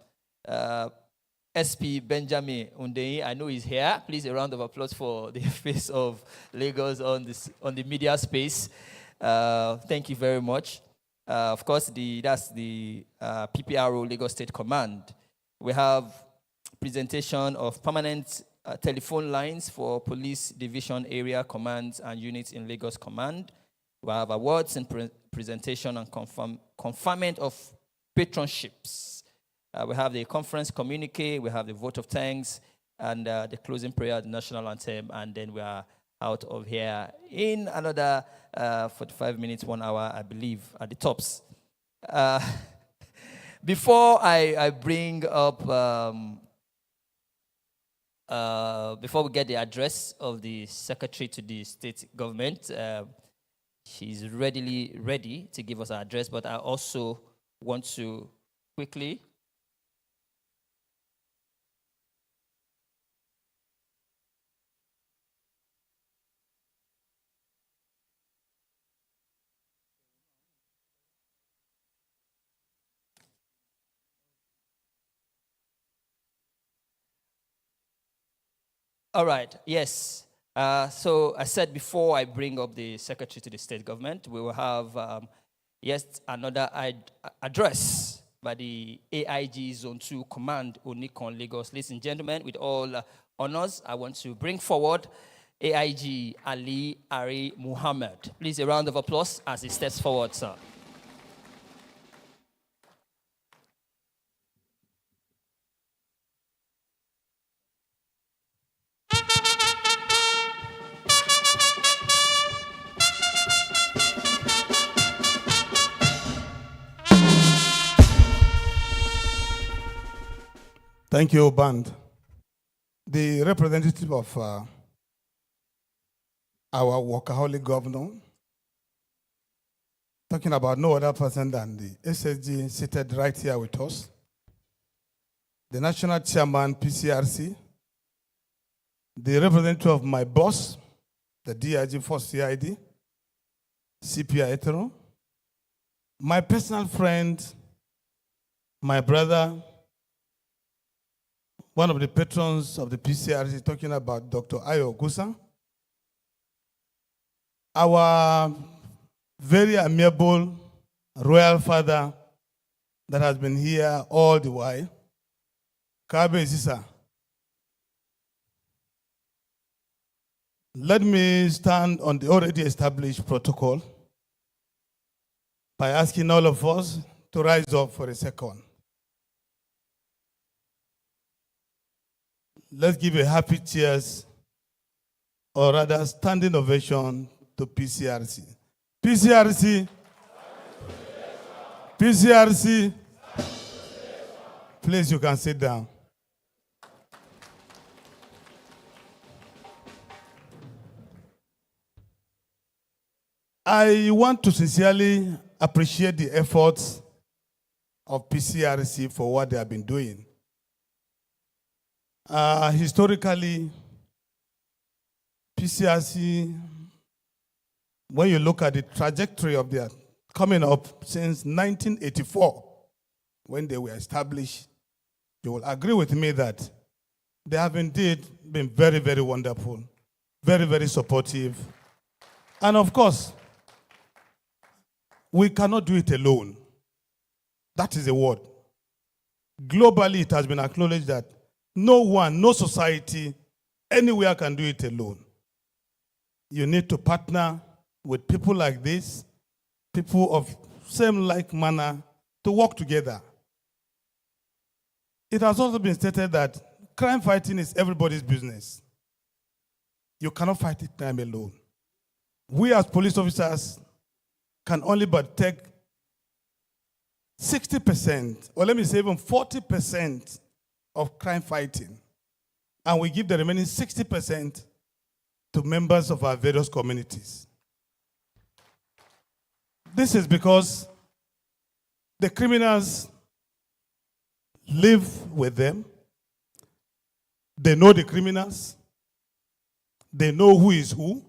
SP Benjamin Undeyi. I know he's here. Please, a round of applause for the face of Lagos on the media space. Thank you very much. Of course, that's the PPRO Lagos State Command. We have presentation of permanent telephone lines for police division area commands and units in Lagos Command. We have awards and presentation and conferment of patronships. We have the conference communique, we have the vote of thanks, and the closing prayer, the national anthem, and then we are out of here in another 45 minutes, 1 hour, I believe, at the tops. Before I bring up, before we get the address of the secretary to the state government, she's ready to give us an address, but I also want to quickly All right, yes. So I said before I bring up the secretary to the state government, we will have yet another address by the AIG Zone 2 Command Onikon Lagos. Ladies and gentlemen, with all honors, I want to bring forward AIG Ali Ari Muhammad. Please, a round of applause as he steps forward, sir. Thank you, Band. The representative of our workaholic governor, talking about no other person than the SSG seated right here with us, the national chairman, Pcrc, the representative of my boss, the DIG for CID, CPI Etero, my personal friend, my brother, one of the patrons of the Pcrc, talking about Dr. Ayo Gusa, our very amiable royal father that has been here all the while, Kabe Sisa. Let me stand on the already established protocol by asking all of us to rise up for a second. Let's give a happy cheers, or rather standing ovation, to Pcrc. Pcrc. Pcrc. Please, you can sit down. I want to sincerely appreciate the efforts of Pcrc for what they have been doing. Historically, Pcrc, when you look at the trajectory of their coming up since 1984, when they were established, you will agree with me that they have indeed been very, very wonderful, very, very supportive. And of course, we cannot do it alone. That is a word. Globally, it has been acknowledged that no one, no society, anywhere can do it alone. You need to partner with people like this, people of same like manner, to work together. It has also been stated that crime fighting is everybody's business. You cannot fight it crime alone. We as police officers can only but take 60%, or let me say even 40% of crime fighting, and we give the remaining 60% to members of our various communities. This is because the criminals live with them. They know the criminals. They know who is who.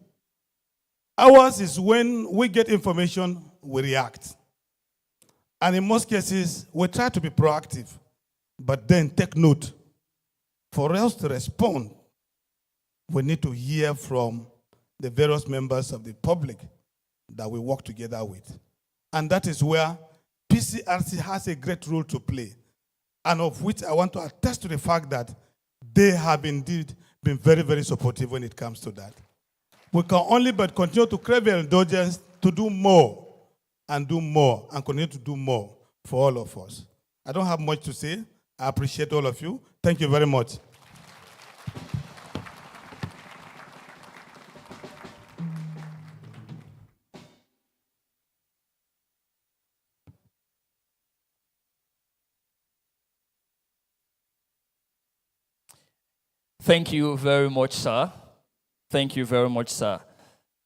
Ours is when we get information, we react. And in most cases, we try to be proactive, but then take note. For us to respond, we need to hear from the various members of the public that we work together with. And that is where Pcrc has a great role to play, and of which I want to attest to the fact that they have indeed been very, very supportive when it comes to that. We can only but continue to crave your indulgence to do more and continue to do more for all of us. I don't have much to say. I appreciate all of you. Thank you very much. Thank you very much, sir. Thank you very much, sir.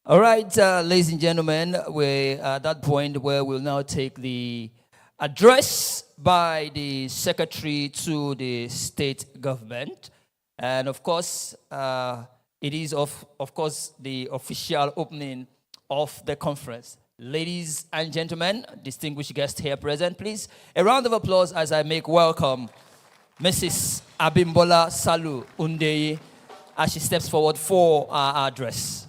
All right, ladies and gentlemen, we're at that point where we'll now take the address by the secretary to the state government. And of course, it is of course the official opening of the conference. Ladies and gentlemen, distinguished guests here present, please, a round of applause as I make welcome Mrs. Abimbola Salu Undeye as she steps forward for our address.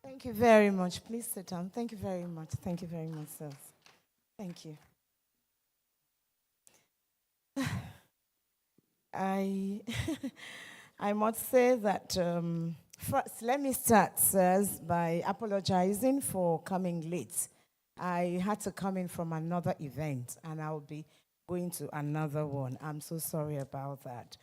Thank you very much. Please sit down. Thank you very much. Thank you very much, sirs. Thank you. I must say that first, let me start, sirs, by apologizing for coming late. I had to come in from another event, and I'll be going to another one. I'm so sorry about that.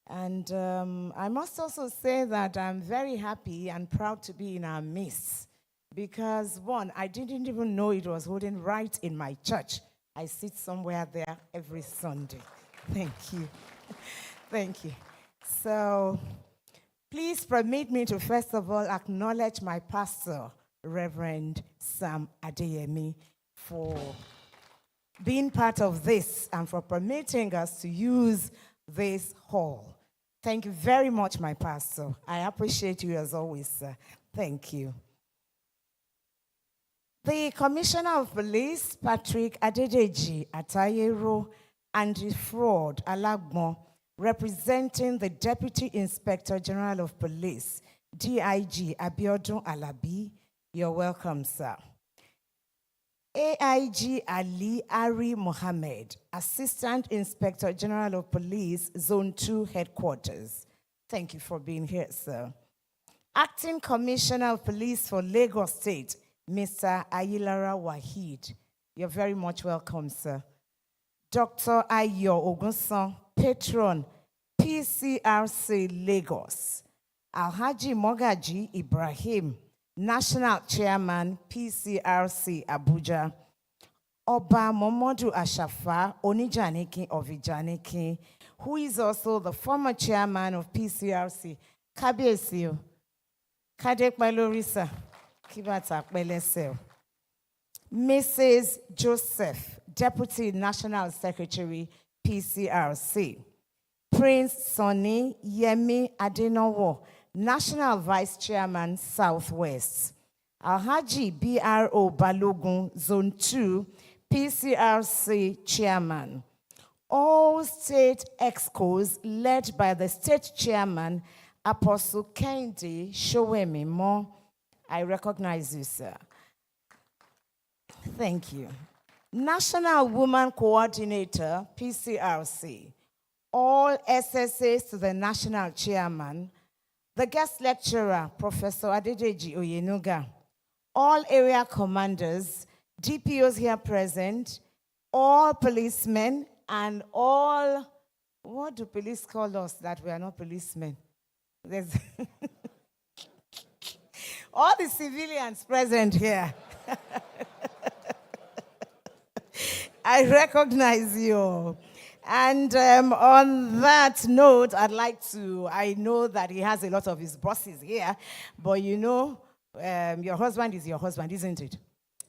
And I must also say that I'm very happy and proud to be in our midst because, one, I didn't even know it was holding right in my church. I sit somewhere there every Sunday. Thank you. Thank you. So please permit me to first of all acknowledge my pastor, Reverend Sam Adeyemi, for being part of this and for permitting us to use this hall. Thank you very much, my pastor. I appreciate you as always, sir. Thank you. The Commissioner of Police, Patrick Adedeji Atayero, Anti-Fraud Alagbon, representing the Deputy Inspector General of Police, DIG Abiodun Alabi, you're welcome, sir. AIG Ali Ari Mohammed, Assistant Inspector General of Police, Zone 2 Headquarters. Thank you for being here, sir. Acting Commissioner of Police for Lagos State, Mr. Ayilara Wahid. You're very much welcome, sir. Dr. Ayo Ogunsan, Patron, PCRC Lagos. Alhaji Mogaji Ibrahim, National Chairman, PCRC Abuja. Oba Momodu Ashafa Onijaniki of Ijaniki, who is also the former chairman of PCRC. Kabiesio, Kadek Malorisa, Kibata Belesel. Mrs. Joseph, Deputy National Secretary, PCRC. Prince Sonny Yemi Adenowo, National Vice Chairman, Southwest. Alhaji BRO Balogun, Zone 2, PCRC Chairman. All state excos led by the state chairman, Apostle Kendi Showemi Mo. I recognize you, sir. Thank you. National Woman Coordinator, PCRC. All SSAs to the national chairman. The guest lecturer, Professor Adedeji Oyenuga. All area commanders, DPOs here present, all policemen, and all, what do police call us that we are not policemen? There's all the civilians present here. I recognize you. And on that note, I know that he has a lot of his bosses here, but you know, your husband is your husband, isn't it?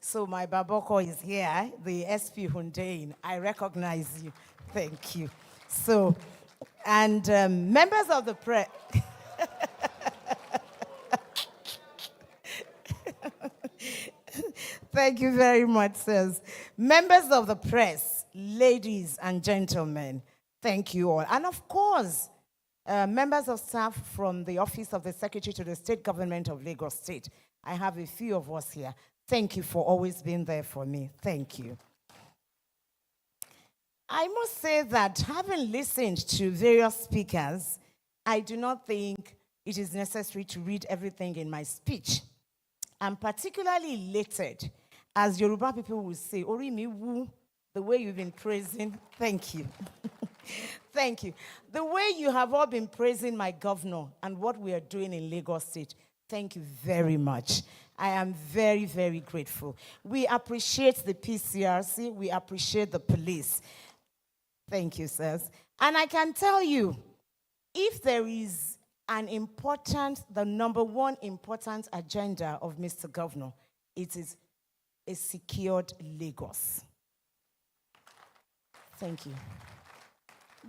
So my Baboko is here, the SP Hundain. I recognize you. Thank you. So, and members of the press. Thank you very much, sirs. Members of the press, ladies and gentlemen, thank you all. And of course, members of staff from the Office of the Secretary to the State Government of Lagos State. I have a few of us here. Thank you for always being there for me. Thank you. I must say that having listened to various speakers, I do not think it is necessary to read everything in my speech. I'm particularly elated, as Yoruba people will say, Ori mi wu, the way you've been praising. Thank you. Thank you. The way you have all been praising my governor and what we are doing in Lagos State. Thank you very much. I am very, very grateful. We appreciate the PCRC. We appreciate the police. Thank you, sirs. And I can tell you, if there is the number one important agenda of Mr. Governor, It is a secured Lagos. Thank you.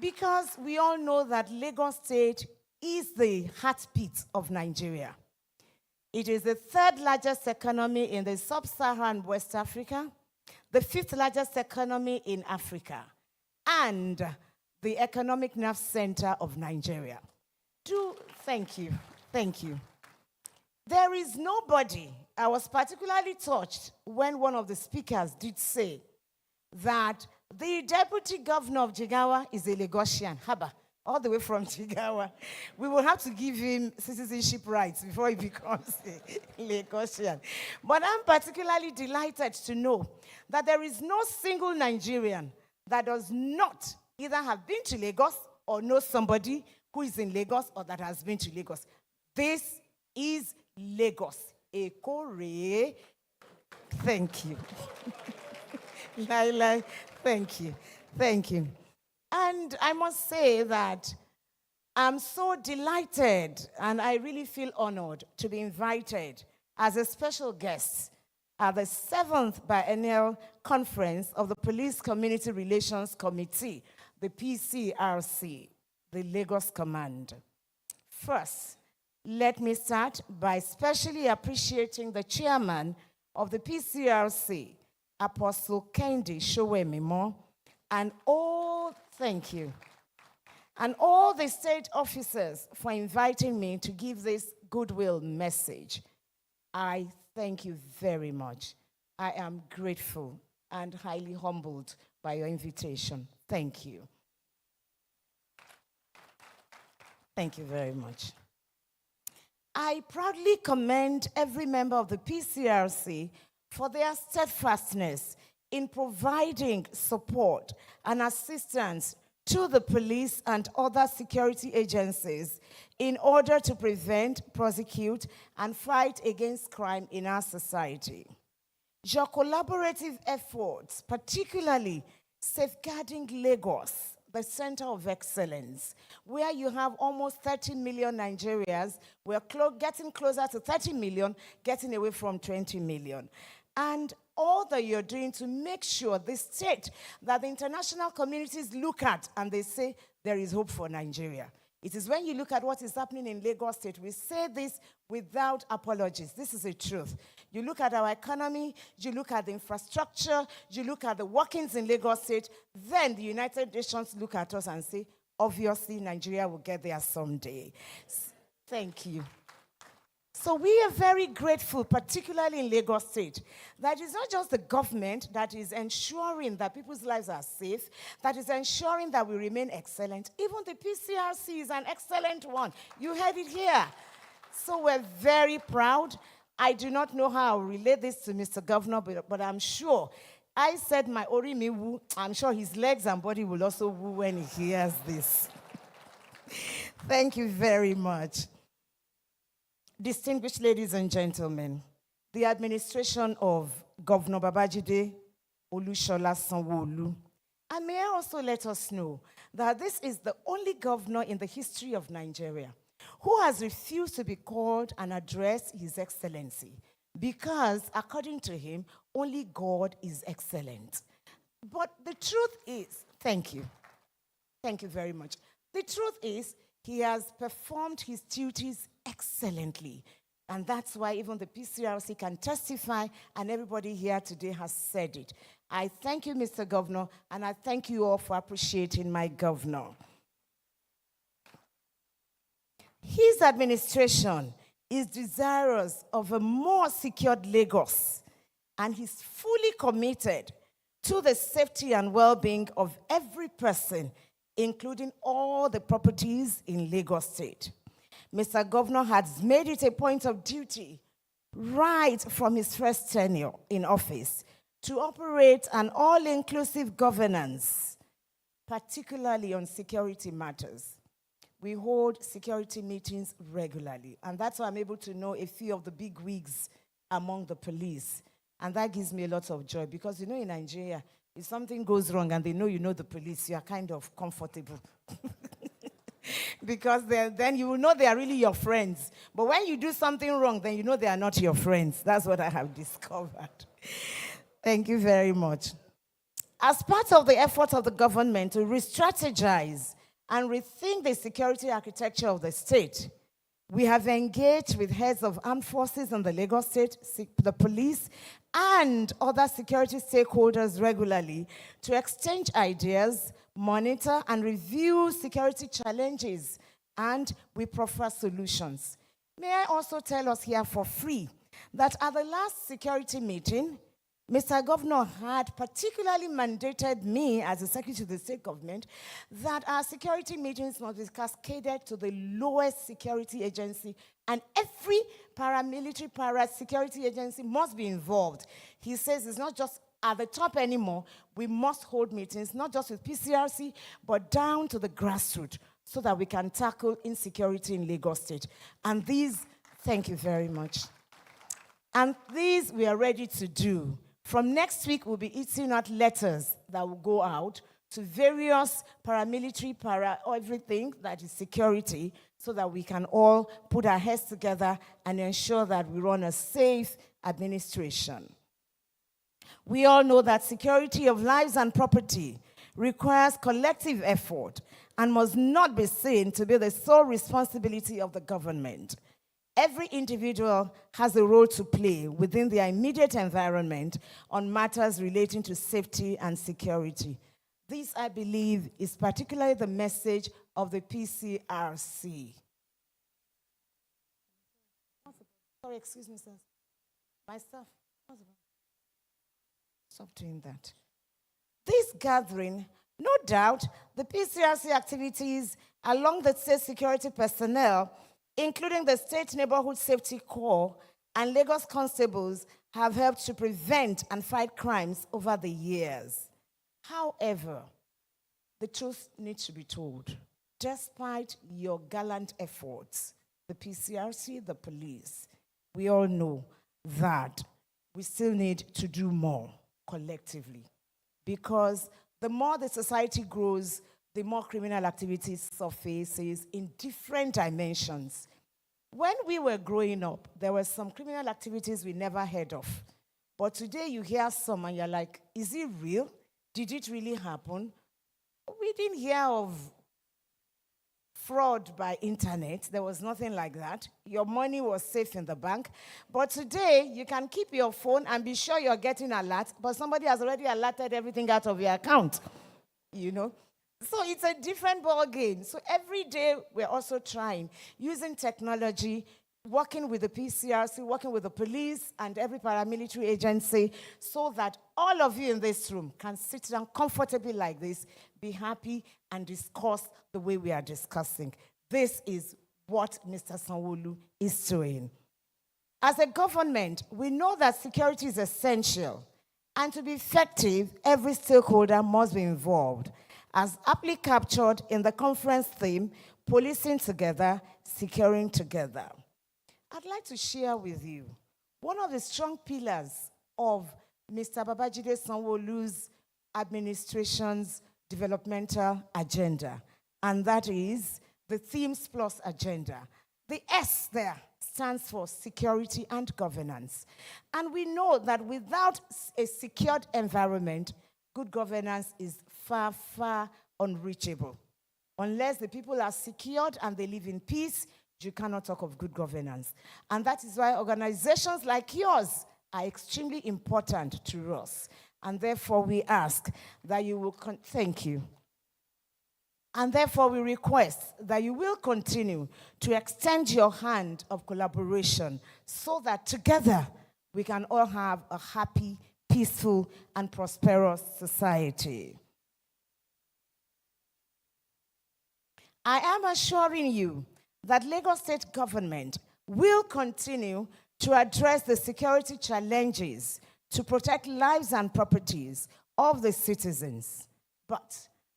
Because we all know that Lagos State is the heartbeat of Nigeria. It is the third largest economy in the sub-Saharan West Africa, the fifth largest economy in Africa, and the economic nerve center of Nigeria. Thank you. There is nobody, I was particularly touched when one of the speakers did say that the deputy governor of Jigawa is a Lagosian, Haba, all the way from Jigawa. We will have to give him citizenship rights before he becomes a Lagosian. But I'm particularly delighted to know that there is no single Nigerian that does not either have been to Lagos or know somebody who is in Lagos or that has been to Lagos. This is Lagos. Ekore. Thank you. Laila, thank you. And I must say that I'm so delighted and I really feel honored to be invited as a special guest at the 7th Biennial Conference of the Police Community Relations Committee, the Pcrc, the Lagos Command. First, let me start by specially appreciating the chairman of the Pcrc, Apostle Kendi Showemimo, and thank you, and all the state officers for inviting me to give this goodwill message. I thank you very much. I am grateful and highly humbled by your invitation. Thank you. Thank you very much. I proudly commend every member of the Pcrc for their steadfastness in providing support and assistance to the police and other security agencies in order to prevent, prosecute, and fight against crime in our society. Your collaborative efforts, particularly safeguarding Lagos, the center of excellence, where you have almost 30 million Nigerians, we're getting closer to 30 million, getting away from 20 million. And all that you're doing to make sure the state that the international communities look at and they say there is hope for Nigeria. It is when you look at what is happening in Lagos State, we say this without apologies. This is the truth. You look at our economy, you look at the infrastructure, you look at the workings in Lagos State, then the United Nations look at us and say, obviously, Nigeria will get there someday. Thank you. So we are very grateful, particularly in Lagos State, that it's not just the government that is ensuring that people's lives are safe, that is ensuring that we remain excellent. Even the Pcrc is an excellent one. You heard it here. So we're very proud. I do not know how I'll relate this to Mr. Governor, but I'm sure. I said my Orimi woo. I'm sure his legs and body will also woo when he hears this. Thank you very much. Distinguished ladies and gentlemen, the administration of Governor Babajide Olushola Sanwo-Olu, and may I also let us know that this is the only governor in the history of Nigeria who has refused to be called and address His Excellency because, according to him, only God is excellent. But the truth is, thank you very much. The truth is, he has performed his duties excellently. And that's why even the Pcrc can testify, and everybody here today has said it. I thank you, Mr. Governor, and I thank you all for appreciating my governor. His administration is desirous of a more secured Lagos, and he's fully committed to the safety and well-being of every person, including all the properties in Lagos State. Mr. Governor has made it a point of duty right from his first tenure in office to operate an all-inclusive governance, particularly on security matters. We hold security meetings regularly, and that's why I'm able to know a few of the big wigs among the police. And that gives me a lot of joy because, you know, in Nigeria, if something goes wrong and they know you know the police, you are kind of comfortable. Because then you will know they are really your friends. But when you do something wrong, then you know they are not your friends. That's what I have discovered. Thank you very much. As part of the effort of the government to re-strategize and rethink the security architecture of the state, we have engaged with heads of armed forces in the Lagos State, the police, and other security stakeholders regularly to exchange ideas, monitor, and review security challenges, and we proffer solutions. May I also tell us here for free that at the last security meeting, Mr. Governor had particularly mandated me as the Secretary to the State Government that our security meetings must be cascaded to the lowest security agency, and every paramilitary para-security agency must be involved. He says it's not just at the top anymore. We must hold meetings, not just with Pcrc, but down to the grassroots so that we can tackle insecurity in Lagos State. And these, thank you very much. And these we are ready to do. From next week, we'll be issuing out letters that will go out to various paramilitary, everything that is security, so that we can all put our heads together and ensure that we run a safe administration. We all know that security of lives and property requires collective effort and must not be seen to be the sole responsibility of the government. Every individual has a role to play within their immediate environment on matters relating to safety and security. This, I believe, is particularly the message of the Pcrc. Sorry, excuse me, sir. My stuff. Stop doing that. This gathering, no doubt, the Pcrc activities along the state security personnel, including the State Neighborhood Safety Corps and Lagos constables, have helped to prevent and fight crimes over the years. However, the truth needs to be told. Despite your gallant efforts, the Pcrc, the police, we all know that we still need to do more collectively. Because the more the society grows, the more criminal activities surfaces in different dimensions. When we were growing up, there were some criminal activities we never heard of. But today you hear some and you're like, is it real? Did it really happen? We didn't hear of fraud by internet. There was nothing like that. Your money was safe in the bank. But today, you can keep your phone and be sure you're getting alerts, but somebody has already alerted everything out of your account, you know? So it's a different ball game. So every day, we're also trying, using technology, working with the Pcrc, working with the police and every paramilitary agency, so that all of you in this room can sit down comfortably like this, be happy, and discuss the way we are discussing. This is what Mr. Sanwo-Olu is doing. As a government, we know that security is essential, and to be effective, every stakeholder must be involved, as aptly captured in the conference theme, Policing Together, Securing Together. I'd like to share with you one of the strong pillars of Mr. Babajide Sanwo-Olu's administration's developmental agenda, and that is the Themes Plus agenda. The S there stands for security and governance. And we know that without a secured environment, good governance is far, far unreachable. Unless the people are secured and they live in peace, you cannot talk of good governance. And that is why organizations like yours are extremely important to us. And therefore, we ask that you will, thank you. And therefore, we request that you will continue to extend your hand of collaboration so that together we can all have a happy, peaceful, and prosperous society. I am assuring you that Lagos State government will continue to address the security challenges to protect lives and properties of the citizens. But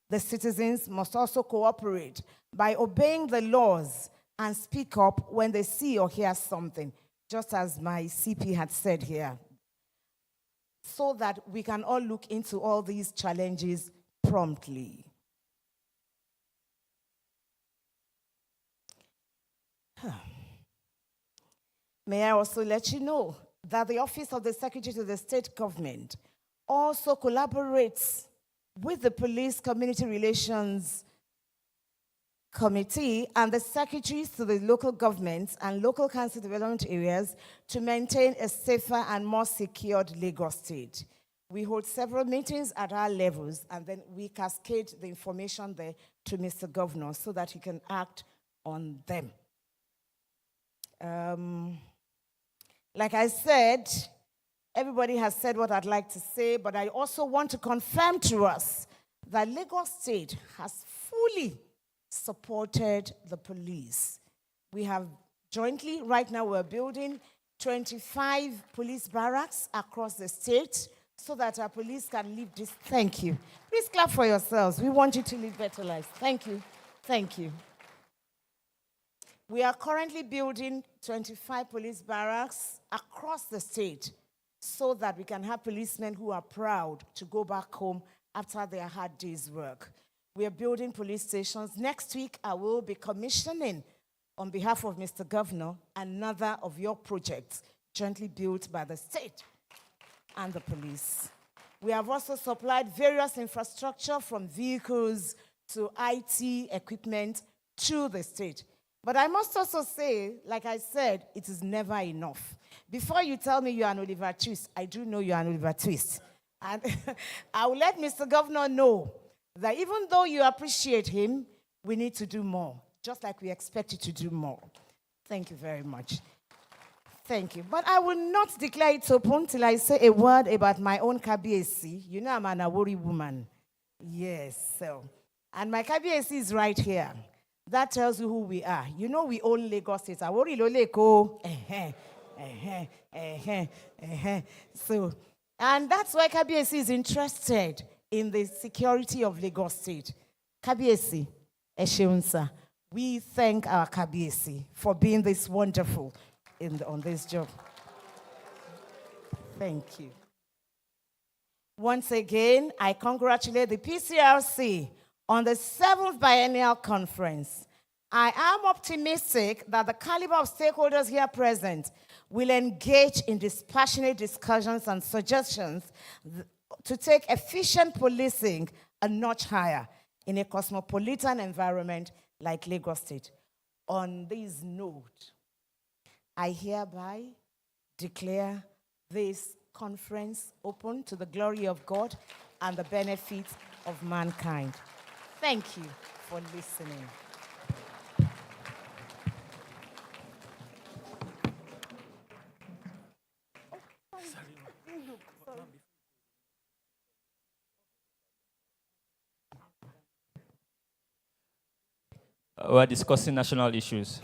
the citizens must also cooperate by obeying the laws and speak up when they see or hear something, just as my CP had said here, so that we can all look into all these challenges promptly. May I also let you know that the Office of the Secretary to the State Government also collaborates with the Police Community Relations Committee and the secretaries to the local governments and local council development areas to maintain a safer and more secured Lagos State. We hold several meetings at our levels, and then we cascade the information there to Mr. Governor so that he can act on them. Like I said, everybody has said what I'd like to say, but I also want to confirm to us that Lagos State has fully supported the police. We have jointly, right now we're building 25 police barracks across the state so that our police can live this. Thank you. Please clap for yourselves. We want you to live better lives. Thank you. Thank you. We are currently building 25 police barracks across the state so that we can have policemen who are proud to go back home after their hard day's work. We are building police stations. Next week, I will be commissioning, on behalf of Mr. Governor, another of your projects jointly built by the state and the police. We have also supplied various infrastructure from vehicles to IT equipment to the state. But I must also say, like I said, it is never enough. Before you tell me you're an Oliver Twist, I do know you're an Oliver Twist. And I will let Mr. Governor know that even though you appreciate him, we need to do more, just like we expect you to do more. Thank you very much. Thank you. But I will not declare it open till I say a word about my own Kabiesi. You know I'm an Awori woman. Yes, so. And my Kabiesi is right here. That tells you who we are. You know we own Lagos State. Awori Loleko. So, and that's why Kabiesi is interested in the security of Lagos State. Kabiesi, Esheunsa, we thank our Kabiesi for being this wonderful on this job. Thank you. Once again, I congratulate the Pcrc on the 7th Biennial Conference. I am optimistic that the caliber of stakeholders here present will engage in dispassionate discussions and suggestions to take efficient policing a notch higher in a cosmopolitan environment like Lagos State. On this note, I hereby declare this conference open to the glory of God and the benefit of mankind. Thank you for listening. We're discussing national issues.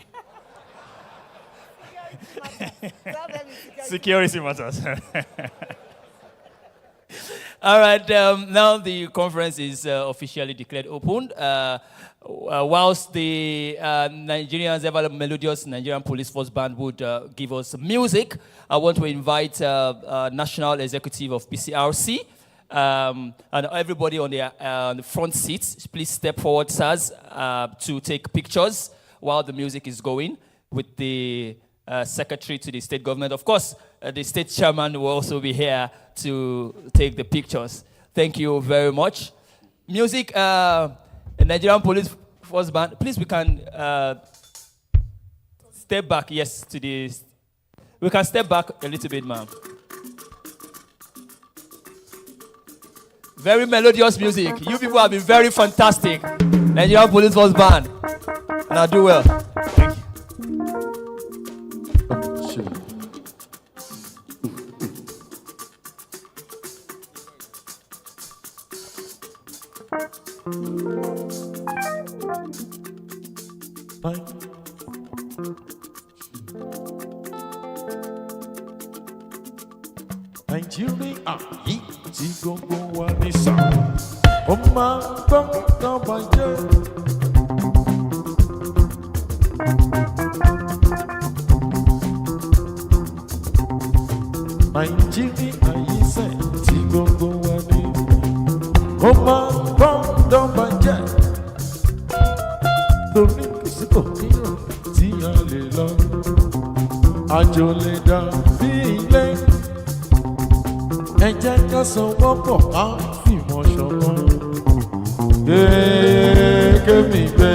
Security matters. All right, now the conference is officially declared open. Whilst the Nigerians, ever melodious Nigerian Police Force Band would give us music, I want to invite National Executive of Pcrc and everybody on the front seats. Please step forward, sirs, to take pictures while the music is going with the Secretary to the State Government. Of course, the State Chairman will also be here to take the pictures. Thank you very much. Music, the Nigerian Police Force Band. Please, we can step back, yes, to the... We can step back a little bit, ma'am. Very melodious music. You people have been very fantastic. Nigerian Police Force Band. And I do well. Thank you. Nigeria yìí tí gbogbo wa ní sàn ó máa gbọ́ lọ́ba jẹ́. Nigeria yìí sẹ̀ tí gbogbo wa ní ó máa gbọ́ lọ́ba jẹ́. Torí kò sí kò níyàn tí a lè lọ. àjò lè dà bí ilé. Ẹ jẹ́ ká sowọ́pọ̀ ká fìmọ̀ ṣọ̀kan. Kémi gbé.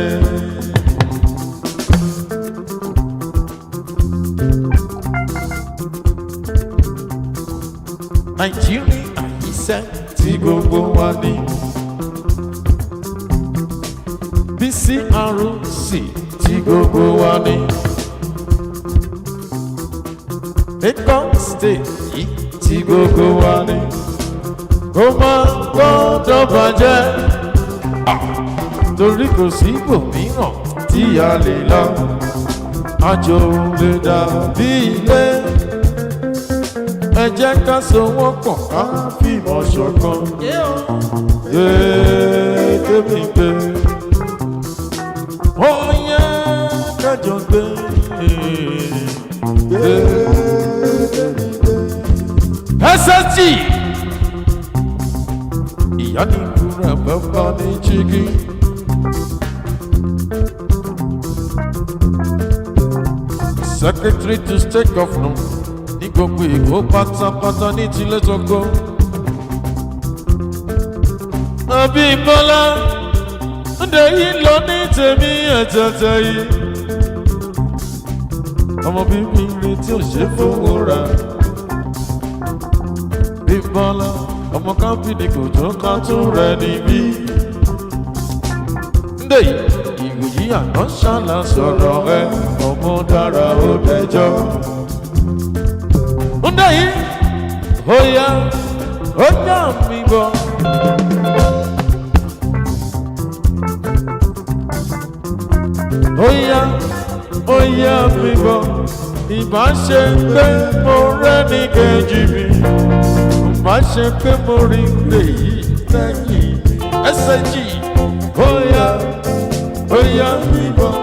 Nàìjíríà iṣẹ́ tí gbogbo wa ní. Pcrc tí gbogbo wa ní. Lagos State yìí tí gbogbo wa ní. Kó má gbọ́dọ̀ bàjẹ́. Torí kò sí ibòmíràn tí a lè lọ. Àjò lè dàbí ilé. Ẹ jẹ́ ká sowọ́pọ̀ ká fìmọ̀ ṣọ̀kan. Kémi gbé. Ó yẹ kájọ gbé. SSG. Ìyá ní ìkúra bàbá ní jígí. Secretary to State Governor. Ní gbogbo Èkó pátápátá ní tilẹ̀ tókó. Abímbọ́lá ǹdẹ̀ yìí lọ ní tèmi ẹ̀tẹ̀tẹ̀ yìí. Ọmọ bíbí ilé tí ò ṣe fowó ra. Bímbọ́lá ọmọ kámpìnì kò tó ká tún rẹ̀ níbí. Ǹdẹ̀ yìí ìròyìn àná ṣàlà sọ̀rọ̀ ẹ ọmọ dára ó dẹjọ́. Ǹdẹ̀ yìí ó yá mi bọ̀. Ó yá mi bọ̀. Ìbá ṣe pé mo rẹ́ni kejì mi. Ìbá ṣe pé mo rí lèyí lẹ́yìn mi. SSG ó yá mi bọ̀.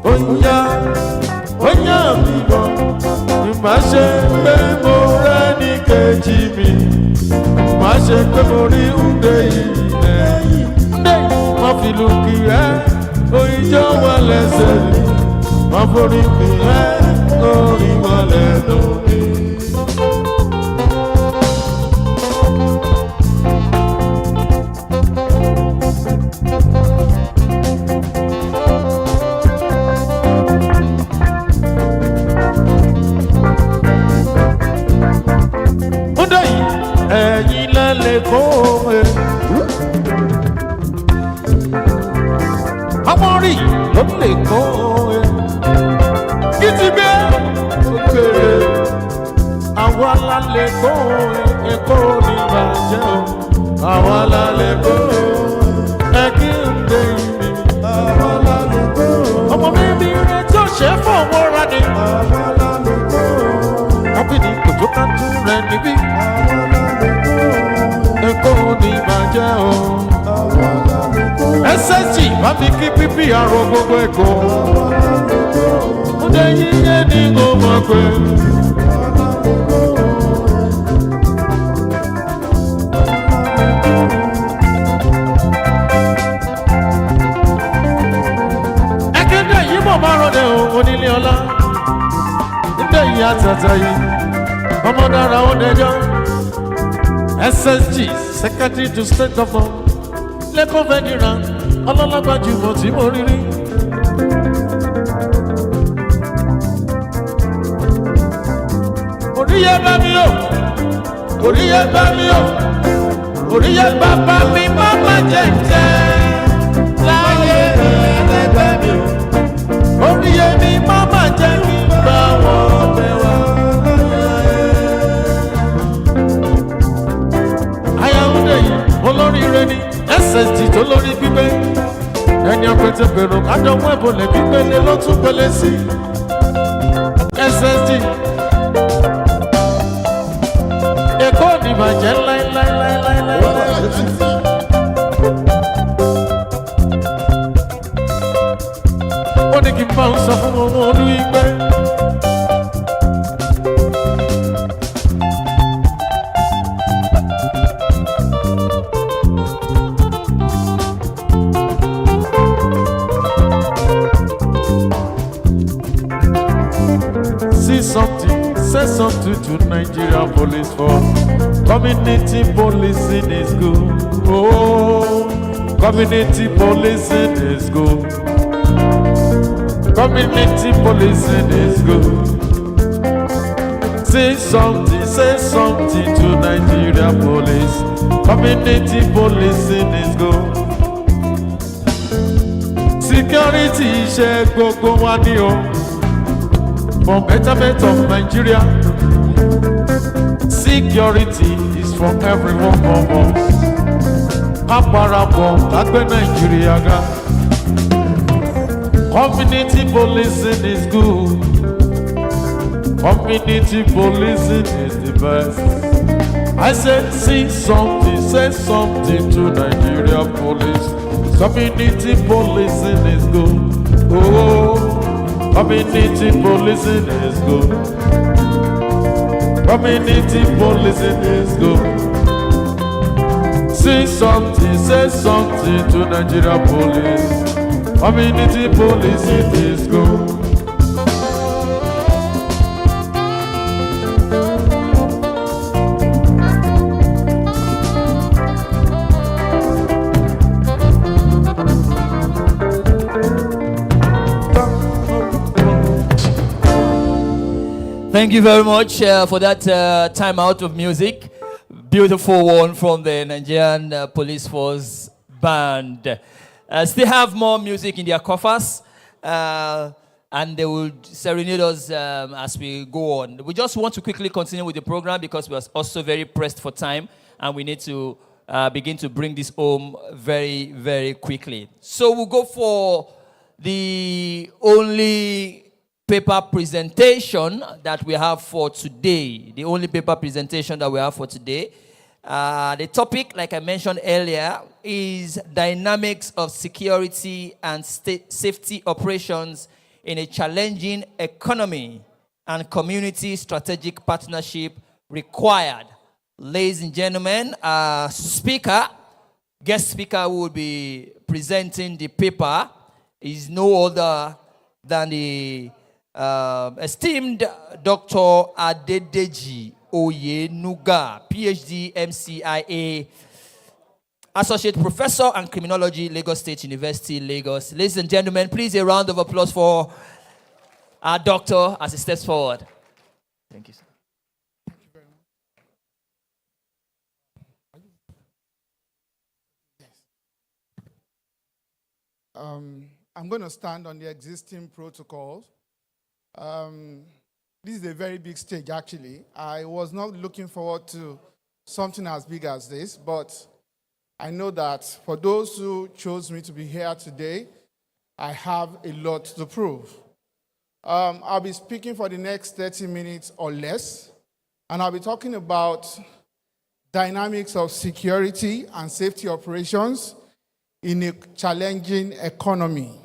Ó yá mi bọ̀. Ìbá ṣe pé mo rẹ́ni kejì mi. Ìbá ṣe pé mo rí lèyí lẹ́yìn mi. Má fi lù kí ẹ. Oijó wà lẹ́sẹ̀ mi, má forí mi ẹ́, orí wà lẹ́nu mi. Múndé yìí, ẹ̀yin lẹ́lẹ̀ kó o. Àwọn rí ló lè kó e. Kí ti gbé òkèrè? Àwa la lè kó Èkó ní bàjẹ́ o. Àwa la lè kó ẹ kí n dé ibi. Àwa la lè kó ọmọ bíbí rẹ tí ó ṣe fọwọ́ ra ni. Àwa la lè kó kábìnì kò tó ká tún rẹ níbí. Àwa la lè kó Èkó ní bàjẹ́ o. Àwa la lè kó. SSG bá mi kí pípí àrùn gbogbo Èkó. Ó dé yíyé ní mo mọ̀ pé. Ẹ̀kẹ́dẹ̀ yìí mọ̀ máa rọ̀dẹ̀ o, onílé ọlá. Nígbà yìí àtàtà yìí, ọmọ dára ó dẹjọ́. SSG Secretary to State Governor. Lẹ́kọ̀ọ́ fẹ́ nira ọlọ́lágbájúmọ̀ tí mo rí rí. Oríyẹ bá mi o, oríyẹ bá mi o, oríyẹ bàbá mi má má jẹjẹ láyé ẹlẹgbẹ́ mi o. Oríyẹ mi má má jẹ kí n bá wọn bẹ wá. Ayáwúndé yìí olóríire ni. SSG tó lórí gbígbé ẹni apẹtẹ gbèrò kájọ mú ẹbọlẹ gbígbélé ló tún pélé sí. SSG Èkó ní bàjẹ́ láíláíláíláíláí. Ó ní kí n bá ń sọ fún ọmọ olú ìgbẹ́. Community policing is good. Oh, community policing is good. Community policing is good. Say something to Nigeria police. Community policing is good. Security iṣẹ́ gbogbo wa ni o. For betterment of Nigeria. Security is for every one of us. Àparapọ̀ lágbé Nigeria ga. Community policing is good. Community policing is the best. I said, say something to Nigeria police. Community policing is good. Oh, community policing is good. Community policing is good. Say something to Nigeria police. Community policing is good. Thank you very much for that time out of music. Beautiful one from the Nigerian Police Force Band. Still have more music in their coffers, and they will serenade us as we go on. We just want to quickly continue with the program because we are also very pressed for time, and we need to begin to bring this home very, very quickly. So we'll go for the only paper presentation that we have for today. The only paper presentation that we have for today. The topic, like I mentioned earlier, is dynamics of security and safety operations in a challenging economy and community strategic partnership required. Ladies and gentlemen, guest speaker who will be presenting the paper is no other than the esteemed Dr. Adedeji Oyenuga, PhD, MCIA, Associate Professor and Criminology, Lagos State University, Lagos. Ladies and gentlemen, please a round of applause for our doctor as he steps forward. Thank you, sir. Thank you very much. Yes. I'm going to stand on the existing protocols. This is a very big stage, actually. I was not looking forward to something as big as this, but I know that for those who chose me to be here today, I have a lot to prove. I'll be speaking for the next 30 minutes or less, and I'll be talking about dynamics of security and safety operations in a challenging economy.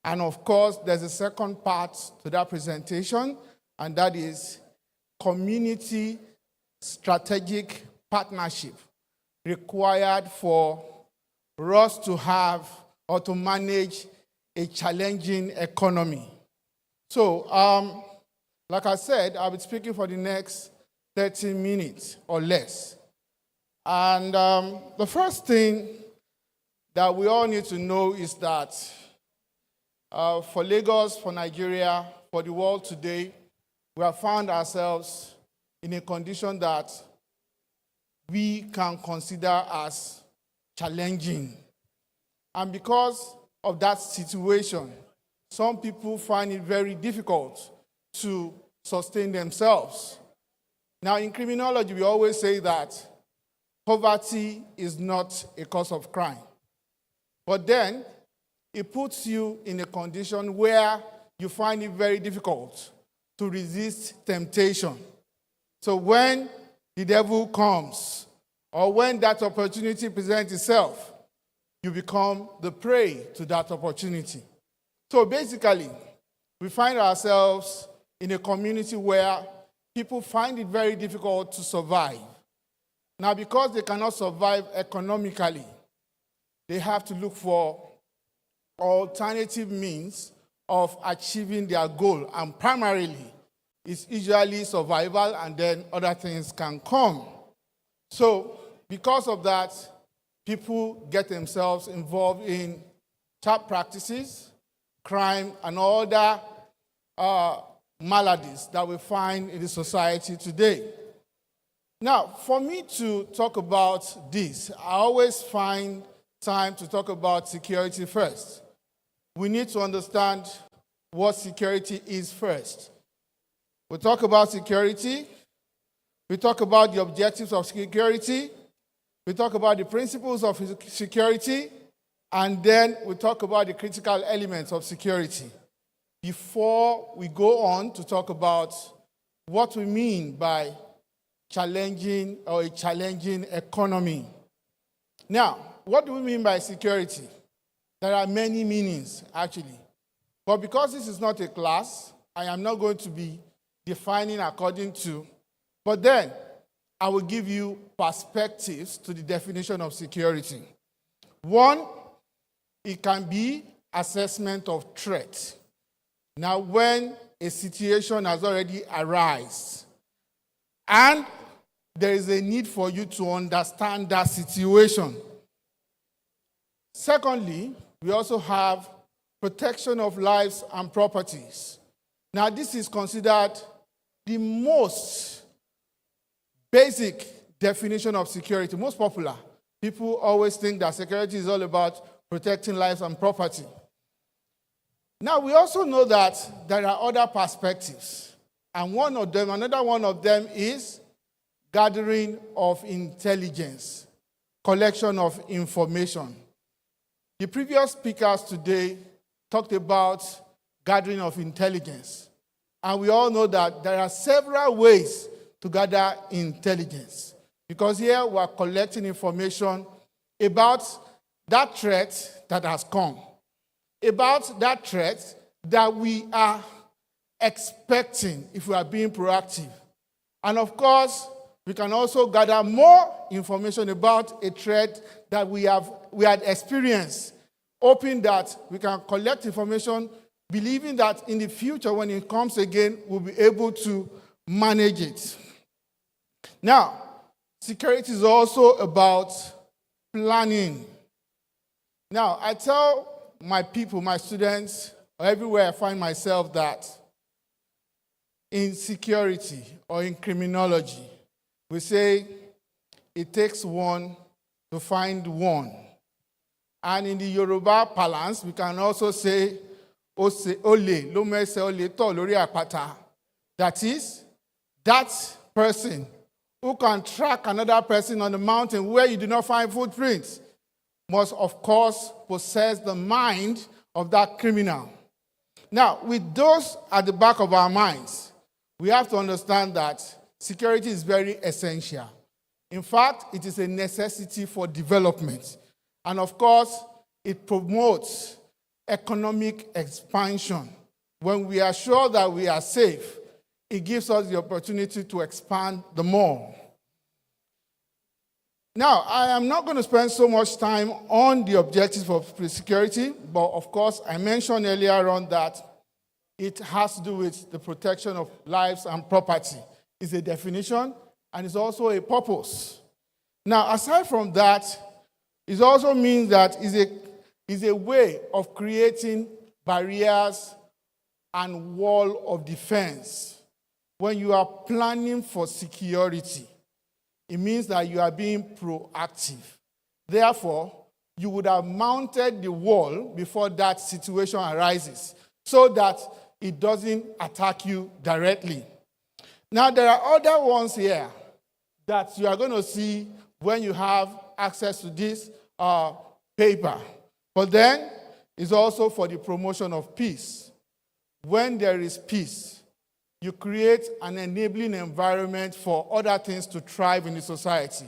And of course, there's a second part to that presentation, and that is community strategic partnership required for us to have or to manage a challenging economy. So, like I said, I'll be speaking for the next 30 minutes or less. And the first thing that we all need to know is that for Lagos, for Nigeria, for the world today, we have found ourselves in a condition that we can consider as challenging. And because of that situation, some people find it very difficult to sustain themselves. Now, in criminology, we always say that poverty is not a cause of crime. But then, it puts you in a condition where you find it very difficult to resist temptation. So when the devil comes, or when that opportunity presents itself, you become the prey to that opportunity. So basically, we find ourselves in a community where people find it very difficult to survive. Now, because they cannot survive economically, they have to look for alternative means of achieving their goal, and primarily it's usually survival, and then other things can come. So, because of that, people get themselves involved in child practices, crime, and other maladies that we find in the society today. Now, for me to talk about this, I always find time to talk about security first. We need to understand what security is first. We talk about security, we talk about the objectives of security, we talk about the principles of security, and then we talk about the critical elements of security before we go on to talk about what we mean by challenging or a challenging economy. Now, what do we mean by security? There are many meanings, actually. But because this is not a class, I am not going to be defining according to, but then I will give you perspectives to the definition of security. One, it can be assessment of threat. Now, when a situation has already arisen, and there is a need for you to understand that situation. Secondly, we also have protection of lives and properties. Now, this is considered the most basic definition of security, most popular. People always think that security is all about protecting lives and property. Now, we also know that there are other perspectives, and another one of them is gathering of intelligence, collection of information. The previous speakers today talked about gathering of intelligence, and we all know that there are several ways to gather intelligence, because here we are collecting information about that threat that has come, about that threat that we are expecting if we are being proactive. And of course, we can also gather more information about a threat that we had experienced, hoping that we can collect information, believing that in the future when it comes again, we'll be able to manage it. Now, security is also about planning. Now, I tell my people, my students, or everywhere I find myself, that in security or in criminology, we say it takes one to find one. And in the Yoruba parlance, we can also say, Ose ole, lo mese ole to lori apata. That is, that person who can track another person on the mountain where you do not find footprints must, of course, possess the mind of that criminal. Now, with those at the back of our minds, we have to understand that security is very essential. In fact, it is a necessity for development. And of course, it promotes economic expansion. When we are sure that we are safe, it gives us the opportunity to expand the more. Now, I am not going to spend so much time on the objectives of security, but of course, I mentioned earlier on that it has to do with the protection of lives and property. It's a definition, and it's also a purpose. Now, aside from that, it also means that it's a way of creating barriers and wall of defense. When you are planning for security, it means that you are being proactive. Therefore, you would have mounted the wall before that situation arises so that it doesn't attack you directly. Now, there are other ones here that you are going to see when you have access to this paper. But then, it's also for the promotion of peace. When there is peace, you create an enabling environment for other things to thrive in the society.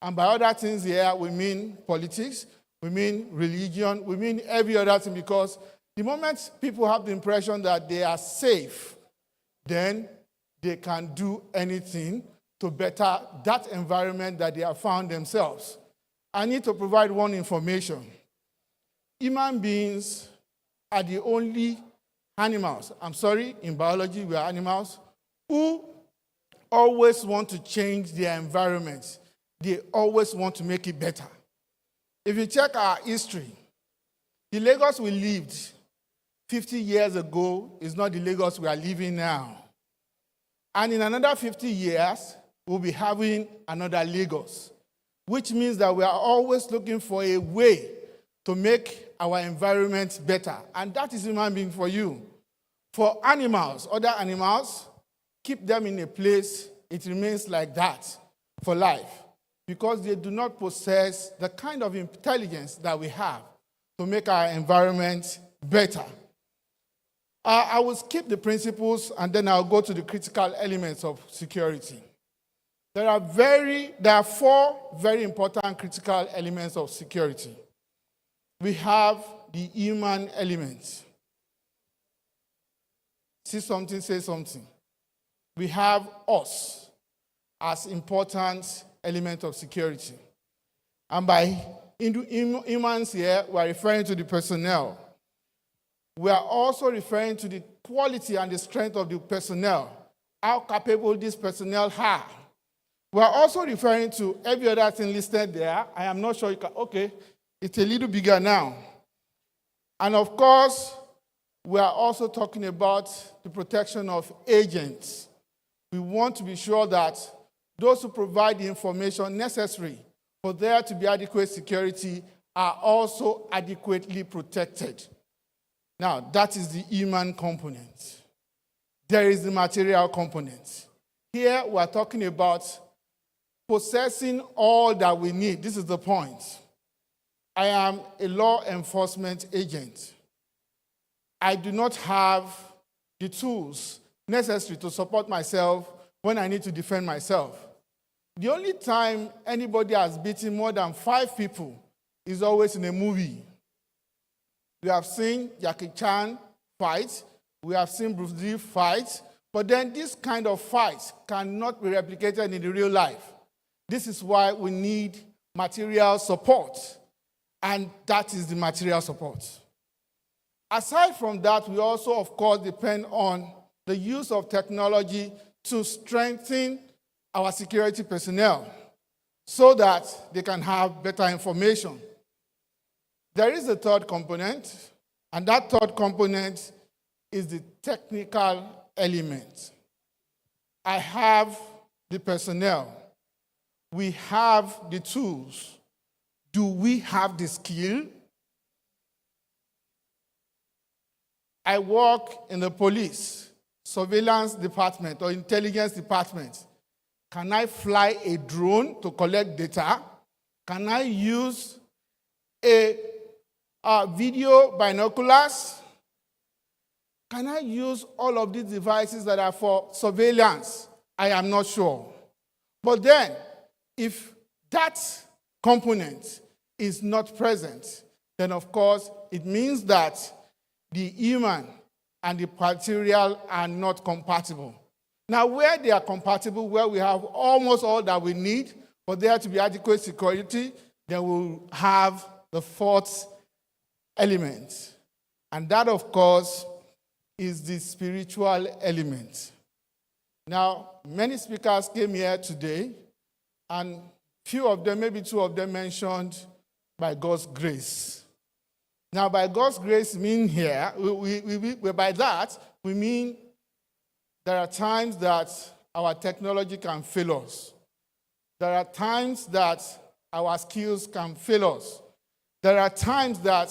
And by other things here, we mean politics, we mean religion, we mean every other thing, because the moment people have the impression that they are safe, then they can do anything to better that environment that they have found themselves. I need to provide one information. Human beings are the only animals, in biology we are animals, who always want to change their environment. they always want to make it better. If you check our history, the Lagos we lived 50 years ago is not the Lagos we are living now. And in another 50 years, we'll be having another Lagos, which means that we are always looking for a way to make our environment better. And that is human being for you. For animals, other animals, keep them in a place, it remains like that for life, because they do not possess the kind of intelligence that we have to make our environment better. I will skip the principles and then I'll go to the critical elements of security. There are 4 very important critical elements of security. We have the human element. See something, say something. We have us as important element of security. And by humans here, we are referring to the personnel. We are also referring to the quality and the strength of the personnel, how capable these personnel are. We are also referring to every other thing listed there. I am not sure you can, okay, it's a little bigger now. And of course, we are also talking about the protection of agents. We want to be sure that those who provide the information necessary for there to be adequate security are also adequately protected. Now, that is the human component. There is the material component. Here, we are talking about possessing all that we need. This is the point. I am a law enforcement agent. I do not have the tools necessary to support myself when I need to defend myself. The only time anybody has beaten more than 5 people is always in a movie. We have seen Jackie Chan fight, we have seen Bruce Lee fight, but then this kind of fight cannot be replicated in the real life. This is why we need material support, and that is the material support. Aside from that, we also, of course, depend on the use of technology to strengthen our security personnel so that they can have better information. There is a third component, and that third component is the technical element. I have the personnel. We have the tools. Do we have the skill? I work in the police, surveillance department, or intelligence department. Can I fly a drone to collect data? Can I use a video binoculars? Can I use all of these devices that are for surveillance? I am not sure. But then, if that component is not present, then of course it means that the human and the material are not compatible. Now, where they are compatible, where we have almost all that we need for there to be adequate security, then we'll have the fourth element. And that, of course, is the spiritual element. Now, many speakers came here today, and few of them, maybe 2 of them, mentioned by God's grace. Now, by God's grace mean here, by that, we mean there are times that our technology can fail us. There are times that our skills can fail us. There are times that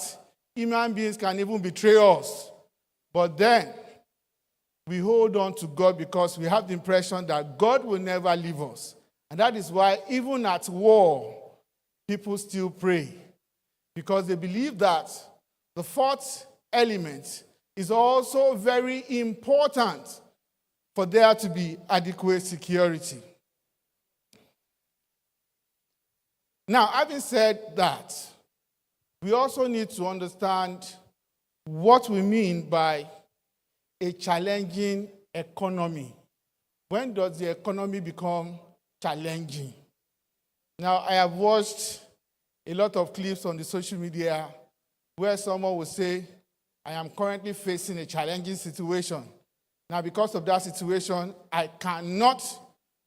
human beings can even betray us. But then, we hold on to God because we have the impression that God will never leave us. And that is why even at war, people still pray. Because they believe that the fourth element is also very important for there to be adequate security. Now, having said that, we also need to understand what we mean by a challenging economy. When does the economy become challenging? Now, I have watched a lot of clips on the social media where someone will say, I am currently facing a challenging situation. Now, because of that situation, I cannot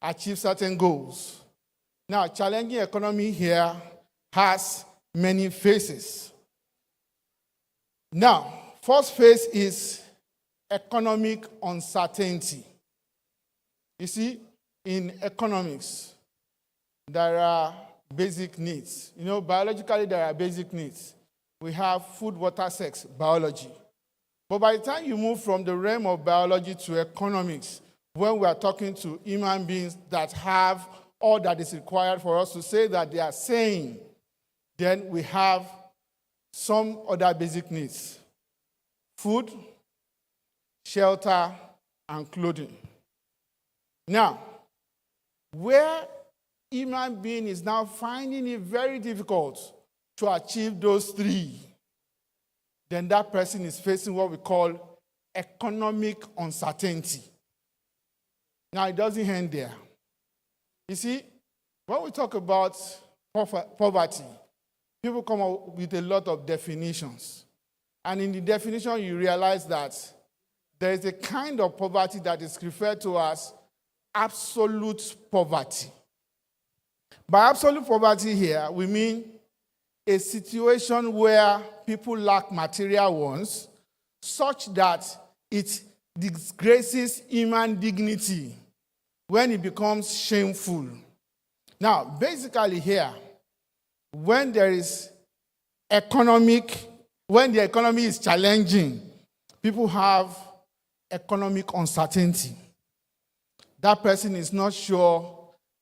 achieve certain goals. Now, challenging economy here has many phases. Now, first phase is economic uncertainty. You see, in economics, there are basic needs. Biologically, there are basic needs. We have food, water, sex, biology. But by the time you move from the realm of biology to economics, when we are talking to human beings that have all that is required for us to say that they are sane, then we have some other basic needs: food, shelter, and clothing. Now, where human being is now finding it very difficult to achieve those three, then that person is facing what we call economic uncertainty. Now, it doesn't end there. You see, when we talk about poverty, people come up with a lot of definitions. And in the definition, you realize that there is a kind of poverty that is referred to as absolute poverty. By absolute poverty here, we mean a situation where people lack material wants such that it disgraces human dignity when it becomes shameful. Now, basically here, when the economy is challenging, people have economic uncertainty. That person is not sure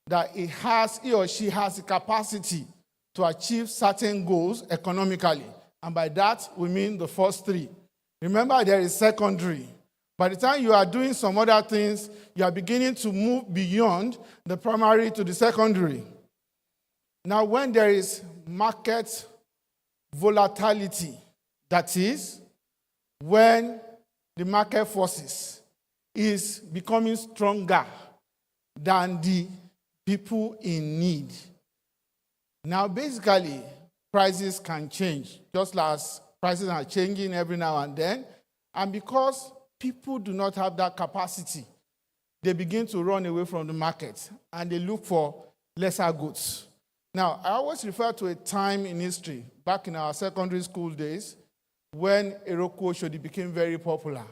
that he or she has the capacity to achieve certain goals economically. And by that, we mean the first three. Remember, there is secondary. By the time you are doing some other things, you are beginning to move beyond the primary to the secondary. Now, when there is market volatility, that is, when the market forces is becoming stronger than the people in need. Now, basically, prices can change, just as prices are changing every now and then. And because people do not have that capacity, they begin to run away from the market and they look for lesser goods. Now, I always refer to a time in history, back in our secondary school days, when Eroko Oshodi became very popular.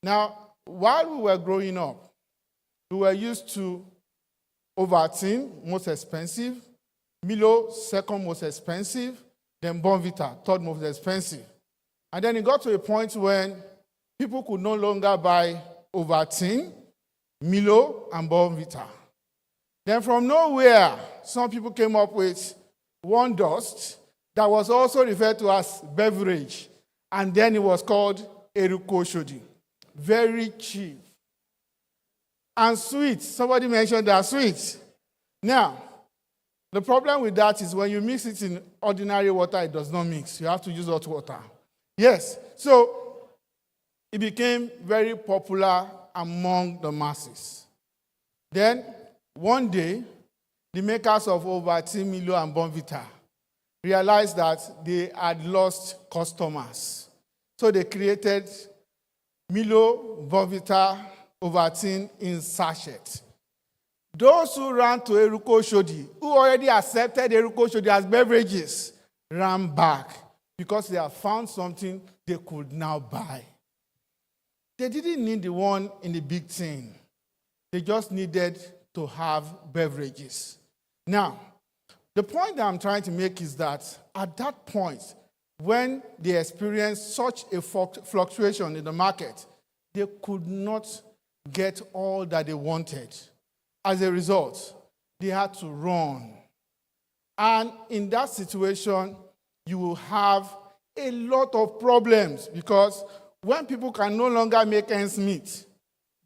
Now, while we were growing up, we were used to Ovaltine, most expensive, Milo, second most expensive, then Bonvita, third most expensive. And then it got to a point when people could no longer buy Ovaltine, Milo, and Bonvita. Then from nowhere, some people came up with one dust that was also referred to as beverage. And then it was called Eroko Oshodi. Very cheap. And sweet. Somebody mentioned that sweet. Now, the problem with that is when you mix it in ordinary water, it does not mix. You have to use hot water. Yes. So it became very popular among the masses. Then, one day, the makers of Ovaltine, Milo, and Bonvita realized that they had lost customers. So they created Milo, Bonvita, Ovaltine in sachet. Those who ran to Eroko Oshodi, who already accepted Eroko Oshodi as beverages, ran back because they had found something they could now buy. They didn't need the one in the big tin. They just needed to have beverages. Now, the point that I'm trying to make is that at that point, when they experienced such a fluctuation in the market, they could not get all that they wanted. As a result, they had to run. And in that situation, you will have a lot of problems because when people can no longer make ends meet,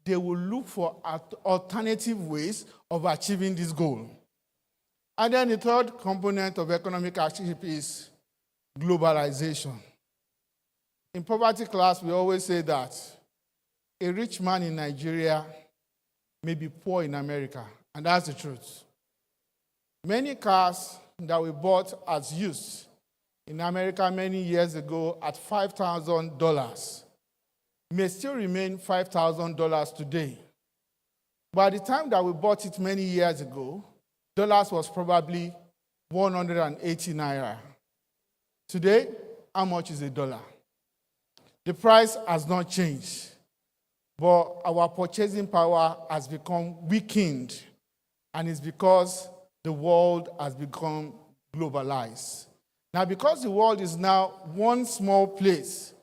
they will look for alternative ways of achieving this goal. And then the third component of economic hardship is globalization. In poverty class, we always say that a rich man in Nigeria may be poor in America, and that's the truth. Many cars that we bought as used in America many years ago at $5,000 may still remain $5,000 today. By the time that we bought it many years ago, dollars was probably 180 naira. Today, how much is a dollar? The price has not changed, but our purchasing power has become weakened, and it's because the world has become globalized. Now, because the world is now one small place,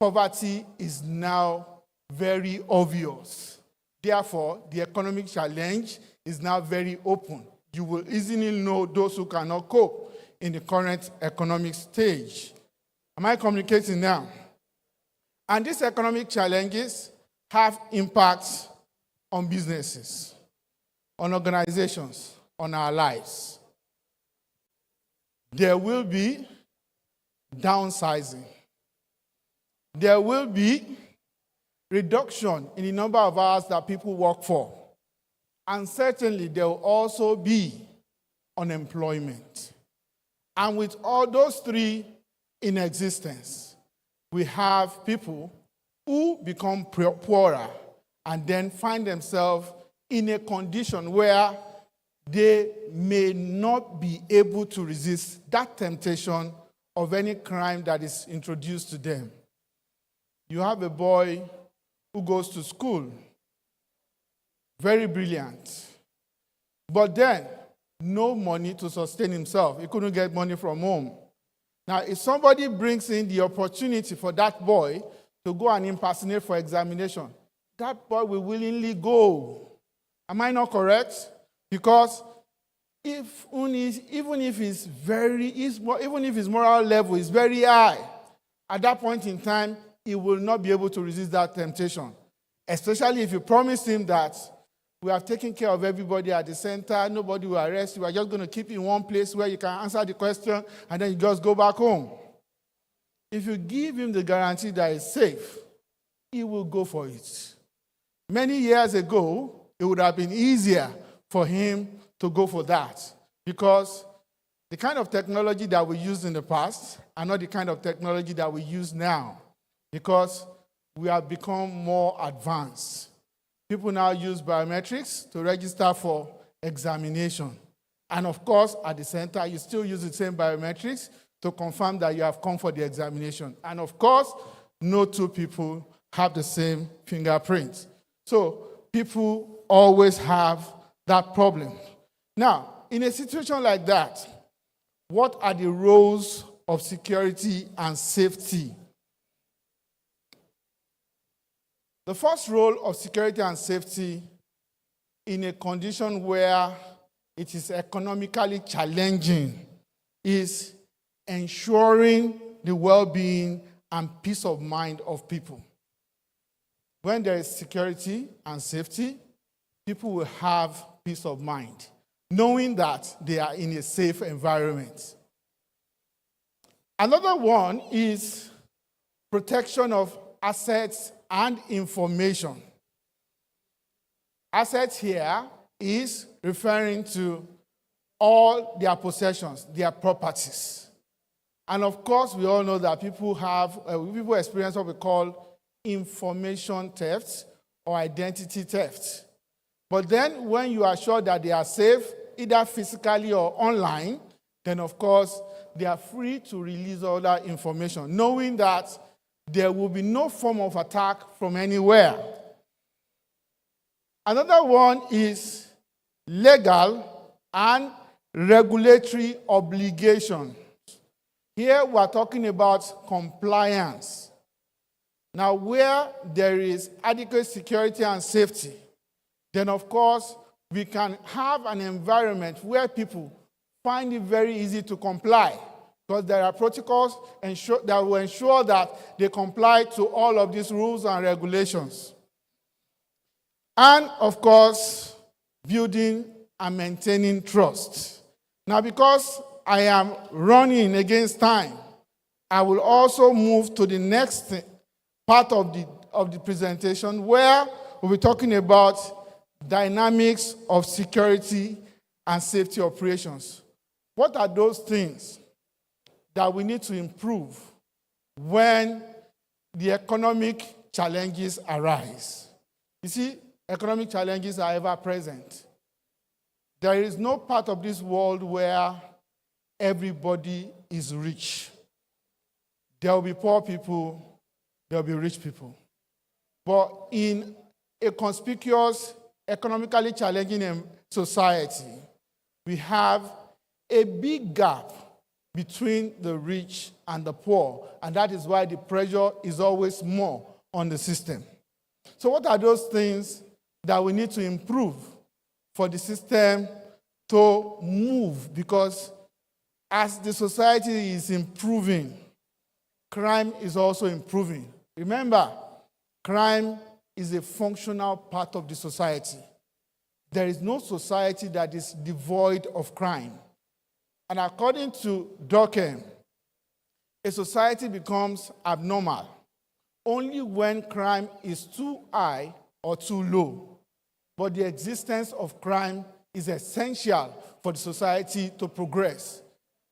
poverty is now very obvious. Therefore, the economic challenge is now very open. You will easily know those who cannot cope in the current economic stage. Am I communicating now? And these economic challenges have impacts on businesses, on organizations, on our lives. There will be downsizing. There will be reduction in the number of hours that people work for. And certainly there will also be unemployment. And with all those three in existence, we have people who become poorer and then find themselves in a condition where they may not be able to resist that temptation of any crime that is introduced to them. You have a boy who goes to school, very brilliant, but then no money to sustain himself. He couldn't get money from home. Now, if somebody brings in the opportunity for that boy to go and impersonate for examination, that boy will willingly go. Am I not correct? Because even if his moral level is very high, at that point in time, he will not be able to resist that temptation. Especially if you promise him that we have taken care of everybody at the center, nobody will arrest you, we are just going to keep you in one place where you can answer the question and then you just go back home. If you give him the guarantee that it's safe, he will go for it. Many years ago, it would have been easier for him to go for that because the kind of technology that we used in the past are not the kind of technology that we use now because we have become more advanced. People now use biometrics to register for examination. And of course, at the center, you still use the same biometrics to confirm that you have come for the examination. And of course, no two people have the same fingerprint. So people always have that problem. Now, in a situation like that, what are the roles of security and safety? The first role of security and safety in a condition where it is economically challenging is ensuring the well-being and peace of mind of people. When there is security and safety, people will have peace of mind, knowing that they are in a safe environment. Another one is protection of assets and information. Assets here is referring to all their possessions, their properties. And of course, we all know that people experience what we call information theft or identity theft. But then when you are sure that they are safe, either physically or online, then of course, they are free to release all that information, knowing that there will be no form of attack from anywhere. Another one is legal and regulatory obligation. Here we are talking about compliance. Now, where there is adequate security and safety, then of course we can have an environment where people find it very easy to comply, because there are protocols that will ensure that they comply to all of these rules and regulations. And of course, building and maintaining trust. Now, because I am running against time, I will also move to the next part of the presentation where we'll be talking about dynamics of security and safety operations. What are those things that we need to improve when the economic challenges arise? You see, economic challenges are ever present. There is no part of this world where everybody is rich. There will be poor people, there will be rich people. But in a conspicuous, economically challenging society, we have a big gap between the rich and the poor, and that is why the pressure is always more on the system. So what are those things that we need to improve for the system to move? Because as the society is improving, crime is also improving. Remember, crime is a functional part of the society. There is no society that is devoid of crime. And according to Durkheim, a society becomes abnormal only when crime is too high or too low. But the existence of crime is essential for the society to progress.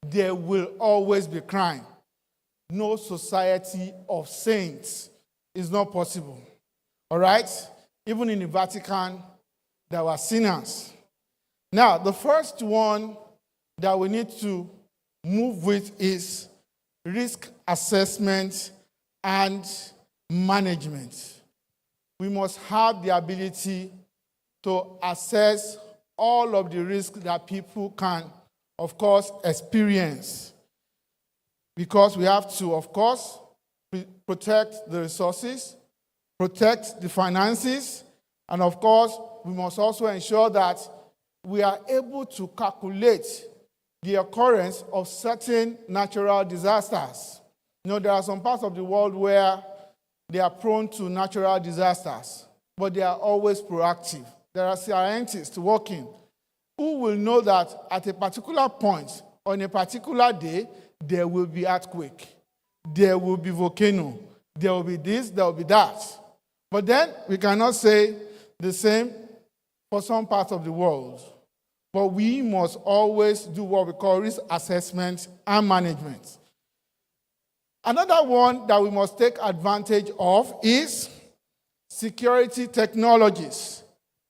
There will always be crime. No society of saints is not possible. All right? Even in the Vatican, there were sinners. Now, the first one that we need to move with is risk assessment and management. We must have the ability to assess all of the risks that people can, of course, experience. Because we have to, of course, protect the resources, protect the finances, and of course, we must also ensure that we are able to calculate the occurrence of certain natural disasters. You know, there are some parts of the world where they are prone to natural disasters, but they are always proactive. There are scientists working who will know that at a particular point, on a particular day, there will be earthquake, there will be volcano, there will be this, there will be that. But then we cannot say the same for some parts of the world. But we must always do what we call risk assessment and management. Another one that we must take advantage of is security technologies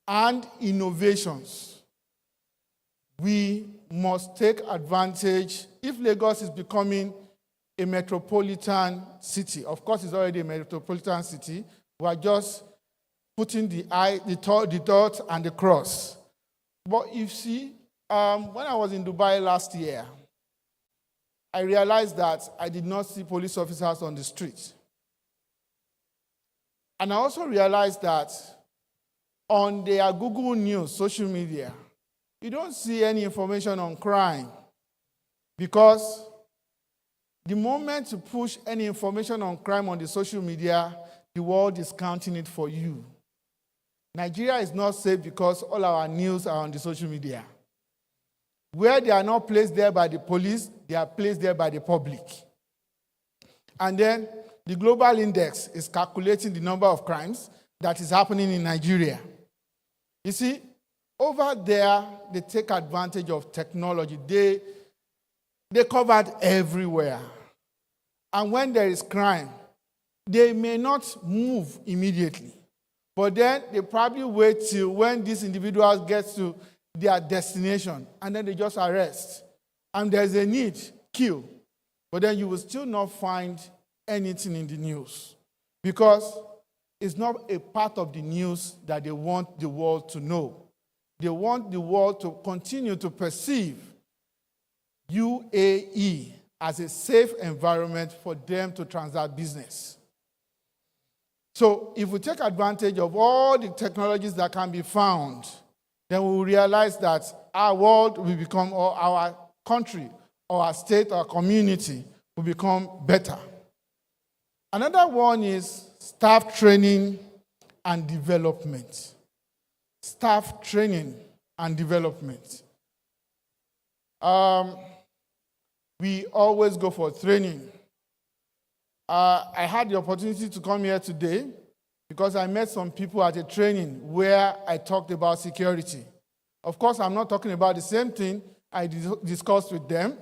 and innovations. We must take advantage. If Lagos is becoming a metropolitan city, of course it's already a metropolitan city, we are just putting the dot and the cross. But you see, when I was in Dubai last year, I realized that I did not see police officers on the street. And I also realized that on their Google News, social media, you don't see any information on crime. Because the moment you push any information on crime on the social media, the world is counting it for you. Nigeria is not safe because all our news are on the social media. Where they are not placed there by the police, they are placed there by the public. And then the global index is calculating the number of crimes that is happening in Nigeria. You see, over there, they take advantage of technology. They covered everywhere. And when there is crime, they may not move immediately. But then they probably wait till when these individuals get to their destination, and then they just arrest. And there's a need, kill. But then you will still not find anything in the news. Because it's not a part of the news that they want the world to know. They want the world to continue to perceive UAE as a safe environment for them to transact business. So if we take advantage of all the technologies that can be found, then we will realize that our world will become, or our country, or our state, or community will become better. Another one is staff training and development. Staff training and development. We always go for training. I had the opportunity to come here today because I met some people at a training where I talked about security. Of course, I'm not talking about the same thing I discussed with them,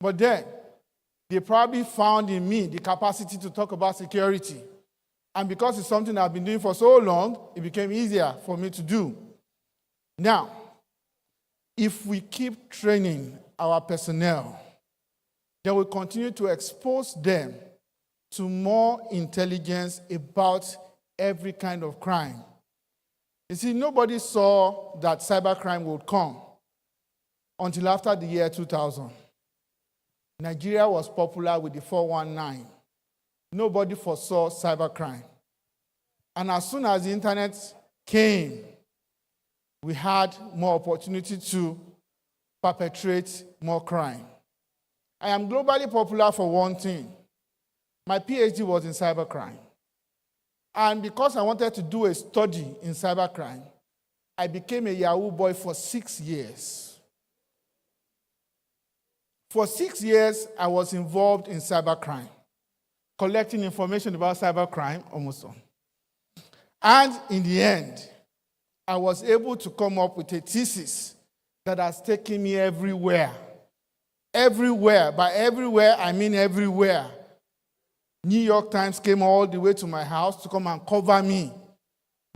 but then they probably found in me the capacity to talk about security. And because it's something I've been doing for so long, it became easier for me to do. Now, if we keep training our personnel, then we continue to expose them to more intelligence about every kind of crime. You see, nobody saw that cybercrime would come until after the year 2000. Nigeria was popular with the 419. Nobody foresaw cybercrime. And as soon as the internet came, we had more opportunity to perpetrate more crime. I am globally popular for one thing. My PhD was in cybercrime. And because I wanted to do a study in cybercrime, I became a Yahoo boy for 6 years. For 6 years, I was involved in cybercrime, collecting information about cybercrime almost all. And in the end, I was able to come up with a thesis that has taken me everywhere. Everywhere. By everywhere, I mean everywhere. New York Times came all the way to my house to come and cover me.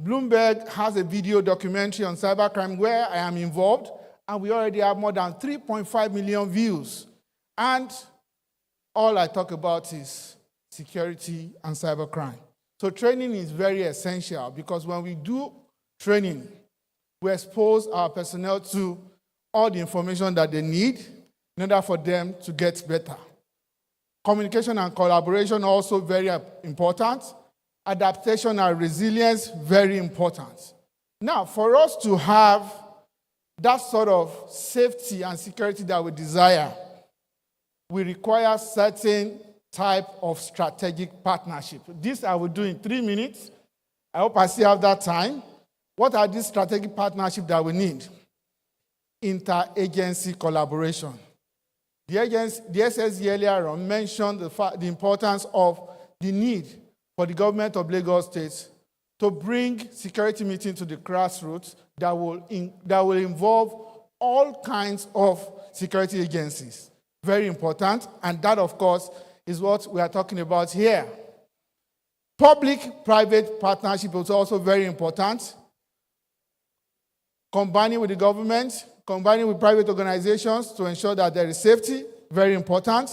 Bloomberg has a video documentary on cybercrime where I am involved, and we already have more than 3.5 million views. And all I talk about is security and cybercrime. So training is very essential because when we do training, we expose our personnel to all the information that they need in order for them to get better. Communication and collaboration also very important. Adaptation and resilience, very important. Now, for us to have that sort of safety and security that we desire, we require certain type of strategic partnership. This I will do in 3 minutes. I hope I still have that time. What are these strategic partnerships that we need? Inter-agency collaboration. The SSG earlier on mentioned the importance of the need for the government of Lagos State to bring security meetings to the grassroots that will involve all kinds of security agencies. Very important, and that, of course, is what we are talking about here. Public-private partnership is also very important. Combining with the government, combining with private organizations to ensure that there is safety, very important.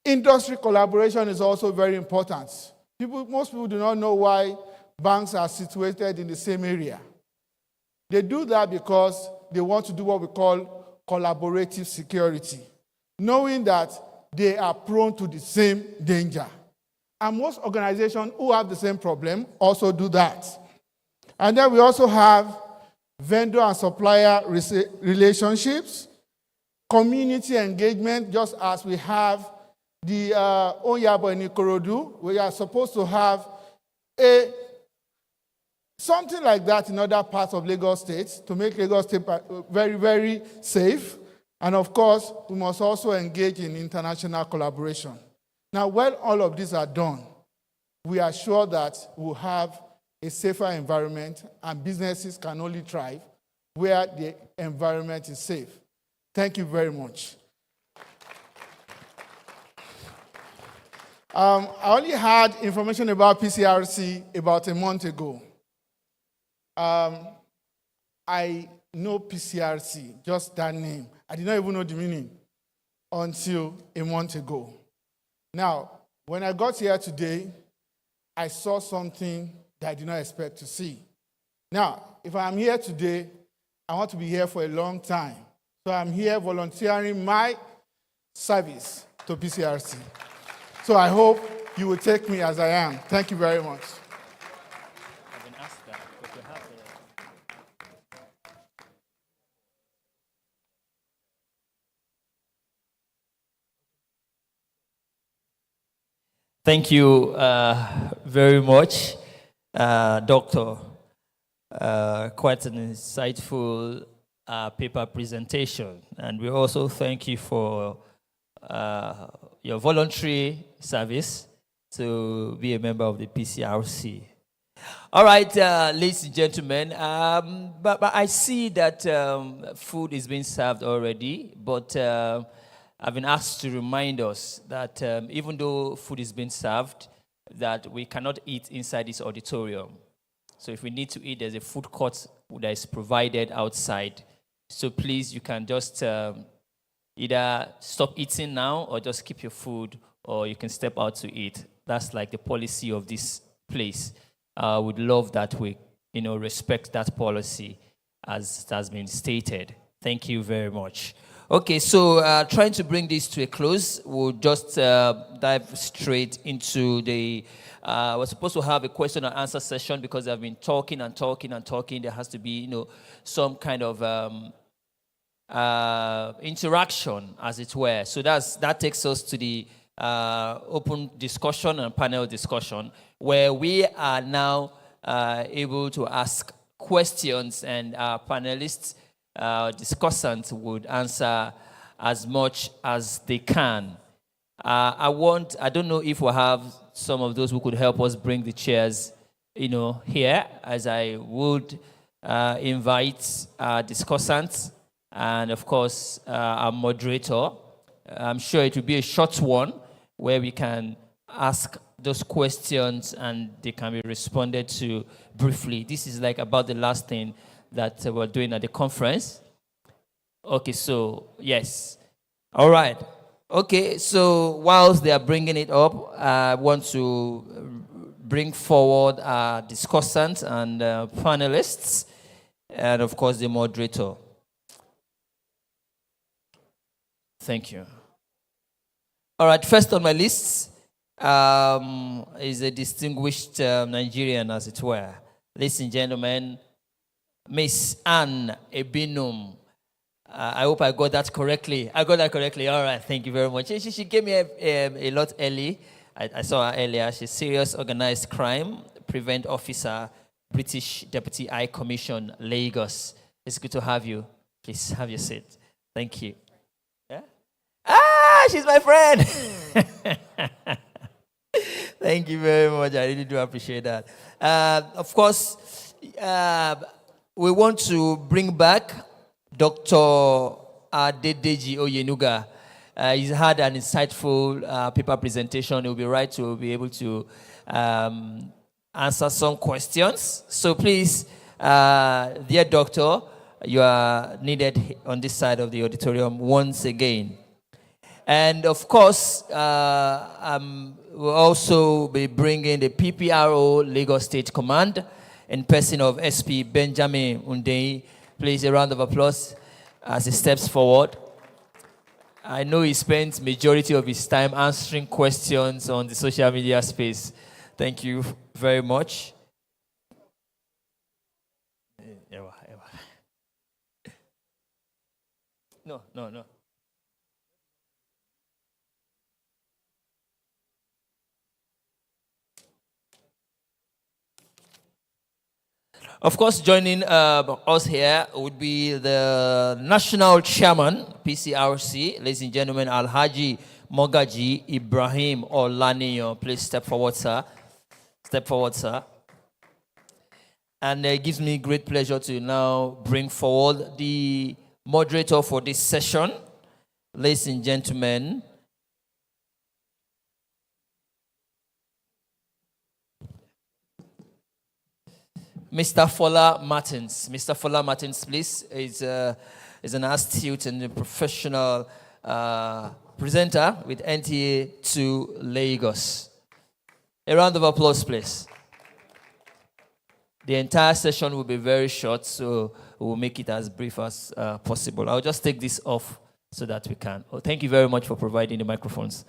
Industry collaboration is also very important. Most people do not know why banks are situated in the same area. They do that because they want to do what we call collaborative security, knowing that they are prone to the same danger. And most organizations who have the same problem also do that. And then we also have vendor and supplier relationships, community engagement, just as we have the Onyabo in Ikorodu. We are supposed to have something like that in other parts of Lagos State to make Lagos State very, very safe. And of course, we must also engage in international collaboration. Now, when all of these are done, we are sure that we'll have a safer environment and businesses can only thrive where the environment is safe. Thank you very much. I only had information about Pcrc about a month ago. I know Pcrc, just that name. I did not even know the meaning until a month ago. Now, when I got here today, I saw something that I did not expect to see. Now, if I'm here today, I want to be here for a long time. So I'm here volunteering my service to Pcrc. So I hope you will take me as I am. Thank you very much. Thank you very much, Doctor. Quite an insightful paper presentation. And we also thank you for your voluntary service to be a member of the Pcrc. All right, ladies and gentlemen, but I see that food is being served already, but I've been asked to remind us that even though food is being served, that we cannot eat inside this auditorium. So if we need to eat, there's a food court that is provided outside So please, you can just either stop eating now or just keep your food, or you can step out to eat. That's like the policy of this place. Would love that we, respect that policy as it has been stated. Thank you very much. Okay, so trying to bring this to a close, we'll just dive straight into the. We're supposed to have a question and answer session because I've been talking and talking and talking. There has to be, some kind of interaction, as it were. So that takes us to the open discussion and panel discussion, where we are now able to ask questions, and our panelists, discussants would answer as much as they can. I don't know if we have some of those who could help us bring the chairs, here, as I would invite our discussants and, of course, our moderator. I'm sure it will be a short one where we can ask those questions and they can be responded to briefly. This is like about the last thing that we're doing at the conference. Okay, so yes. All right. Okay, so whilst they are bringing it up, I want to bring forward our discussants and panelists, and of course the moderator. Thank you. All right, first on my list is a distinguished Nigerian, as it were. Ladies and gentlemen, Miss Anne Ebinum. I hope I got that correctly. I got that correctly. All right, thank you very much. She came here a lot early. I saw her earlier. She's serious organized crime prevent officer, British Deputy High Commission, Lagos. It's good to have you. Please have your seat. Thank you. Yeah? She's my friend. Thank you very much. I really do appreciate that. Of course, we want to bring back Dr. Adedeji Oyenuga. He's had an insightful paper presentation. He'll be right to be able to answer some questions. So please, dear doctor, you are needed on this side of the auditorium once again. And of course, we'll also be bringing the PPRO Lagos State Command in person of SP Benjamin Undeyi. Please, a round of applause as he steps forward. I know he spends majority of his time answering questions on the social media space. Thank you very much. No. Of course, joining us here would be the National Chairman, Pcrc, ladies and gentlemen, Alhaji Mogaji Ibrahim Olaniyo. Please step forward, sir. Step forward, sir. And it gives me great pleasure to now bring forward the moderator for this session, ladies and gentlemen. Mr. Fola Martins. Mr. Fola Martins, please, is an astute and professional presenter with NTA 2 Lagos. A round of applause, please. The entire session will be very short, so we'll make it as brief as possible. I'll just take this off so that we can. Oh, thank you very much for providing the microphones.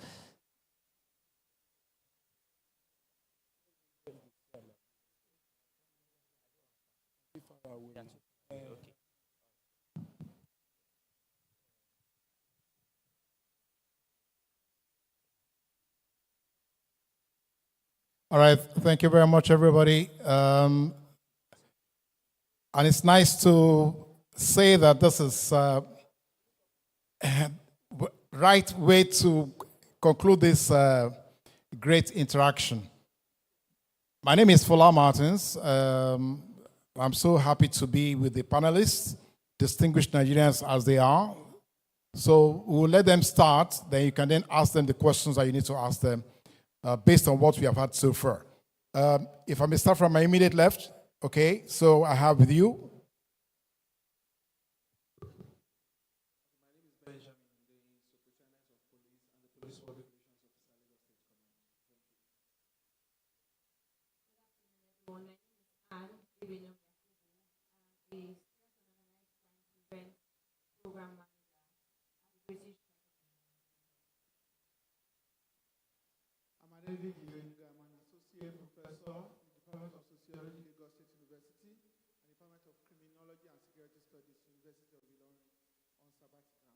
All right, thank you very much, everybody. And it's nice to say that this is right way to conclude this great interaction. My name is Fola Martins. I'm so happy to be with the panelists, distinguished Nigerians as they are. So we'll let them start, then you can then ask them the questions that you need to ask them based on what we have had so far. If I may start from my immediate left, okay, so I have with you I'm an associate professor in the Department of Sociology, Lagos State University, and Department of Criminology and Security Studies, University of Ilorin, on sabbatical.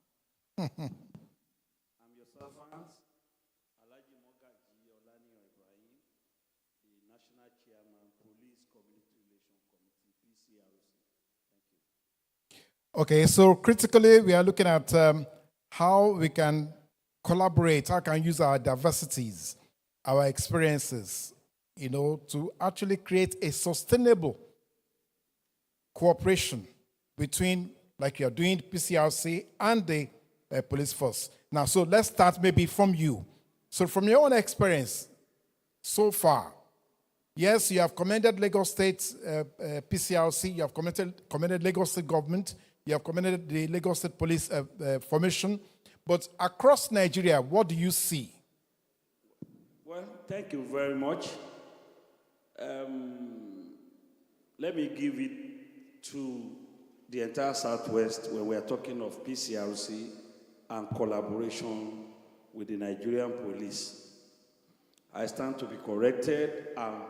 I'm your servant, Alhaji Mogaji Olaniyan Ibrahim, the National Chairman, Police Community Relation Committee, Pcrc. Thank you. Okay, so critically, we are looking at how we can collaborate, how can we use our diversities, our experiences, to actually create a sustainable cooperation between, like you're doing, Pcrc and the police force. Now, so let's start maybe from you. So from your own experience so far, yes, you have commended Lagos State Pcrc, you have commended Lagos State government, you have commended the Lagos State Police formation, but across Nigeria, what do you see? Well, thank you very much. Let me give it to the entire Southwest when we are talking of Pcrc and collaboration with the Nigerian police. I stand to be corrected. I'm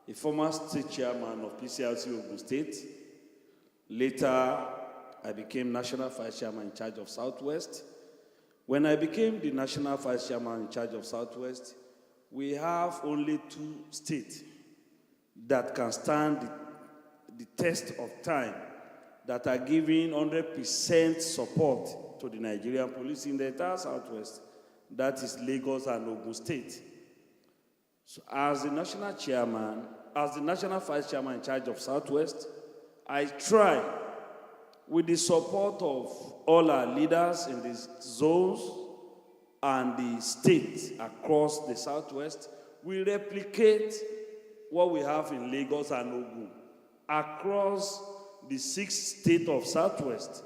a former state chairman of Pcrc Ogun State. Later, I became national vice chairman in charge of Southwest. When I became the national vice chairman in charge of Southwest, we have only 2 states that can stand the test of time, that are giving 100% support to the Nigerian police in the entire Southwest. That is Lagos and Ogun State. So as the national chairman, as the national vice chairman in charge of Southwest, I try, with the support of all our leaders in these zones and the states across the Southwest, we replicate what we have in Lagos and Ogun across the 6 states of Southwest.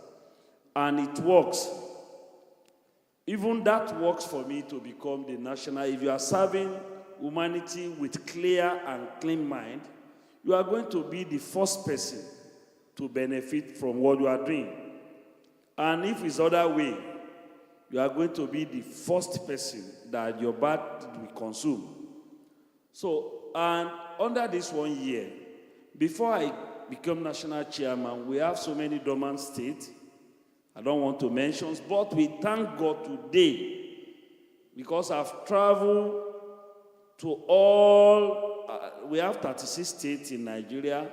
And it works. Even that works for me to become the national. If you are serving humanity with clear and clean mind, you are going to be the first person to benefit from what you are doing. And if it's other way, you are going to be the first person that your bad will consume. So, and under this 1 year, before I become national chairman, we have so many dormant states. I don't want to mention, but we thank God today because I've traveled to all, we have 36 states in Nigeria,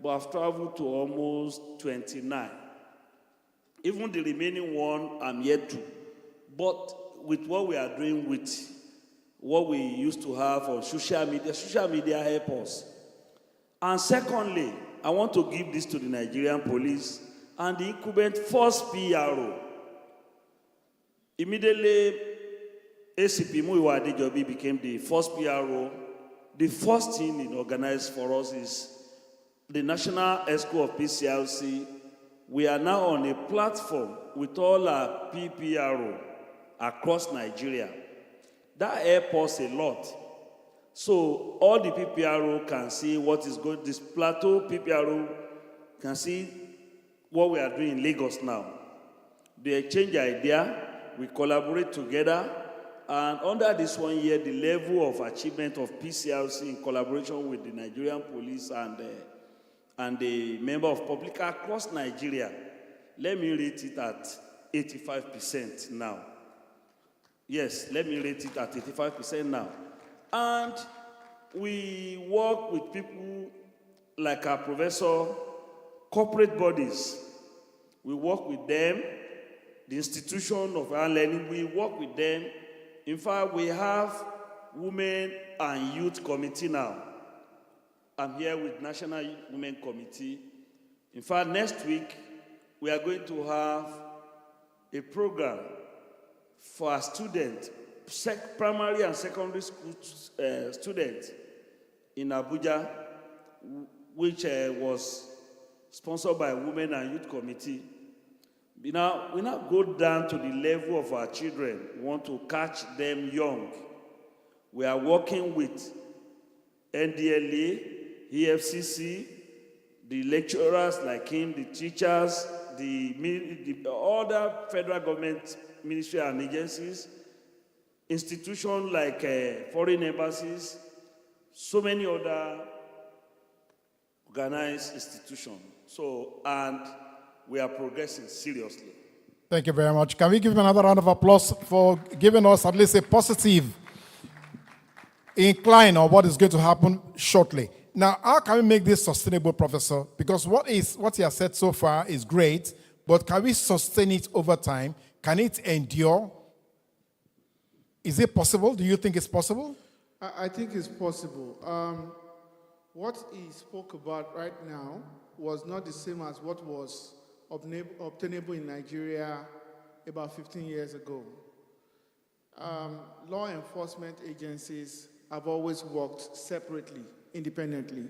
but I've traveled to almost 29. Even the remaining one, I'm yet to. But with what we are doing with what we used to have on social media help us. And secondly, I want to give this to the Nigerian police and the incumbent first PRO. Immediately, ACP Muyiwa Adejobi became the first PRO. The first thing it organized for us is the National ESCO of Pcrc. We are now on a platform with all our PPRO across Nigeria. That helps us a lot. So all the PPRO can see what is going, this plateau PPRO can see what we are doing in Lagos now. They exchange idea, we collaborate together, and under this 1 year, the level of achievement of Pcrc in collaboration with the Nigerian police and the member of public across Nigeria, let me rate it at 85% now. Yes, let me rate it at 85% now. And we work with people like our professor, corporate bodies. We work with them, the institution of our learning, we work with them. In fact, we have Women and Youth Committee now. I'm here with National Women Committee. In fact, next week, we are going to have a program for our students, primary and secondary school students in Abuja, which was sponsored by Women and Youth Committee. We now go down to the level of our children. We want to catch them young. We are working with NDLA, EFCC, the lecturers like him, the teachers, the other federal government ministry and agencies, institutions like foreign embassies, so many other organized institutions. And we are progressing seriously. Thank you very much. Can we give him another round of applause for giving us at least a positive incline on what is going to happen shortly? Now, how can we make this sustainable, Professor? Because what he has said so far is great, but can we sustain it over time? Can it endure? Is it possible? Do you think it's possible? I think it's possible. What he spoke about right now was not the same as what was obtainable in Nigeria about 15 years ago. Law enforcement agencies have always worked separately, independently.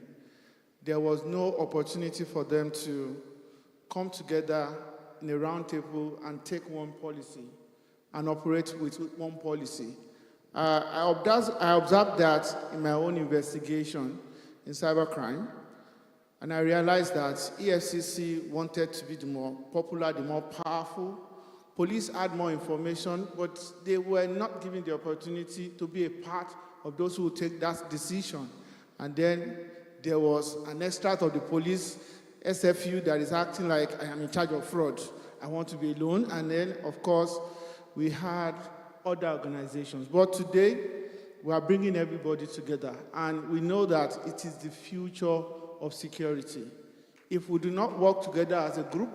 There was no opportunity for them to come together in a round table and take one policy and operate with one policy. I observed that in my own investigation in cybercrime, and I realized that EFCC wanted to be the more popular, the more powerful. Police had more information, but they were not given the opportunity to be a part of those who would take that decision. And then there was an extract of the police, SFU, that is acting like I am in charge of fraud. I want to be alone. And then, of course, we had other organizations. But today, we are bringing everybody together. And we know that it is the future of security. If we do not work together as a group,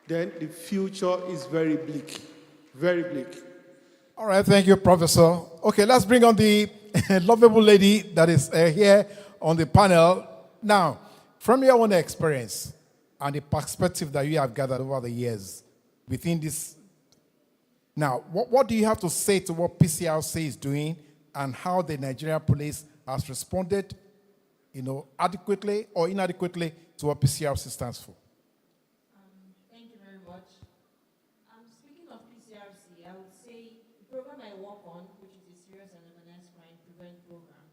then the future is very bleak. Very bleak. All right, thank you, Professor. Okay, let's bring on the lovable lady that is here on the panel. Now, from your own experience and the perspective that you have gathered over the years within this, now, what do you have to say to what PCRC is doing and how the Nigerian police has responded, adequately or inadequately to what PCRC stands for? Thank you very much. Speaking of PCRC, I would say the program I work on, which is the Serious and Organized Crime Prevent Program,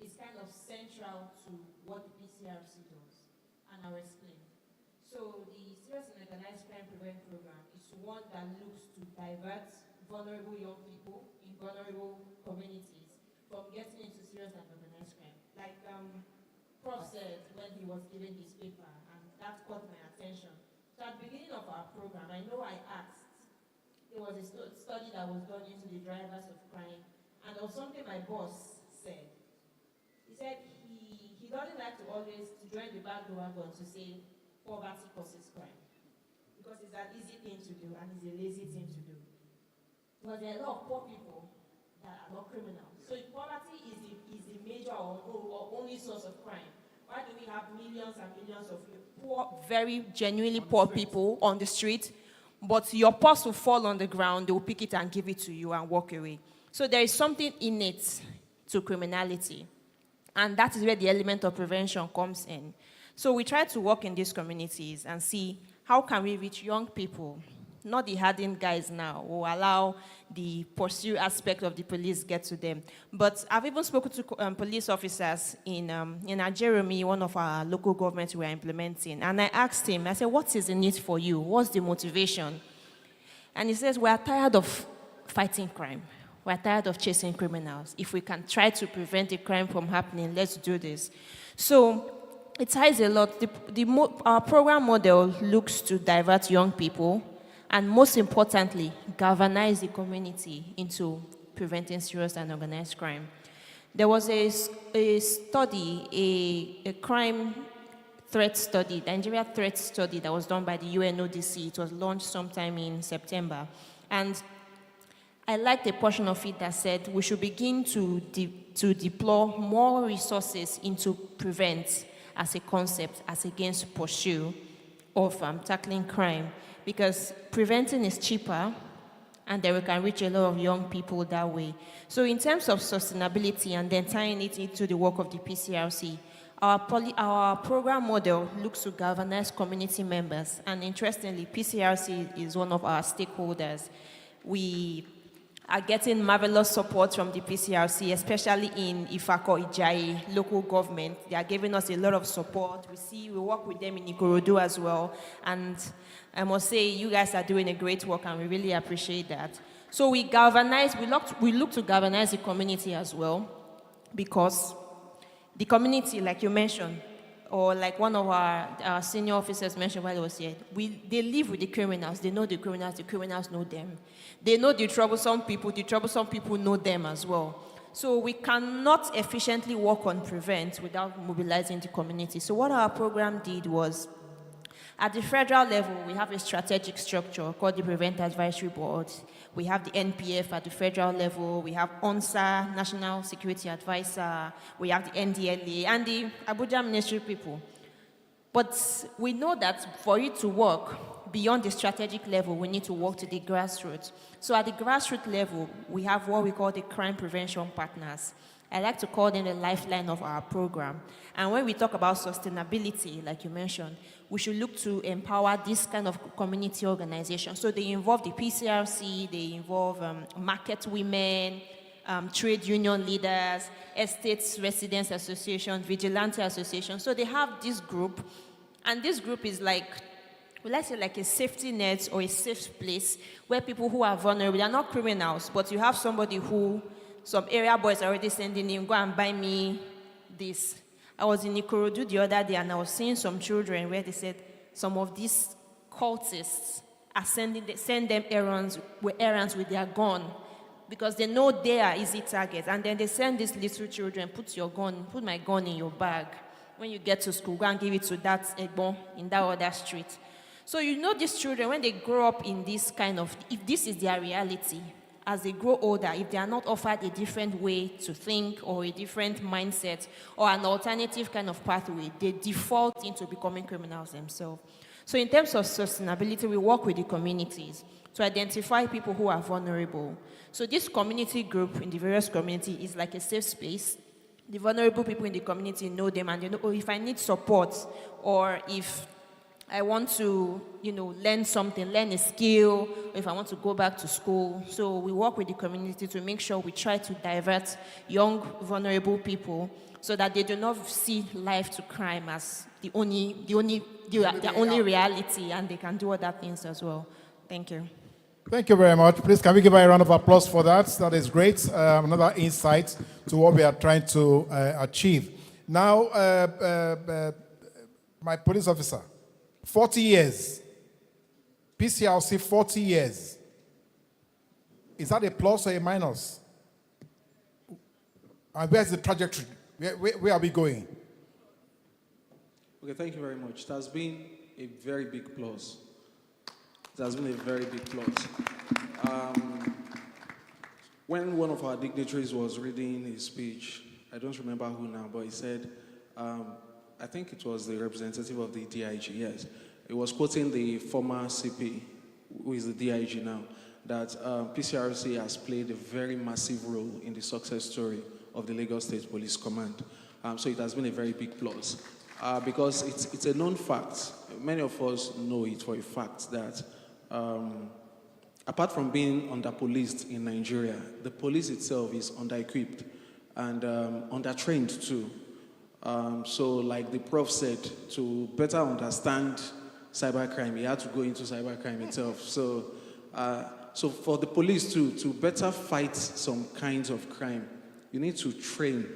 is kind of central to what the PCRC does, and I'll explain. So the Serious and Organized Crime Prevent Program is one that looks to divert vulnerable young people in vulnerable communities from getting into serious and organized crime. Like Prof said when he was giving his paper, and that caught my attention. So at the beginning of our program, I know I asked, there was a study that was done into the drivers of crime, and there was something my boss said. He said he doesn't like to always join the bandwagon to say poverty causes crime, because it's an easy thing to do and it's a lazy thing to do. But there are a lot of poor people that are not criminals. So if poverty is the major or only source of crime, why do we have millions and millions of poor, very genuinely poor people on the street, but your purse will fall on the ground, they will pick it and give it to you and walk away. So there is something innate to criminality, and that is where the element of prevention comes in. So we try to work in these communities and see how can we reach young people, not the hardened guys now, who allow the pursuit aspect of the police get to them. But I've even spoken to police officers in Jeremy, one of our local governments we are implementing, and I asked him, I said, what is the need for you? What's the motivation? And he says, we are tired of fighting crime. We're tired of chasing criminals. If we can try to prevent a crime from happening, let's do this. So it ties a lot. Our program model looks to divert young people and, most importantly, galvanize the community into preventing serious and organized crime. There was a study, a crime threat study, the Nigeria threat study that was done by the UNODC. It was launched sometime in September. And I liked a portion of it that said we should begin to deploy more resources into prevent as a concept, as against pursue of tackling crime, because preventing is cheaper, and then we can reach a lot of young people that way. So in terms of sustainability and then tying it into the work of the PCRC, Our program model looks to galvanize community members, and interestingly, PCRC is one of our stakeholders. We are getting marvelous support from the PCRC, especially in Ifako Ijayi local government. They are giving us a lot of support. We work with them in Ikorodu as well, and I must say, you guys are doing a great work, and we really appreciate that. So we look to galvanize the community as well, because the community, like you mentioned, or like one of our senior officers mentioned while he was here, they live with the criminals. They know the criminals know them. They know the troublesome people know them as well. So we cannot efficiently work on prevent without mobilizing the community. So what our program did was, at the federal level, we have a strategic structure called the Prevent Advisory Board. We have the NPF at the federal level. We have ONSA, National Security Advisor. We have the NDLA and the Abuja Ministry people. But we know that for it to work beyond the strategic level, we need to work to the grassroots. So at the grassroots level, we have what we call the crime prevention partners. I like to call them the lifeline of our program. And when we talk about sustainability, like you mentioned, we should look to empower this kind of community organization. So they involve the PCRC, they involve market women, trade union leaders, estates residents association, vigilante association. So they have this group, and this group is like, let's say like a safety net or a safe place where people who are vulnerable, they're not criminals, but you have somebody who, some area boys are already sending him, go and buy me this. I was in Ikorodu the other day, and I was seeing some children where they said some of these cultists are send them errands with their gun, because they know they are easy targets. And then they send these little children, put my gun in your bag. When you get to school, go and give it to that egbon in that other street. So you know these children, when they grow up in this kind of, if this is their reality, as they grow older, if they are not offered a different way to think or a different mindset or an alternative kind of pathway, they default into becoming criminals themselves. So in terms of sustainability, we work with the communities to identify people who are vulnerable. So this community group in the various communities is like a safe space. The vulnerable people in the community know them, and they know, oh, if I need support, or if I want to, learn something, learn a skill, or if I want to go back to school. So we work with the community to make sure we try to divert young, vulnerable people so that they do not see life to crime as their only reality, and they can do other things as well. Thank you. Thank you very much. Please, can we give her a round of applause for that? That is great. Another insight to what we are trying to achieve. Now, my police officer, 40 years. PCRC, 40 years. Is that a plus or a minus? And where's the trajectory? Where are we going? Okay, thank you very much. It has been a very big plus. It has been a very big plus. When one of our dignitaries was reading his speech, I don't remember who now, but he said, I think it was the representative of the DIG, yes. He was quoting the former CP, who is the DIG now, that PCRC has played a very massive role in the success story of the Lagos State Police Command. So it has been a very big plus. Because it's a known fact, many of us know it for a fact, that apart from being under-policed in Nigeria, the police itself is under-equipped and under-trained too. So like the prof said, to better understand cybercrime, he had to go into cybercrime itself. So, so for the police to better fight some kinds of crime, you need to train.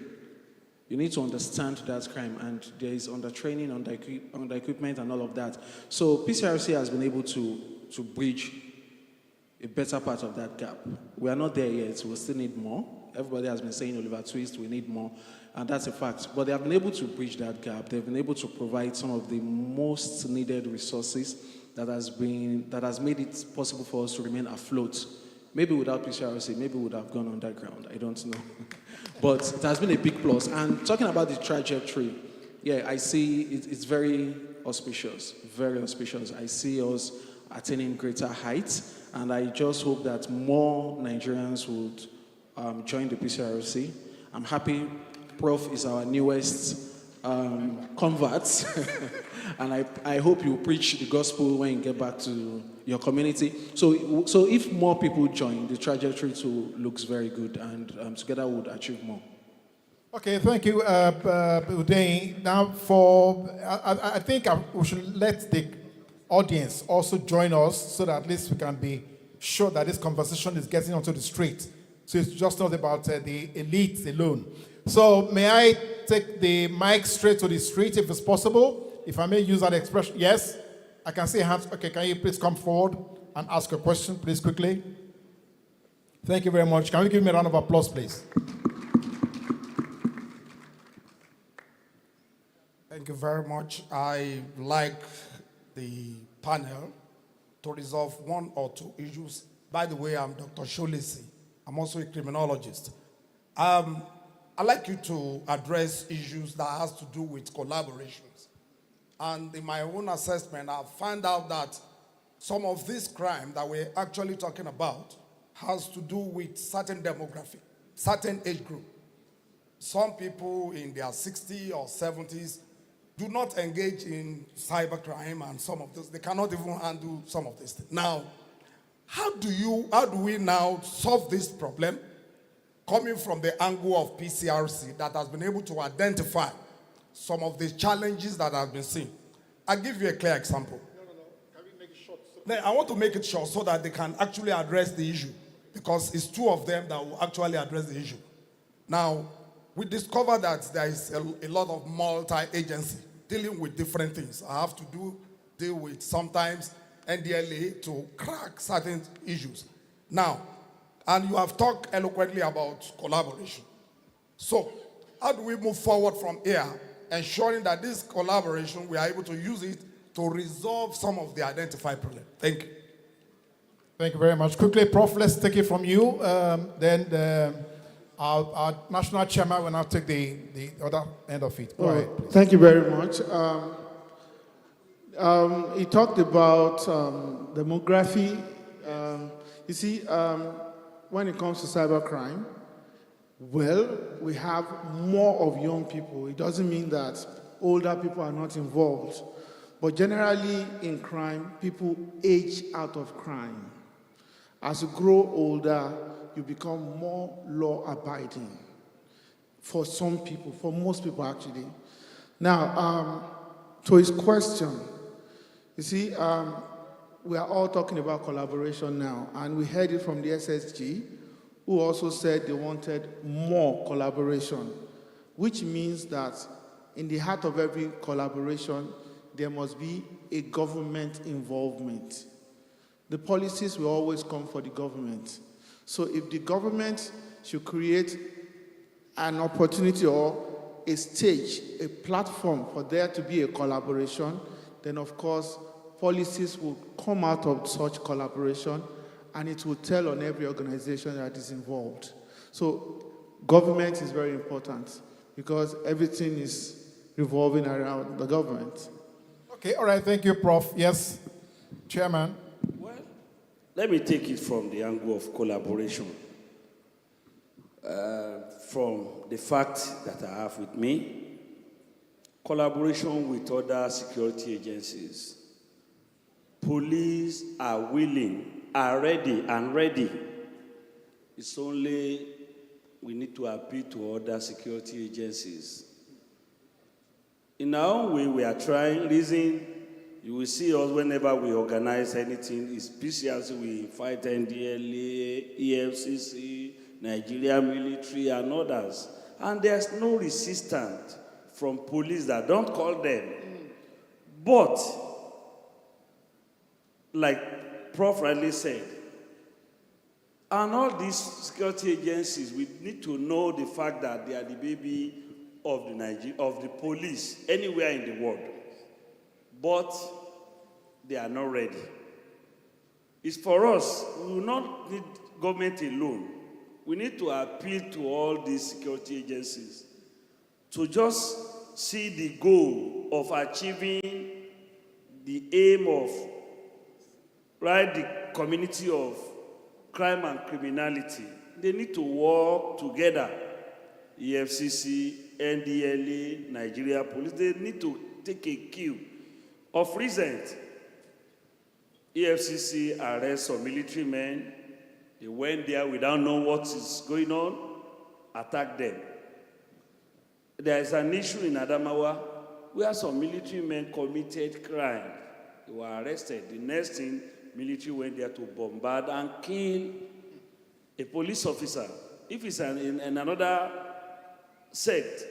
You need to understand that crime, and there is under-training, under-equipment, and all of that. So PCRC has been able to bridge a better part of that gap. We are not there yet, we still need more. Everybody has been saying Oliver Twist, we need more, and that's a fact. But they have been able to bridge that gap. They've been able to provide some of the most needed resources that has made it possible for us to remain afloat. Maybe without PCRC, maybe we would have gone underground, I don't know. But it has been a big plus. And talking about the trajectory, yeah, I see it's very auspicious, very auspicious. I see us attaining greater heights, and I just hope that more Nigerians would join the PCRC. I'm happy Prof is our newest converts. And I hope you preach the gospel when you get back to your community. So if more people join, the trajectory too looks very good, and together we would achieve more. Okay, thank you, Uday. Now, I think we should let the audience also join us so that at least we can be sure that this conversation is getting onto the street. So it's just not about the elites alone. So may I take the mic straight to the street if it's possible? If I may use that expression. Yes? I can see hands. Okay, can you please come forward and ask a question, please, quickly? Thank you very much. Can we give me a round of applause, please? Thank you very much. I like the panel to resolve one or two issues. By the way, I'm Dr. Sholesi. I'm also a criminologist. I'd like you to address issues that has to do with collaborations. And in my own assessment, I've found out that some of this crime that we're actually talking about has to do with certain demographic, certain age group. Some people in their 60s or 70s do not engage in cybercrime and some of this. They cannot even handle some of this. Now, how do we now solve this problem coming from the angle of Pcrc that has been able to identify some of the challenges that have been seen? I'll give you a clear example. Can we make it short? I want to make it short so that they can actually address the issue, because it's two of them that will actually address the issue. Now, we discovered that there is a lot of multi-agency dealing with different things. I have to deal with sometimes NDLA to crack certain issues. Now, and you have talked eloquently about collaboration. So, how do we move forward from here, ensuring that this collaboration, we are able to use it to resolve some of the identified problems? Thank you. Thank you very much. Quickly, Prof, let's take it from you. Our national chairman will now take the other end of it. Go ahead, please. Thank you very much. He talked about demography. You see, when it comes to cybercrime, well, we have more of young people. It doesn't mean that older people are not involved. But generally in crime, people age out of crime. As you grow older, you become more law-abiding. For some people, for most people actually. Now, to his question, you see, we are all talking about collaboration now, and we heard it from the SSG, who also said they wanted more collaboration, which means that in the heart of every collaboration, there must be a government involvement. The policies will always come for the government. So if the government should create an opportunity or a stage, a platform for there to be a collaboration, then of course, policies will come out of such collaboration, and it will tell on every organization that is involved. So government is very important because everything is revolving around the government. Okay, all right, thank you, Prof. Yes, Chairman. Well, let me take it from the angle of collaboration. From the fact that I have with me, collaboration with other security agencies. Police are willing, are ready, and ready. It's only we need to appeal to other security agencies. In our own way, we are trying, reason, you will see us whenever we organize anything, it's Pcrc, we invite NDLA, EFCC, Nigeria military, and others. And there's no resistance from police that don't call them. But, like Prof rightly said, and all these security agencies, we need to know the fact that they are the baby of the police anywhere in the world. But they are not ready. It's for us, we will not need government alone. We need to appeal to all these security agencies to just see the goal of achieving the aim of the community of crime and criminality. They need to work together, EFCC, NDLA, Nigeria Police, they need to take a cue. Of recent, EFCC arrests some military men. They went there without knowing what is going on, attacked them. There is an issue in Adamawa where some military men committed crime. They were arrested. The next thing, military went there to bombard and kill a police officer. If it's in another sect,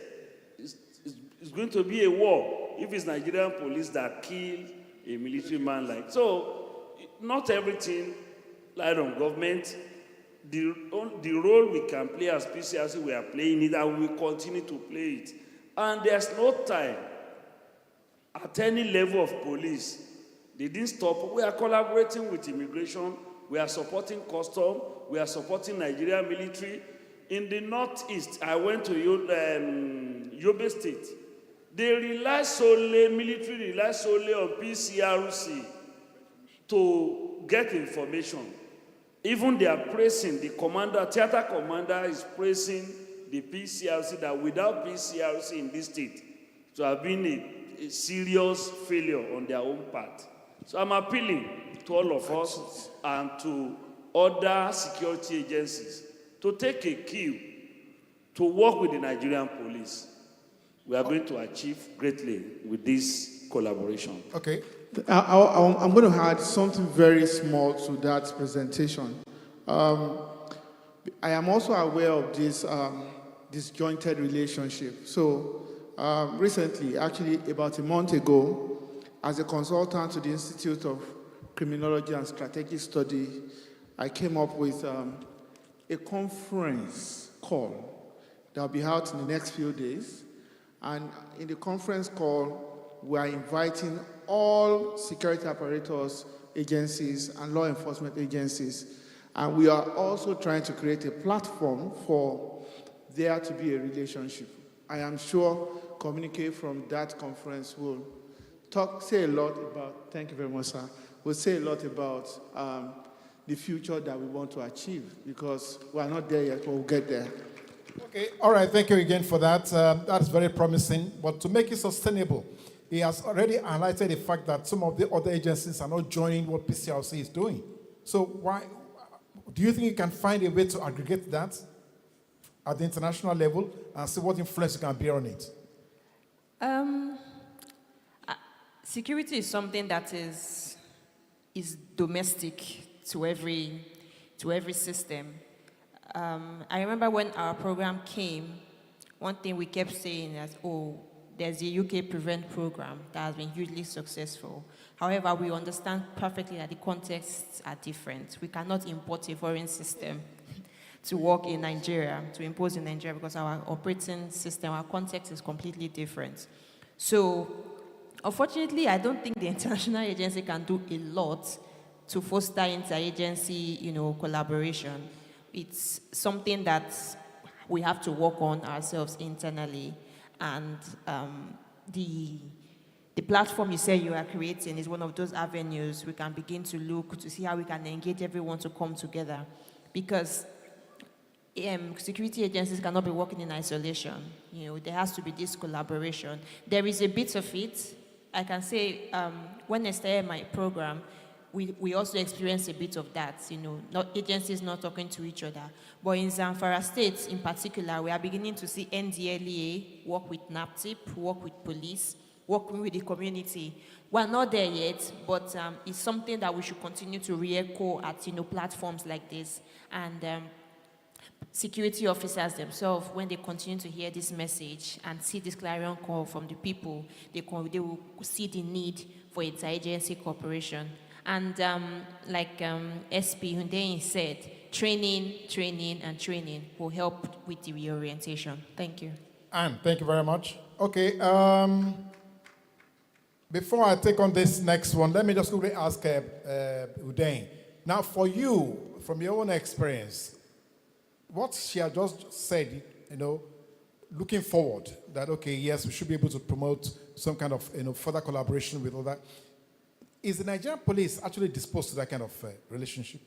it's going to be a war. If it's Nigerian police that kill a military man like so, not everything lies on government. The role we can play as PCRC, we are playing it, and we will continue to play it. And there's no time at any level of police. They didn't stop. We are collaborating with immigration. We are supporting custom. We are supporting Nigerian military. In the northeast, I went to Yobe State. Military relies solely on PCRC to get information. Even they are praising, the theater commander is praising the PCRC, that without PCRC in this state, it would have been a serious failure on their own part. So I'm appealing to all of us and to other security agencies to take a cue to work with the Nigerian police. We are going to achieve greatly with this collaboration. Okay. I'm going to add something very small to that presentation. I am also aware of this disjointed relationship. So recently, actually about a month ago, as a consultant to the Institute of Criminology and Strategic Study, I came up with a conference call that will be out in the next few days. And in the conference call, we are inviting all security apparatus agencies and law enforcement agencies. And we are also trying to create a platform for there to be a relationship. I am sure communique from that conference will say a lot about, thank you very much, sir, will say a lot about the future that we want to achieve, because we are not there yet, but we'll get there. Okay, all right, thank you again for that. That's very promising. But to make it sustainable, he has already highlighted the fact that some of the other agencies are not joining what PCRC is doing. So why do you think you can find a way to aggregate that at the international level and see what influence you can bear on it? Security is something that is domestic to every system. I remember when our program came, one thing we kept saying is, there's a UK Prevent program that has been hugely successful. However, we understand perfectly that the contexts are different. We cannot import a foreign system to work in Nigeria, to impose in Nigeria, because our operating system, our context is completely different. So, unfortunately, I don't think the international agency can do a lot to foster interagency, collaboration. It's something that we have to work on ourselves internally. And the platform you say you are creating is one of those avenues we can begin to look to see how we can engage everyone to come together. Because security agencies cannot be working in isolation. There has to be this collaboration. There is a bit of it. I can say when I started my program, we also experienced a bit of that, not agencies not talking to each other. But in Zamfara State in particular, we are beginning to see NDLEA work with NAPTIP, work with police, working with the community. We're not there yet, but it's something that we should continue to re-echo at platforms like this. And security officers themselves, when they continue to hear this message and see this clarion call from the people, they will see the need for interagency cooperation. And like SP Hundeyin said, training will help with the reorientation. Thank you. Anne, thank you very much. Okay, before I take on this next one, let me just quickly ask Hundeyin. Now, for you, from your own experience, what she had just said, looking forward, that, okay, yes, we should be able to promote some kind of, further collaboration with all that. Is the Nigerian police actually disposed to that kind of relationship?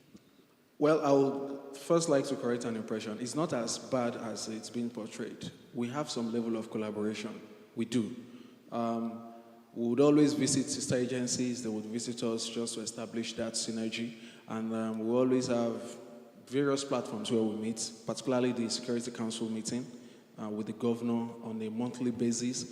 Well, I would first like to correct an impression. It's not as bad as it's been portrayed. We have some level of collaboration. We do. We would always visit sister agencies. They would visit us just to establish that synergy. And we always have various platforms where we meet, particularly the Security Council meeting with the governor on a monthly basis.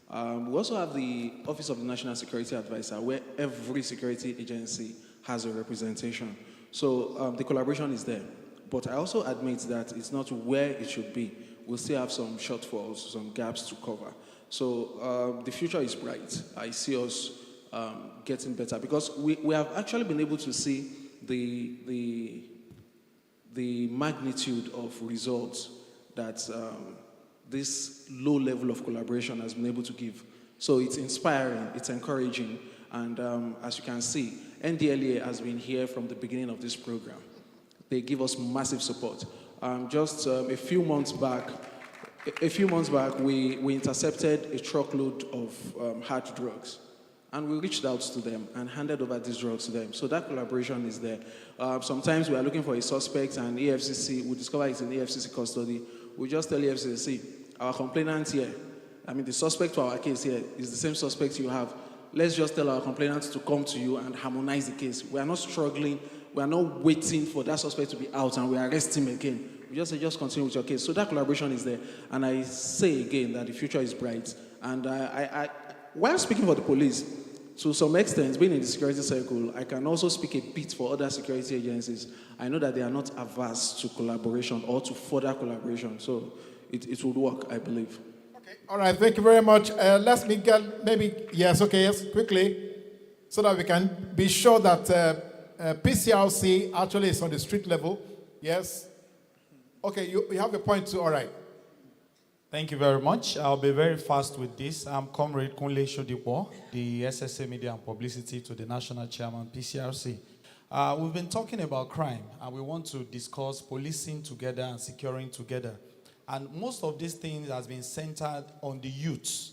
We also have the Office of the National Security Advisor, where every security agency has a representation. So the collaboration is there. But I also admit that it's not where it should be. We'll still have some shortfalls, some gaps to cover. So the future is bright. I see us getting better because we have actually been able to see the magnitude of results that this low level of collaboration has been able to give. So it's inspiring, it's encouraging, and as you can see, NDLEA has been here from the beginning of this program. They give us massive support. Just a few months back, we intercepted a truckload of hard drugs. And we reached out to them and handed over these drugs to them. So that collaboration is there. Sometimes we are looking for a suspect and EFCC, we discover it's in EFCC custody. We just tell EFCC, see, our complainant here, the suspect for our case here is the same suspect you have. Let's just tell our complainant to come to you and harmonize the case. We are not struggling. We are not waiting for that suspect to be out and we arrest him again. We just say, just continue with your case. So that collaboration is there. And I say again that the future is bright. And while speaking for the police, to some extent, being in the security circle, I can also speak a bit for other security agencies. I know that they are not averse to collaboration or to further collaboration. So it would work, I believe. Okay. All right, thank you very much. Let's get yes, quickly, so that we can be sure that PCRC actually is on the street level. Yes. Okay, you have a point too. All right. Thank you very much. I'll be very fast with this. I'm Comrade Kunle Shodipo, the SSA Media and Publicity to the National Chairman, PCRC. We've been talking about crime, and we want to discuss policing together and securing together. And most of these things has been centered on the youth.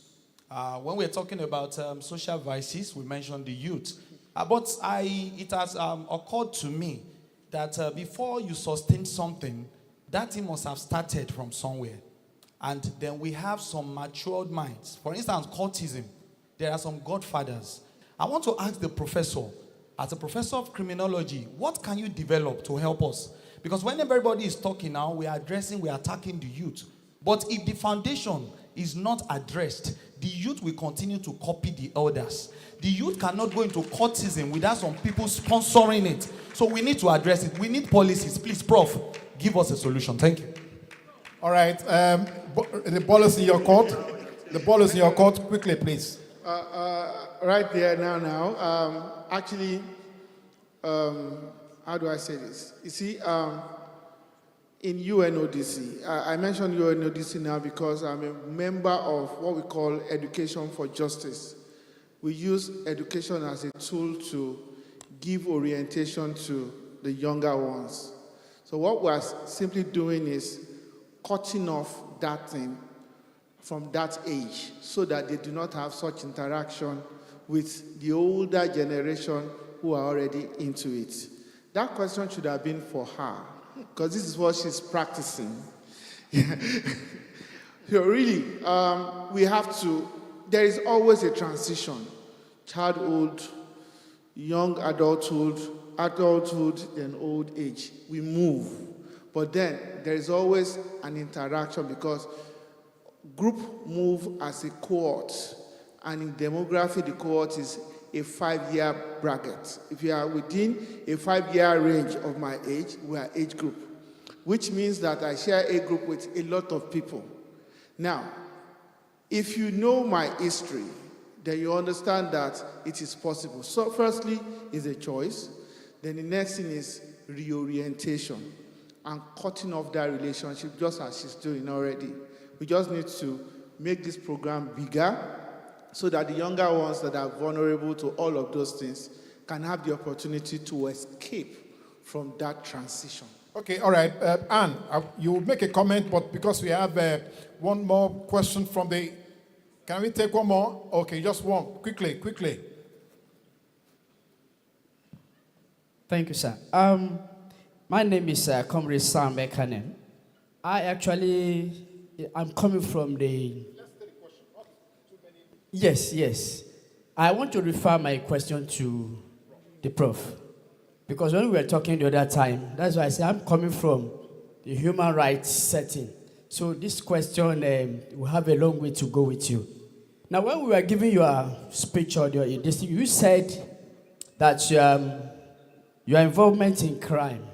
When we're talking about social vices, we mentioned the youth. But it has occurred to me that before you sustain something, that thing must have started from somewhere. And then we have some matured minds. For instance, cultism. There are some godfathers. I want to ask the professor, as a professor of criminology, what can you develop to help us? Because when everybody is talking now, we are attacking the youth. But if the foundation is not addressed, the youth will continue to copy the elders. The youth cannot go into cultism without some people sponsoring it. So we need to address it. We need policies. Please, Prof, give us a solution. Thank you. All right. The ball is in your court. The ball is in your court. Quickly, please. Right there now. Actually, how do I say this? You see, in UNODC, I mentioned UNODC now because I'm a member of what we call Education for Justice. We use education as a tool to give orientation to the younger ones. So what we're simply doing is cutting off that thing from that age so that they do not have such interaction with the older generation who are already into it. That question should have been for her, because this is what she's practicing. So really, we have to, there is always a transition. Childhood, young adulthood, then old age. We move. But then there is always an interaction because group move as a cohort. And in demography, the cohort is a 5-year bracket. If you are within a 5-year range of my age, we are age group, which means that I share a group with a lot of people. Now, if you know my history, then you understand that it is possible. So firstly is a choice. Then the next thing is reorientation and cutting off that relationship just as she's doing already. We just need to make this program bigger so that the younger ones that are vulnerable to all of those things can have the opportunity to escape from that transition. Okay, all right. Anne, you will make a comment, but because we have one more question from the... Can we take one more? Okay, just one. Quickly. Thank you, sir. My name is Comrade Sam Mekanen. I'm coming from the... Yes. I want to refer my question to the Prof. Because when we were talking the other time, that's why I say I'm coming from the human rights setting. So this question will have a long way to go with you. Now, when we were giving your speech or you said that your involvement in crime,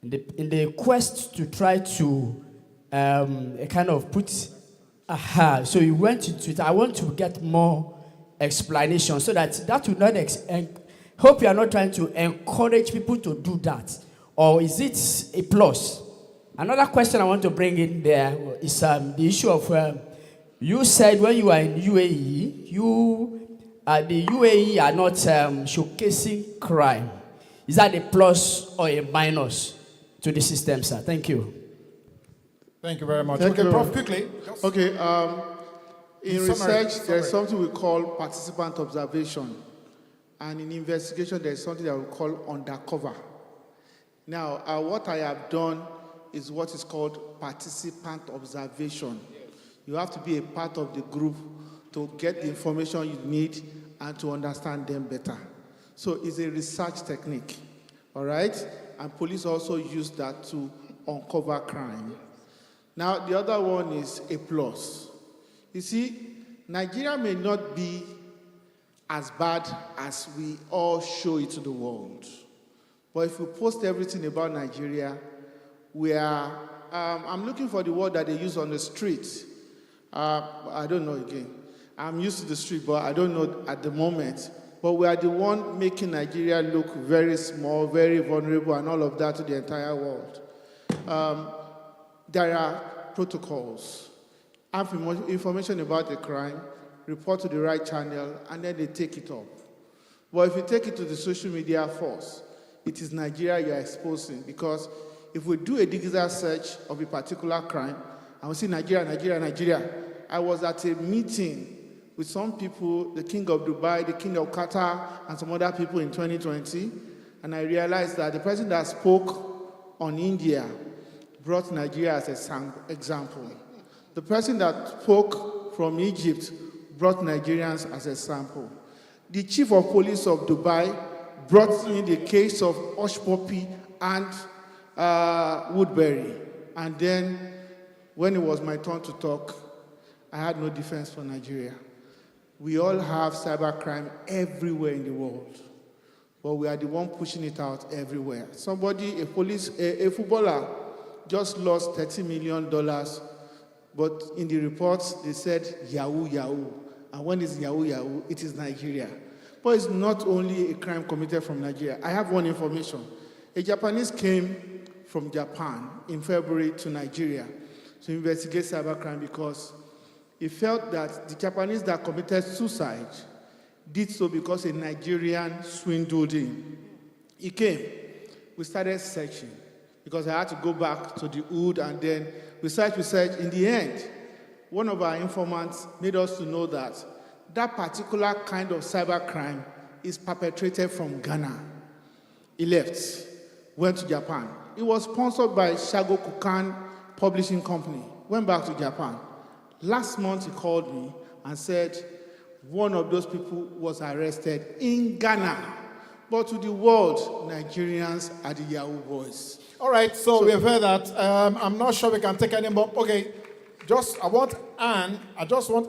in the quest to try to kind of put, so you went into it. I want to get more explanation so that will not, hope you are not trying to encourage people to do that. Or is it a plus? Another question I want to bring in there is the issue of, you said when you are in UAE, the UAE are not showcasing crime. Is that a plus or a minus to the system, sir? Thank you. Thank you very much. Thank Okay, you. Prof, quickly. Okay, in research, Summary. there's something we call participant observation. And in investigation, there's something that we call undercover. Now, what I have done is what is called participant observation. You have to be a part of the group to get the information you need and to understand them better. So it's a research technique, all right? And police also use that to uncover crime. Now, the other one is a plus. You see, Nigeria may not be as bad as we all show it to the world. But if we post everything about Nigeria, we are, I'm looking for the word that they use on the street. I don't know again. I'm used to the street, but I don't know at the moment. But we are the one making Nigeria look very small, very vulnerable, and all of that to the entire world. There are protocols. Have information about the crime, report to the right channel, and then they take it up. But if you take it to the social media first, it is Nigeria you're exposing, because if we do a digital search of a particular crime, and we see Nigeria, I was at a meeting with some people, the King of Dubai, the King of Qatar, and some other people in 2020, and I realized that the person that spoke on India brought Nigeria as an example. The person that spoke from Egypt brought Nigerians as a sample. The chief of police of Dubai brought in the case of Hush Puppy and Woodbury. And then, when it was my turn to talk, I had no defense for Nigeria. We all have cybercrime everywhere in the world, but we are the one pushing it out everywhere. Somebody, a footballer, just lost $30 million, but in the reports, they said Yahoo, Yahoo. And when it's Yahoo, Yahoo, it is Nigeria. But it's not only a crime committed from Nigeria. I have one information. A Japanese came from Japan in February to Nigeria to investigate cybercrime because he felt that the Japanese that committed suicide did so because a Nigerian swindled him. He came. We started searching because I had to go back to the hood and then research. In the end, one of our informants made us to know that that particular kind of cybercrime is perpetrated from Ghana. He left, went to Japan. It was sponsored by Shago Kukan Publishing Company. Went back to Japan. Last month he called me and said one of those people was arrested in Ghana. But to the world, Nigerians are the Yahoo boys. All right, so we have heard that. I'm not sure we can take any more. Okay, I just want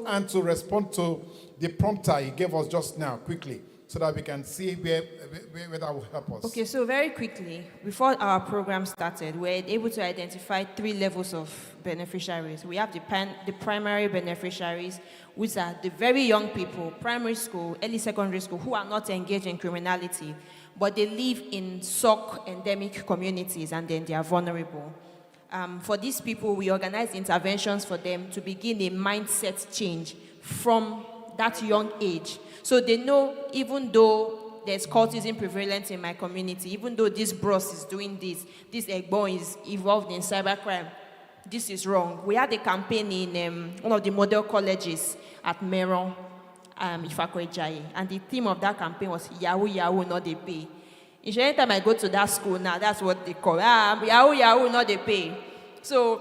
Anne to respond to the prompter he gave us just now, quickly, so that we can see where that will help us. Okay, so very quickly, before our program started, we were able to identify 3 levels of beneficiaries. We have the primary beneficiaries, which are the very young people, primary school, early secondary school, who are not engaged in criminality, but they live in SOC endemic communities, and then they are vulnerable. For these people, we organize interventions for them to begin a mindset change from that young age. So they know, even though there's cultism prevalent in my community, even though this bros is doing this Egbon is involved in cybercrime, this is wrong. We had a campaign in one of the model colleges at Meron, Ifako Ejaye, and the theme of that campaign was Yahoo, Yahoo, not they pay. Anytime I go to that school now, that's what they call, Yahoo, Yahoo, not they pay. So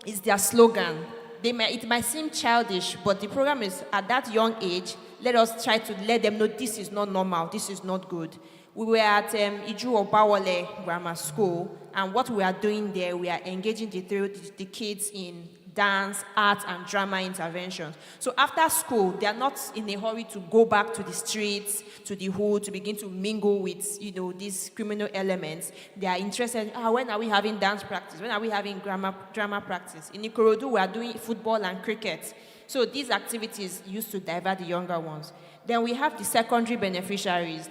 it's their slogan. It might seem childish, but the program is at that young age, let us try to let them know this is not normal, this is not good. We were at Iju Obawale Grammar School, and what we are doing there, we are engaging the kids in dance, art, and drama interventions. So after school, they are not in a hurry to go back to the streets, to the hood, to begin to mingle with, these criminal elements. They are interested, when are we having dance practice? When are we having drama practice? In Ikorodu, we are doing football and cricket. So these activities used to divert the younger ones. Then we have the secondary beneficiaries.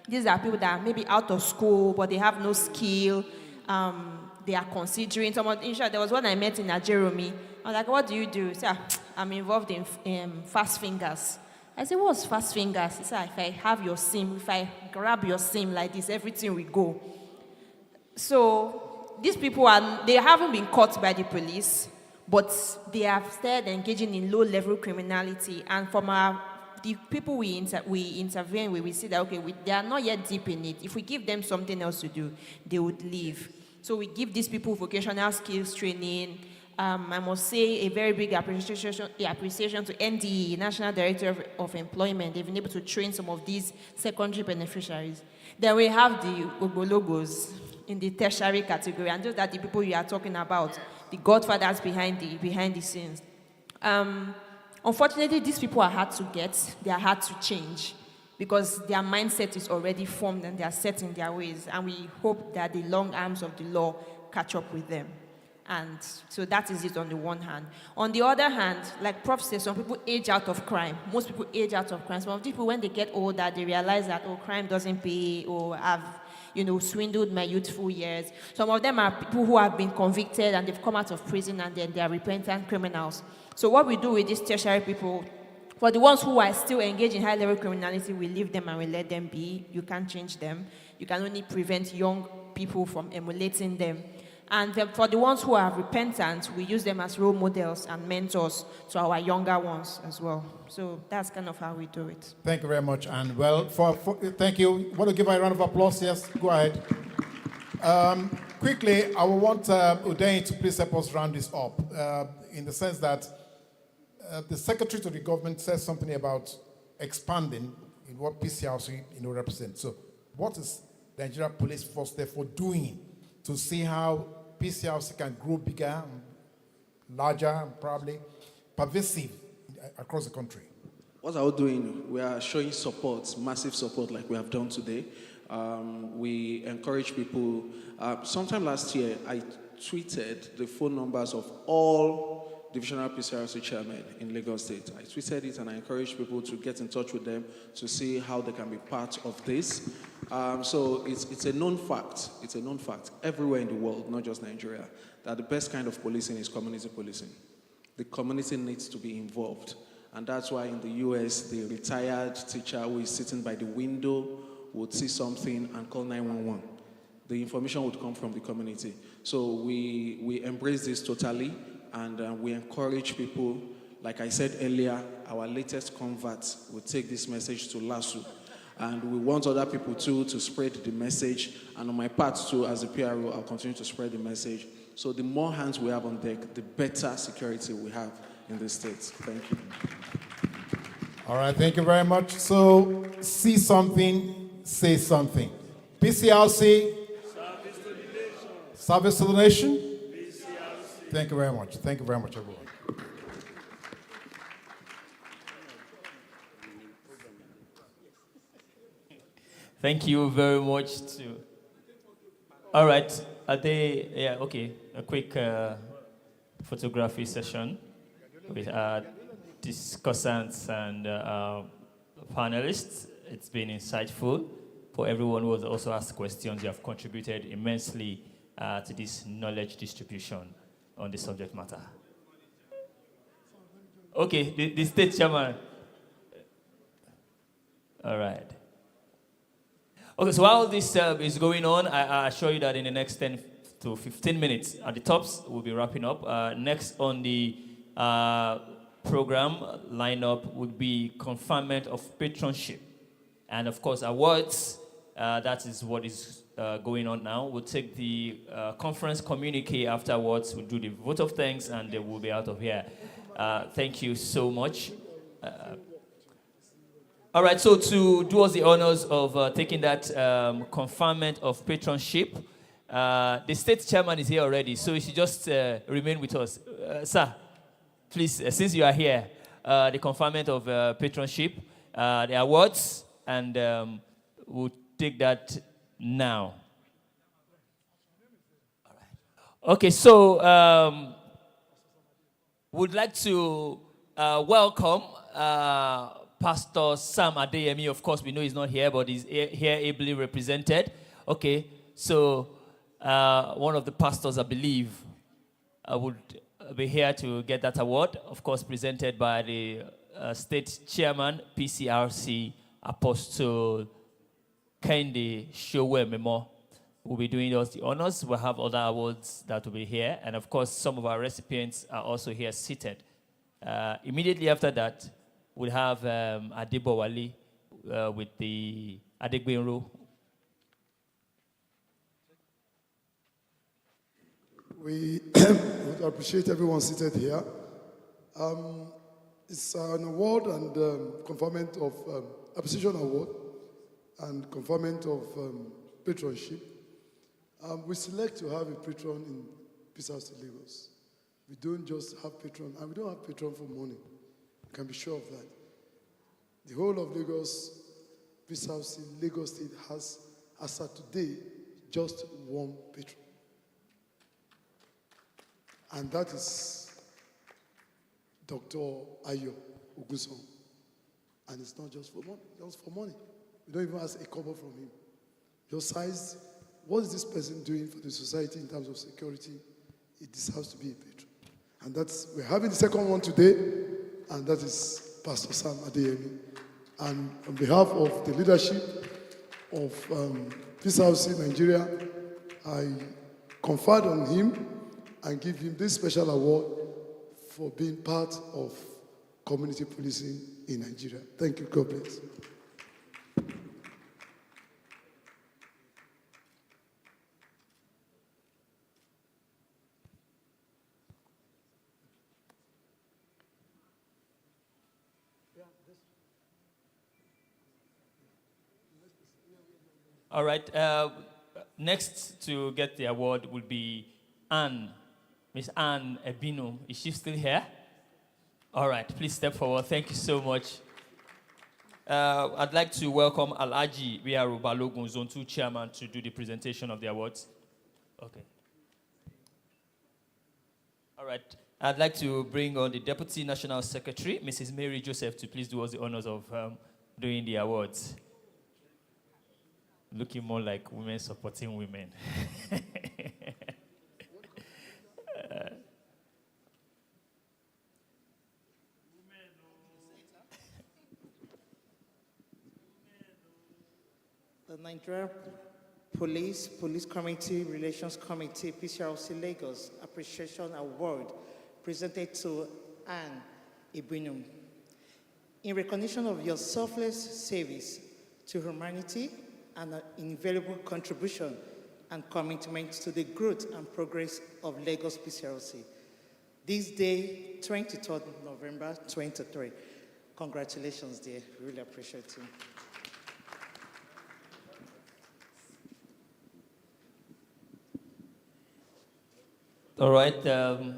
These are people that are maybe out of school, but they have no skill. They are considering there was one I met in Jeremy. I was like, what do you do? He said, I'm involved in fast fingers. I said, what's fast fingers? He said, if I have your SIM, if I grab your SIM like this, everything will go. So these people they haven't been caught by the police, but they have started engaging in low-level criminality. And from the people we intervene with, we see that, okay, they are not yet deep in it. If we give them something else to do, they would leave. So we give these people vocational skills training. I must say a very big appreciation to NDE, National Director of Employment. They've been able to train some of these secondary beneficiaries. Then we have the Ogbologos in the tertiary category, and those are the people you are talking about, the godfathers behind the scenes. Unfortunately, these people are hard to get. They are hard to change because their mindset is already formed and they are set in their ways. And we hope that the long arms of the law catch up with them. And so that is it on the one hand. On the other hand, like Prof said, some people age out of crime. Most people age out of crime. Some people, when they get older, they realize that, crime doesn't pay, or I've, swindled my youthful years. Some of them are people who have been convicted and they've come out of prison and then they are repentant criminals. So what we do with these tertiary people, for the ones who are still engaged in high-level criminality, we leave them and we let them be. You can't change them. You can only prevent young people from emulating them. And then for the ones who are repentant, we use them as role models and mentors to our younger ones as well. So that's kind of how we do it. Thank you very much. And thank you. Want to give her a round of applause? Yes, go ahead. Quickly, I will want Udain to please help us round this up in the sense that the Secretary to the government says something about expanding in what PCRC represents. So what is the Nigerian Police Force therefore doing to see how PCRC can grow bigger, larger, and probably pervasive across the country? What are we doing? We are showing support, massive support like we have done today. We encourage people. Sometime last year, I tweeted the phone numbers of all divisional PCRC chairmen in Lagos State. I tweeted it and I encouraged people to get in touch with them to see how they can be part of this. So it's a known fact. It's a known fact everywhere in the world, not just Nigeria, that the best kind of policing is community policing. The community needs to be involved. And that's why in the US, the retired teacher who is sitting by the window would see something and call 911. The information would come from the community. So we embrace this totally. And we encourage people, like I said earlier, our latest converts will take this message to LASU. And we want other people too to spread the message. And on my part too, as a PRO, I'll continue to spread the message. So the more hands we have on deck, the better security we have in the states. Thank you. All right, thank you very much. So, see something, say something. PCRC. Service to the nation. Service to the nation. Thank you very much. Thank you very much, everyone. Thank you very much. All right. Okay. A quick photography session with our discussants and panelists. It's been insightful. For everyone who has also asked questions, you have contributed immensely to this knowledge distribution on the subject matter. Okay, the state chairman. All right. Okay, so while this is going on, I assure you that in the next 10 to 15 minutes, at the tops, we'll be wrapping up. Next on the program lineup would be conferment of patronship. And of course, awards That is what is going on now. We'll take the conference communique afterwards. We'll do the vote of thanks, and then we'll be out of here. Thank you so much. All right, so to do us the honors of taking that conferment of patronship, the state chairman is here already, so you should just remain with us. Sir, please, since you are here, the conferment of patronship, the awards, and we'll take that now. All right. Okay, so we'd like to welcome Pastor Sam Adeyemi. Of course, we know he's not here, but he's here ably represented. Okay, so one of the pastors, I believe, would be here to get that award. Of course, presented by the state chairman, Pcrc, Apostle Kende Showe Memo. Will be doing us the honors. We'll have other awards that will be here. And of course, some of our recipients are also here seated. Immediately after that, we'll have Adebowale with the Adegbenro. We would appreciate everyone seated here. It's an award and conferment of appreciation award and conferment of patronship. We select to have a patron in Pcrc Lagos. We don't just have patron, and we don't have patron for money. You can be sure of that. The whole of Lagos, Pcrc, Lagos State has, as of today, just one patron. And that is Dr. Ayo Oguson. And it's not just for money. We don't even ask a cover from him. Your size, what is this person doing for the society in terms of security? It deserves to be a patron. And we're having the second one today, and that is Pastor Sam Adeyemi. And on behalf of the leadership of Pcrc Nigeria, I conferred on him and give him this special award for being part of community policing in Nigeria. Thank you. God bless. All right. Next to get the award will be Anne. Miss Anne Ebino. Is she still here? All right. Please step forward. Thank you so much. I'd like to welcome Alhaji Biaru Balogun, Zone 2 Chairman, to do the presentation of the awards. Okay. All right. I'd like to bring on the Deputy National Secretary, Mrs. Mary Joseph, to please do us the honors of doing the awards. Looking more like women supporting women. The Nigeria Police Community Relations Committee, Pcrc Lagos Appreciation Award, presented to Anne Ibinum. In recognition of your selfless service to humanity and an invaluable contribution and commitment to the growth and progress of Lagos Pcrc. This day, 23rd November 2023. Congratulations, dear. Really appreciate you. All right,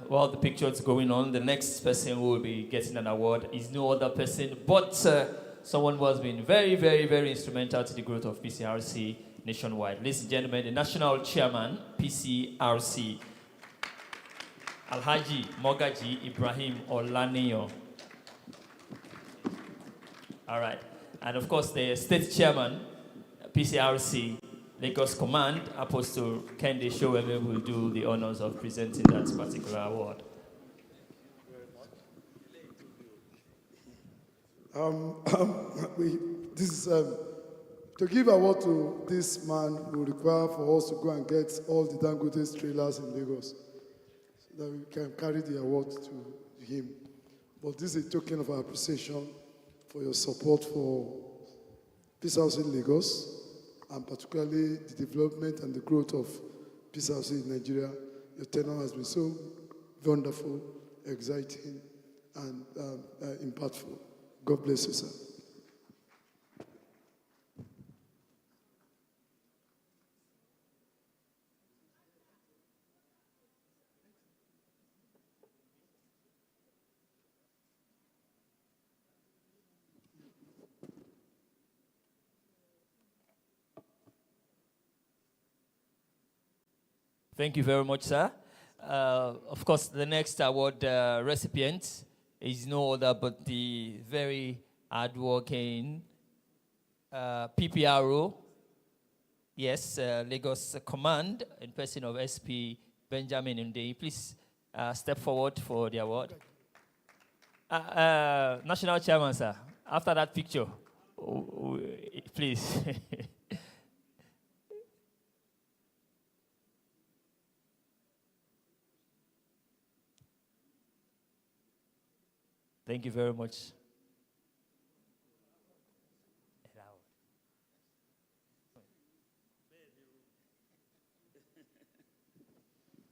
while the picture is going on, the next person who will be getting an award is no other person but someone who has been very, very, very instrumental to the growth of Pcrc nationwide. Ladies and gentlemen, the National Chairman, Pcrc, Alhaji Mogaji Ibrahim Olaniyo. All right, and of course the State Chairman, Pcrc, Lagos Command, Apostle Kende Showeme, will do the honors of presenting that particular award. This is to give award to this man will require for us to go and get all the Dangote's trailers in Lagos so that we can carry the award to him. But this is a token of our appreciation for your support for Pcrc in Lagos and particularly the development and the growth of Pcrc in Nigeria. Your tenure has been so wonderful, exciting, and impactful. God bless you, sir. Thank you very much, sir. Of course, the next award recipient is no other but the very hardworking PPRO, yes, Lagos Command, in person of SP Benjamin Ndei. Please step forward for the award. National Chairman, sir, after that picture, please. Thank you very much.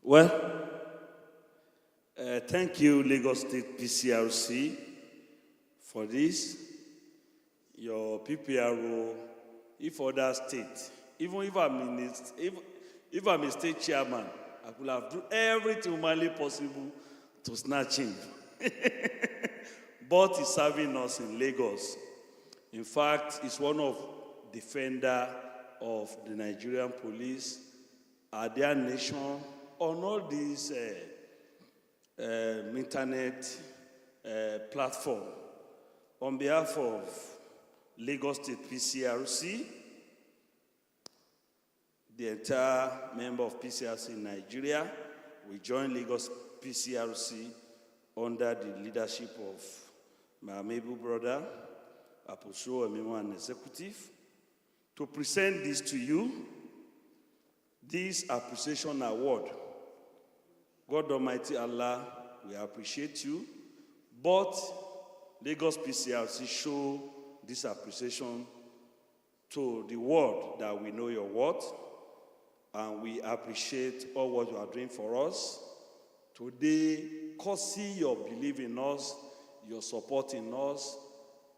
Well, thank you, Lagos State Pcrc, for this. Your PPRO, if other state, even if I'm a state chairman, I could have done everything humanly possible to snatch him. But he's serving us in Lagos. In fact, he's one of the defender of the Nigerian police, their nation, on all these internet platform. On behalf of Lagos State Pcrc, the entire member of Pcrc in Nigeria, we join Lagos Pcrc under the leadership of my amiable brother, Apostle Emimo, and executive, to present this to you, this appreciation award. God Almighty Allah, we appreciate you, but Lagos Pcrc show this appreciation to the world that we know your worth, and we appreciate all what you are doing for us. Today, causing your belief in us, your support in us,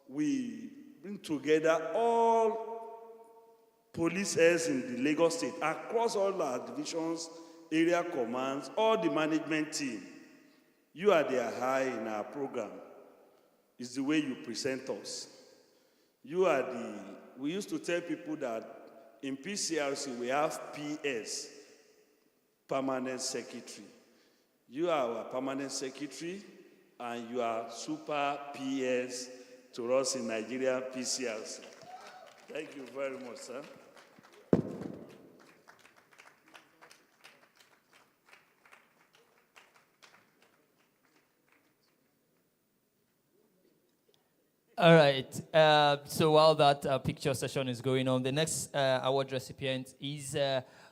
we bring together all police heads in the Lagos State, across all our divisions, area commands, all the management team. You are the high in our program. It's the way you present us. We used to tell people that in Pcrc we have PS, Permanent Secretary. You are our Permanent Secretary, and you are super PS to us in Nigeria, Pcrc. Thank you very much, sir. All right. So while that picture session is going on, the next award recipient is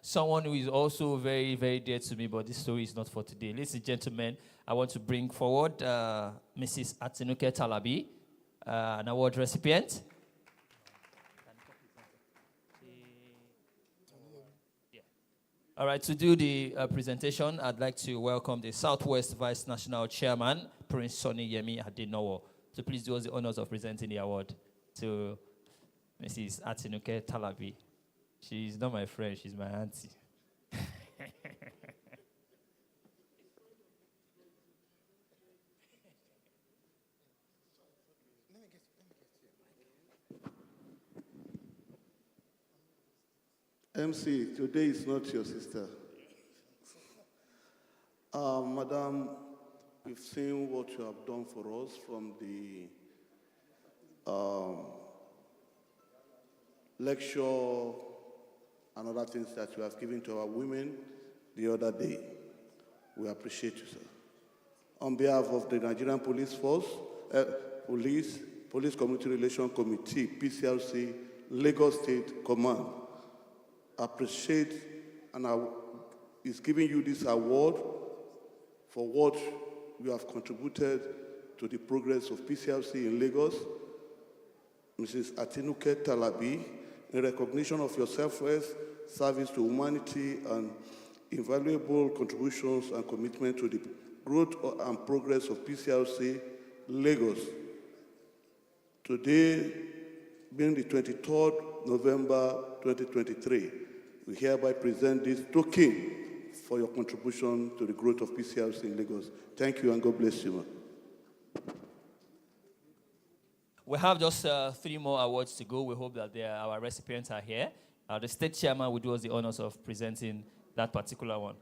someone who is also very, very dear to me, but this story is not for today. Ladies and gentlemen, I want to bring forward Mrs. Atinuke Talabi, an award recipient. All right, to do the presentation, I'd like to welcome the Southwest Vice National Chairman, Prince Sonny Yemi Adenowo. So please do us the honors of presenting the award to Mrs. Atinuke Talabi. She's not my friend, she's my auntie. MC, today is not your sister. Madam, we've seen what you have done for us from the lecture and other things that you have given to our women the other day. We appreciate you, sir. On behalf of the Nigerian Police Force, Police Community Relations Committee, Pcrc, Lagos State Command, appreciate and is giving you this award for what you have contributed to the progress of Pcrc in Lagos. Mrs. Atinuke Talabi in recognition of your selfless service to humanity and invaluable contributions and commitment to the growth and progress of PCRC Lagos. Today, being the 23rd November 2023, we hereby present this token for your contribution to the growth of PCRC in Lagos. Thank you and God bless you. We have just 3 more awards to go. We hope that our recipients are here. The state chairman will do us the honors of presenting that particular one.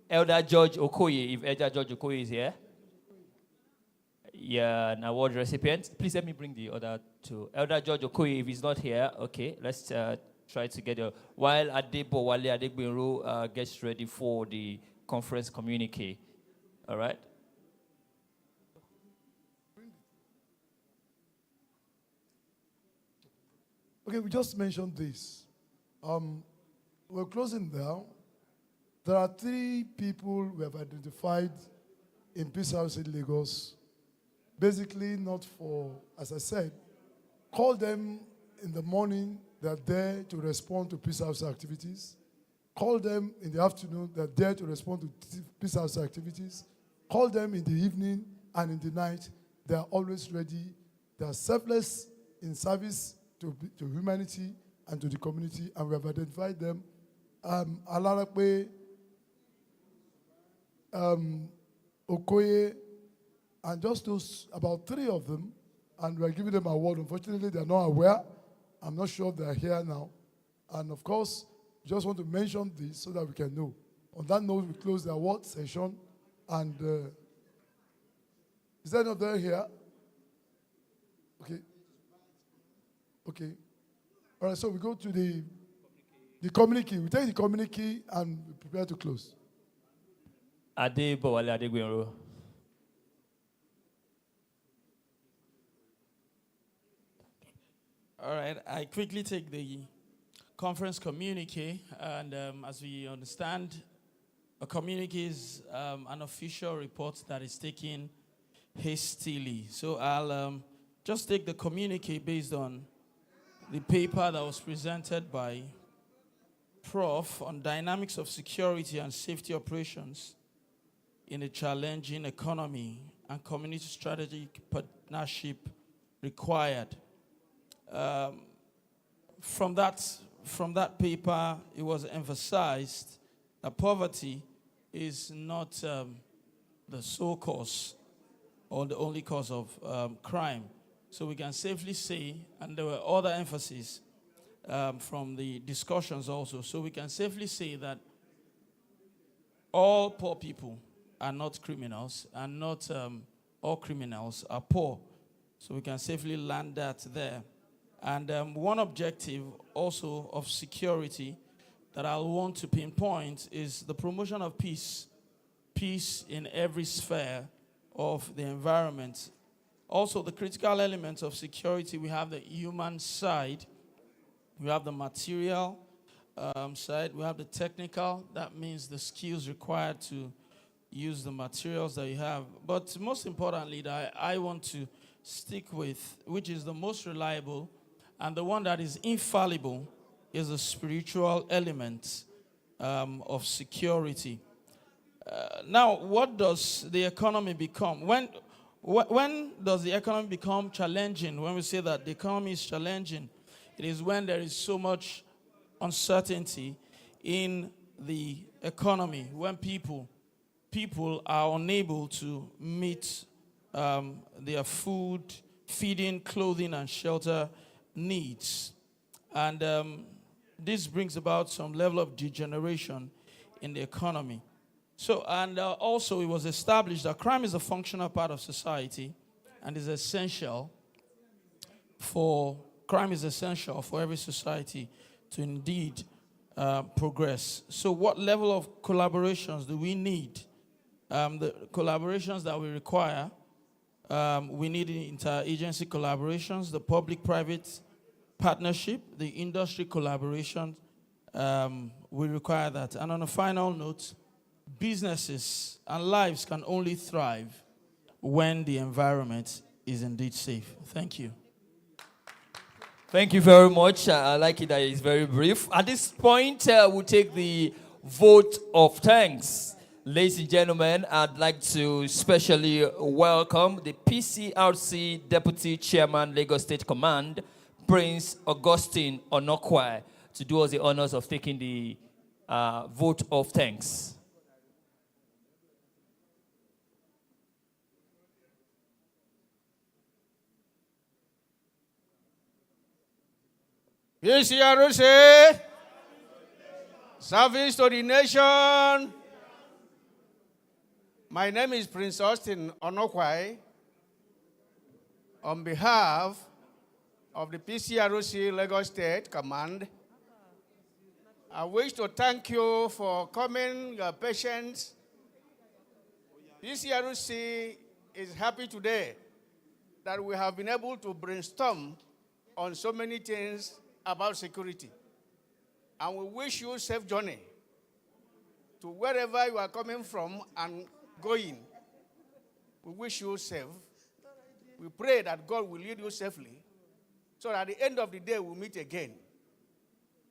Elder George Okoye, if Elder George Okoye is here. Yeah, an award recipient. Please let me bring the other two. Elder George Okoye, if he's not here, okay, let's try to get a... While Adebo Wale Adegbenro gets ready for the conference communique. All right? Okay, we just mentioned this. We're closing now. There are 3 people we have identified in Pcrc Lagos. Basically, not for, as I said, call them in the morning, they're there to respond to Pcrc activities. Call them in the afternoon, they're there to respond to Pcrc activities. Call them in the evening and in the night, they are always ready. They are selfless in service to humanity and to the community, and we have identified them. Alarakwe, Okoye, and just those, about 3 of them, and we are giving them an award. Unfortunately, they are not aware. I'm not sure if they are here now. And of course, just want to mention this so that we can know. On that note, we close the award session. And is there another here? Okay. Okay. All right, so we go to the communique. We take the communique and we prepare to close. Adebo Wale Adegbenro. All right, I quickly take the conference communique, and as we understand, a communique is an official report that is taken hastily. So I'll just take the communique based on the paper that was presented by Prof. on dynamics of security and safety operations in a challenging economy and community strategic partnership required. From that paper, it was emphasized that poverty is not the sole cause or the only cause of crime. So we can safely say, and there were other emphases from the discussions also, so we can safely say that all poor people are not criminals, and not all criminals are poor. So we can safely land that there. And one objective also of security that I want to pinpoint is the promotion of peace. Peace in every sphere of the environment. Also, the critical elements of security, we have the human side, we have the material side, we have the technical, that means the skills required to use the materials that you have. But most importantly, that I want to stick with, which is the most reliable, and the one that is infallible, is the spiritual element of security. Now, what does the economy become? When does the economy become challenging? When we say that the economy is challenging, it is when there is so much uncertainty in the economy, when people are unable to meet their food, feeding, clothing, and shelter needs. And this brings about some level of degeneration in the economy. So, and also it was established that crime is a functional part of society and is essential for every society to indeed progress. So what level of collaborations do we need? The collaborations that we require, we need interagency collaborations, the public-private partnership, the industry collaboration, we require that. And on a final note, businesses and lives can only thrive when the environment is indeed safe. Thank you. Thank you very much. I like it that it's very brief. At this point, we'll take the vote of thanks. Ladies and gentlemen, I'd like to specially welcome the PCRC Deputy Chairman, Lagos State Command, Prince Augustine Onokwai, to do us the honors of taking the vote of thanks. Pcrc, service to the nation. My name is Prince Austin Onokwai. On behalf of the Pcrc Lagos State Command, I wish to thank you for coming, your patience. Pcrc is happy today that we have been able to brainstorm on so many things about security. And we wish you a safe journey to wherever you are coming from and going. We wish you safe. We pray that God will lead you safely so that at the end of the day we'll meet again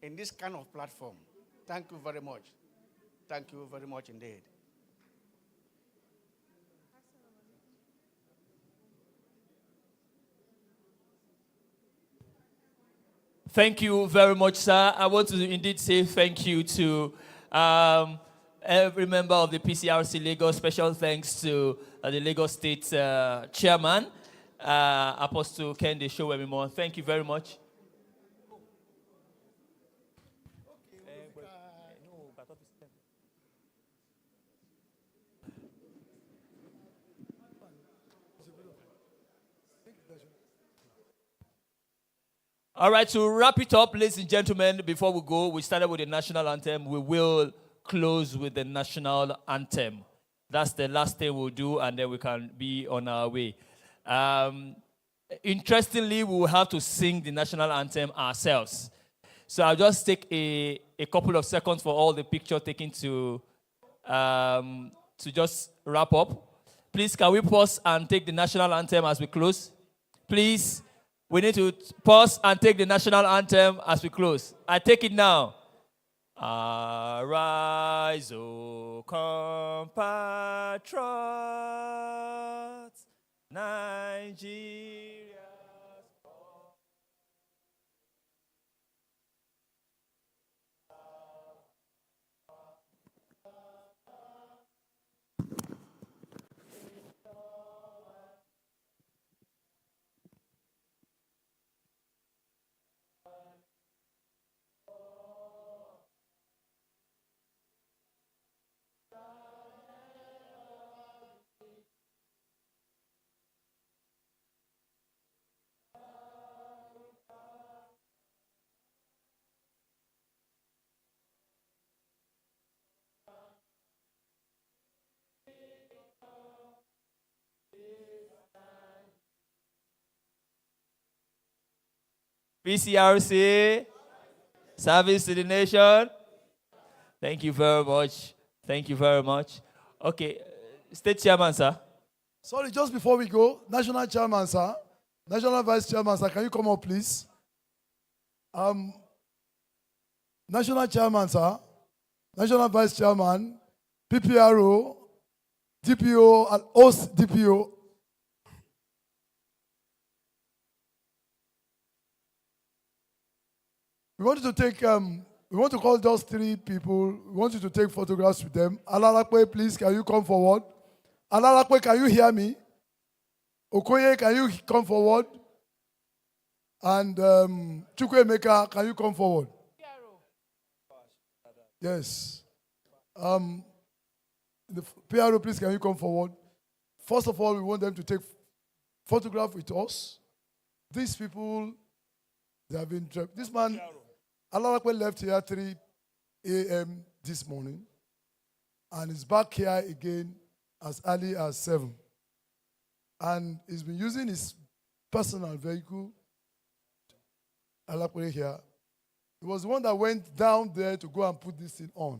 in this kind of platform. Thank you very much. Thank you very much indeed. Thank you very much, sir. I want to indeed say thank you to every member of the PCRC Lagos. Special thanks to the Lagos State Chairman, Apostle Kende Showemimo. Thank you very much. All right, to wrap it up, ladies and gentlemen, before we go, we started with the national anthem. We will close with the national anthem. That's the last thing we'll do, and then we can be on our way. Interestingly, we will have to sing the national anthem ourselves. So I'll just take a couple of seconds for all the picture taken to just wrap up. Please, can we pause and take the national anthem as we close? Please. We need to pause and take the national anthem as we close. I take it now. Arise, O compatriots, Nigeria. PCRC, service to the nation. Thank you very much. Thank you very much. Okay, State Chairman, sir. Sorry, just before we go, National Chairman, sir. National Vice Chairman, sir, can you come up, please? National Chairman, sir. National Vice Chairman, PPRO, DPO, and host DPO. We want you to take, we want to call just 3 people. We want you to take photographs with them. Alarakwe, please, can you come forward? Alarakwe, can you hear me? Okoye, can you come forward? And Chukwemeka, can you come forward? Yes. The PRO, please, can you come forward? First of all, we want them to take photograph with us. These people, they have been trapped. This man, Alarakwe left here 3 a.m. this morning and is back here again as early as 7. And he's been using his personal vehicle, Alarakwe here. He was the one that went down there to go and put this thing on.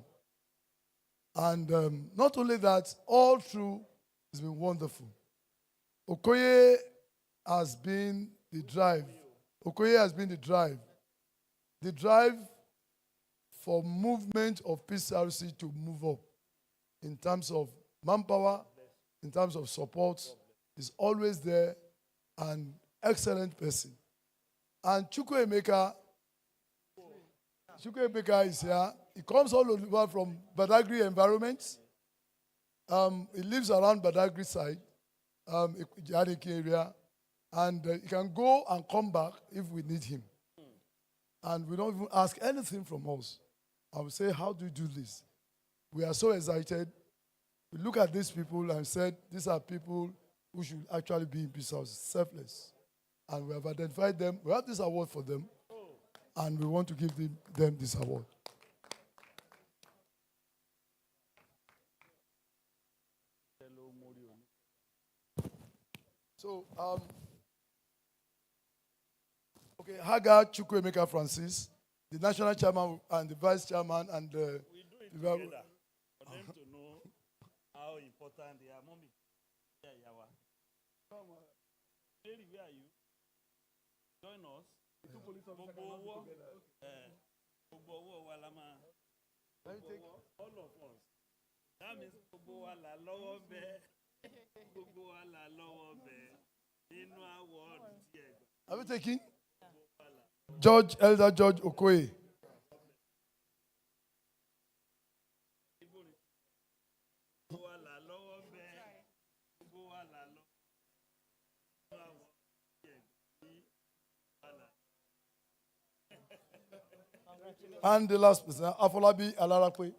And not only that, all through, it's been wonderful. Okoye has been the drive. Okoye has been the drive for movement of PCRC to move up in terms of manpower, in terms of support, is always there, an excellent person. And Chukwuemeka is here. He comes all over from Badagry environment. He lives around Badagry side, Janiki area, and he can go and come back if we need him. And we don't even ask anything from us. I will say, how do you do this? We are so excited. We look at these people and said, these are people who should actually be in peace house, selfless. And we have identified them. We have this award for them. And we want to give them this award. So, okay, Hagar Chukwuemeka Francis, the national chairman and the vice chairman, and We do it together for them to know how important they are. Mommy, yeah, Yawa. Jerry, where are you? Join us. All of us. That means have you taken? Elder George Okoye. And the last person, Afolabi Alarakwe.